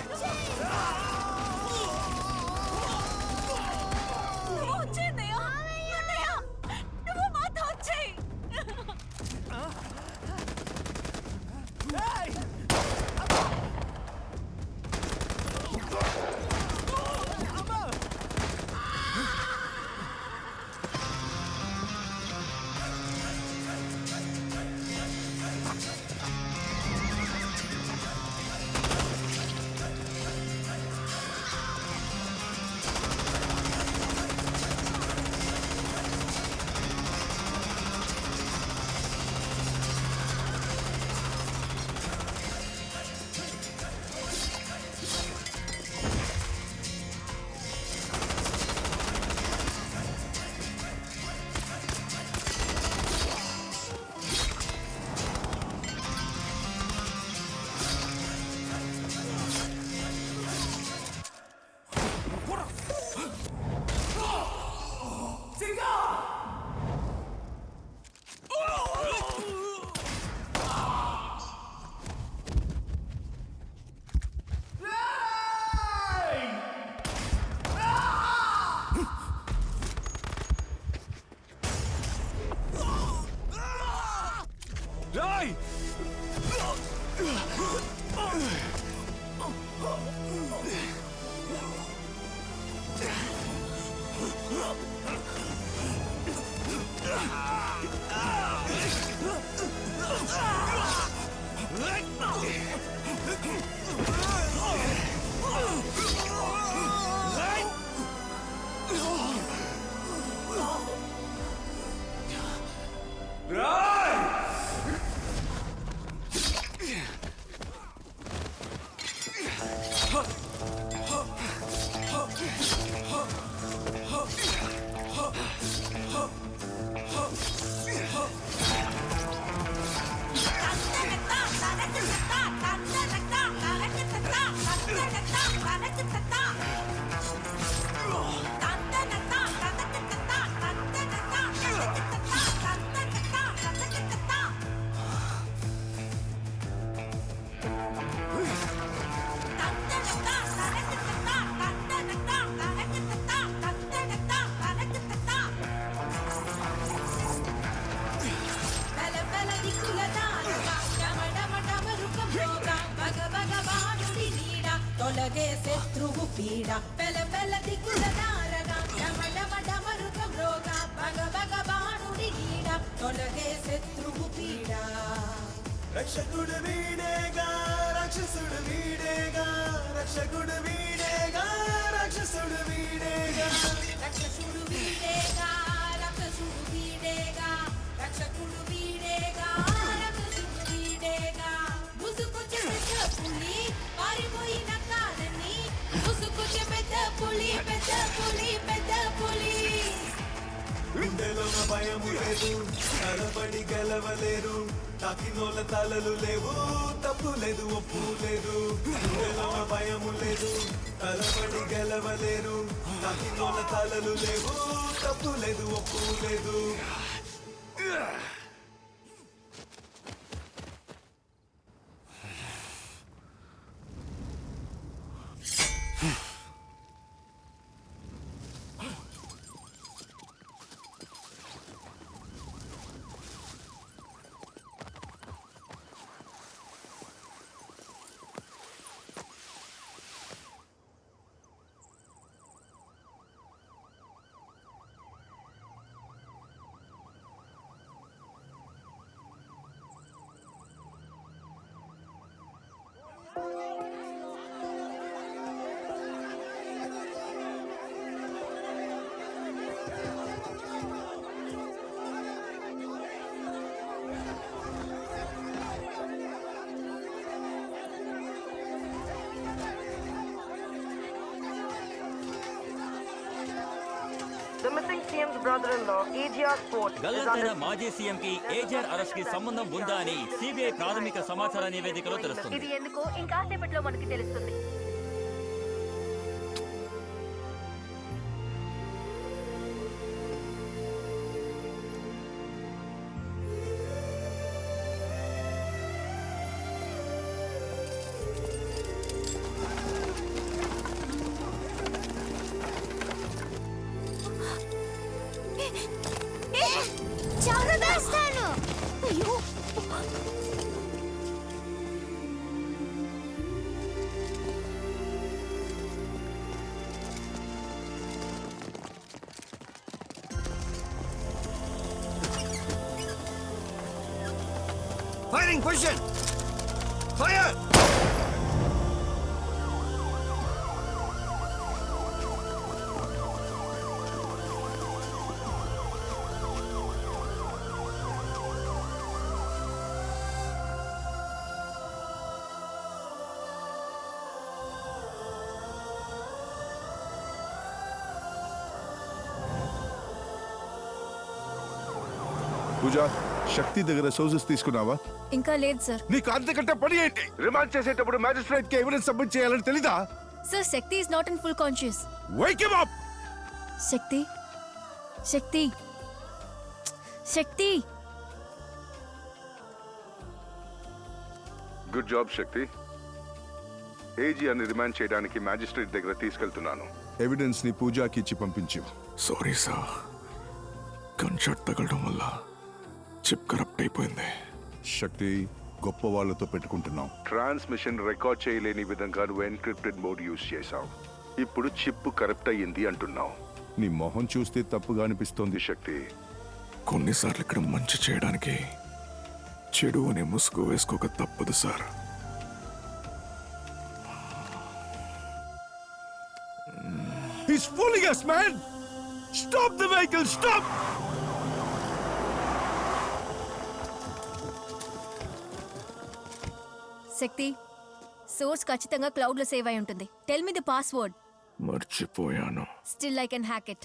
తొలగే శత్రువు పీడ పెల పెల దిక్కుల దారగా డమ డమ డమరుకం రోగా బగ బగ బాణుడి నీడ తొలగే శత్రువు పీడ రక్షకుడు వీడేగా రాక్షసుడు వీడేగా రక్షకుడు వీడేగా రాక్షసుడు వీడేగా రక్షసుడు వీడేగా రక్షసుడు వీడేగా రక్షకుడు వీడేగా రక్షసుడు వీడేగా ముసుకొచ్చే పెద్ద పులి పారిపోయిన కాలని ముసుకొచ్చే పెద్ద పులి పెద్ద పులి పెద్ద పులి గుండెలోన భయము లేదు తలపడి గెలవలేరు తాకినోళ్ళ తలలు లేవు తప్పు లేదు ఒప్పు లేదు గుండెలోన భయము లేదు తలపడి గెలవలేరు తాకినోళ్ళ తలలు లేవు తప్పు లేదు ఒప్పు లేదు The missing CM's brother-in-law, AGR Sport, is గల్లంతైన under... మాజీ సీఎం కి ఏజీఆర్ అరెస్ట్ కి సంబంధం ఉందా అని సిబిఐ ప్రాథమిక సమాచార నివేదికలో తెలుస్తుంది. ఇది ఎందుకో ఇంకాసేపట్లో మనకి తెలుస్తుంది. చంపేస్తాను. అయ్యో Firing position! Fire! పూజ, శక్తి దగ్గర సోర్సెస్ తీసుకున్నావా? ఇంకా లేదు సార్. నీకు అంతకంటే పని ఏంటి? రిమాండ్ చేసేటప్పుడు మ్యాజిస్ట్రేట్ కి ఎవిడెన్స్ సబ్మిట్ చేయాలని తెలీదా? Sir Shakti is not in full conscious. Wake him up. Shakti Shakti Shakti good job Shakti. AG అని రిమాండ్ చేయడానికి మ్యాజిస్ట్రేట్ దగ్గర తీసుకెళ్తున్నాను. ఎవిడెన్స్ ని పూజాకి ఇచ్చి పంపించు. సారీ సార్, గన్ షాట్ తగలడం వల్ల చిప్ కరప్ట్ అయిపోయింది. శక్తి, గొప్ప వాళ్ళతో పెట్టుకుంటున్నాం. ట్రాన్స్మిషన్ రికార్డ్ చేయలేని విధంగా నువ్వు ఎన్క్రిప్టెడ్ మోడ్ యూజ్ చేశావు. ఇప్పుడు చిప్ కరప్ట్ అయ్యింది అంటున్నావు. నీ మొహం చూస్తే తప్పుగా అనిపిస్తోంది శక్తి. కొన్నిసార్లు ఇక్కడ మంచి చేయడానికి చెడు అనే ముసుగు వేసుకోక తప్పదు sir. He's fooling us, man! Stop the vehicle! Stop! Shakti source ఖచ్చితంగా క్లౌడ్ లో సేవ్ అయి ఉంటుంది. Tell me the password. మర్చిపోయాను. Still I can hack it.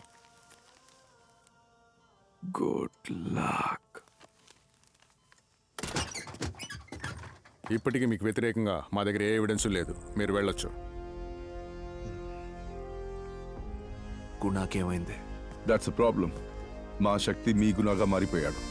Good luck. ఇప్పటికీ మీకు వ్యతిరేకంగా మా దగ్గర ఏ ఎవిడెన్స్ లేదు. మీరు వెళ్ళొచ్చు. గుణాకేమైంది? That's a problem. మా శక్తి మీ గుణాగా మారిపోయాడు.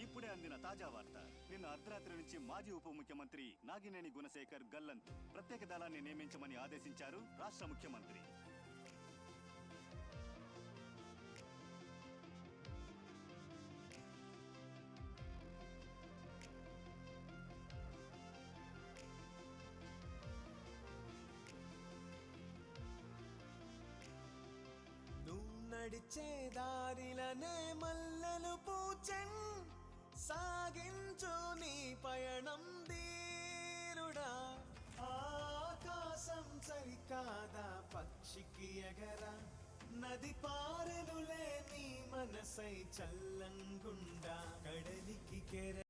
ఇప్పుడే అందిన తాజా వార్త. నిన్న అర్ధరాత్రి నుంచి మాజీ ఉప ముఖ్యమంత్రి నాగినేని గుణశేఖర్ గల్లంత్ ప్రత్యేక దళాన్ని నియమించమని ఆదేశించారు రాష్ట్ర ముఖ్యమంత్రి. నడిచే దారిలనే మల్లెలు పూచెన్ సాగించు నీ పయనం ధీరుడా. ఆకాశం సరికాదా పక్షికి ఎగరా, నది పారెనులే నీ మనసై చల్లంగుండా, కడలికి కెర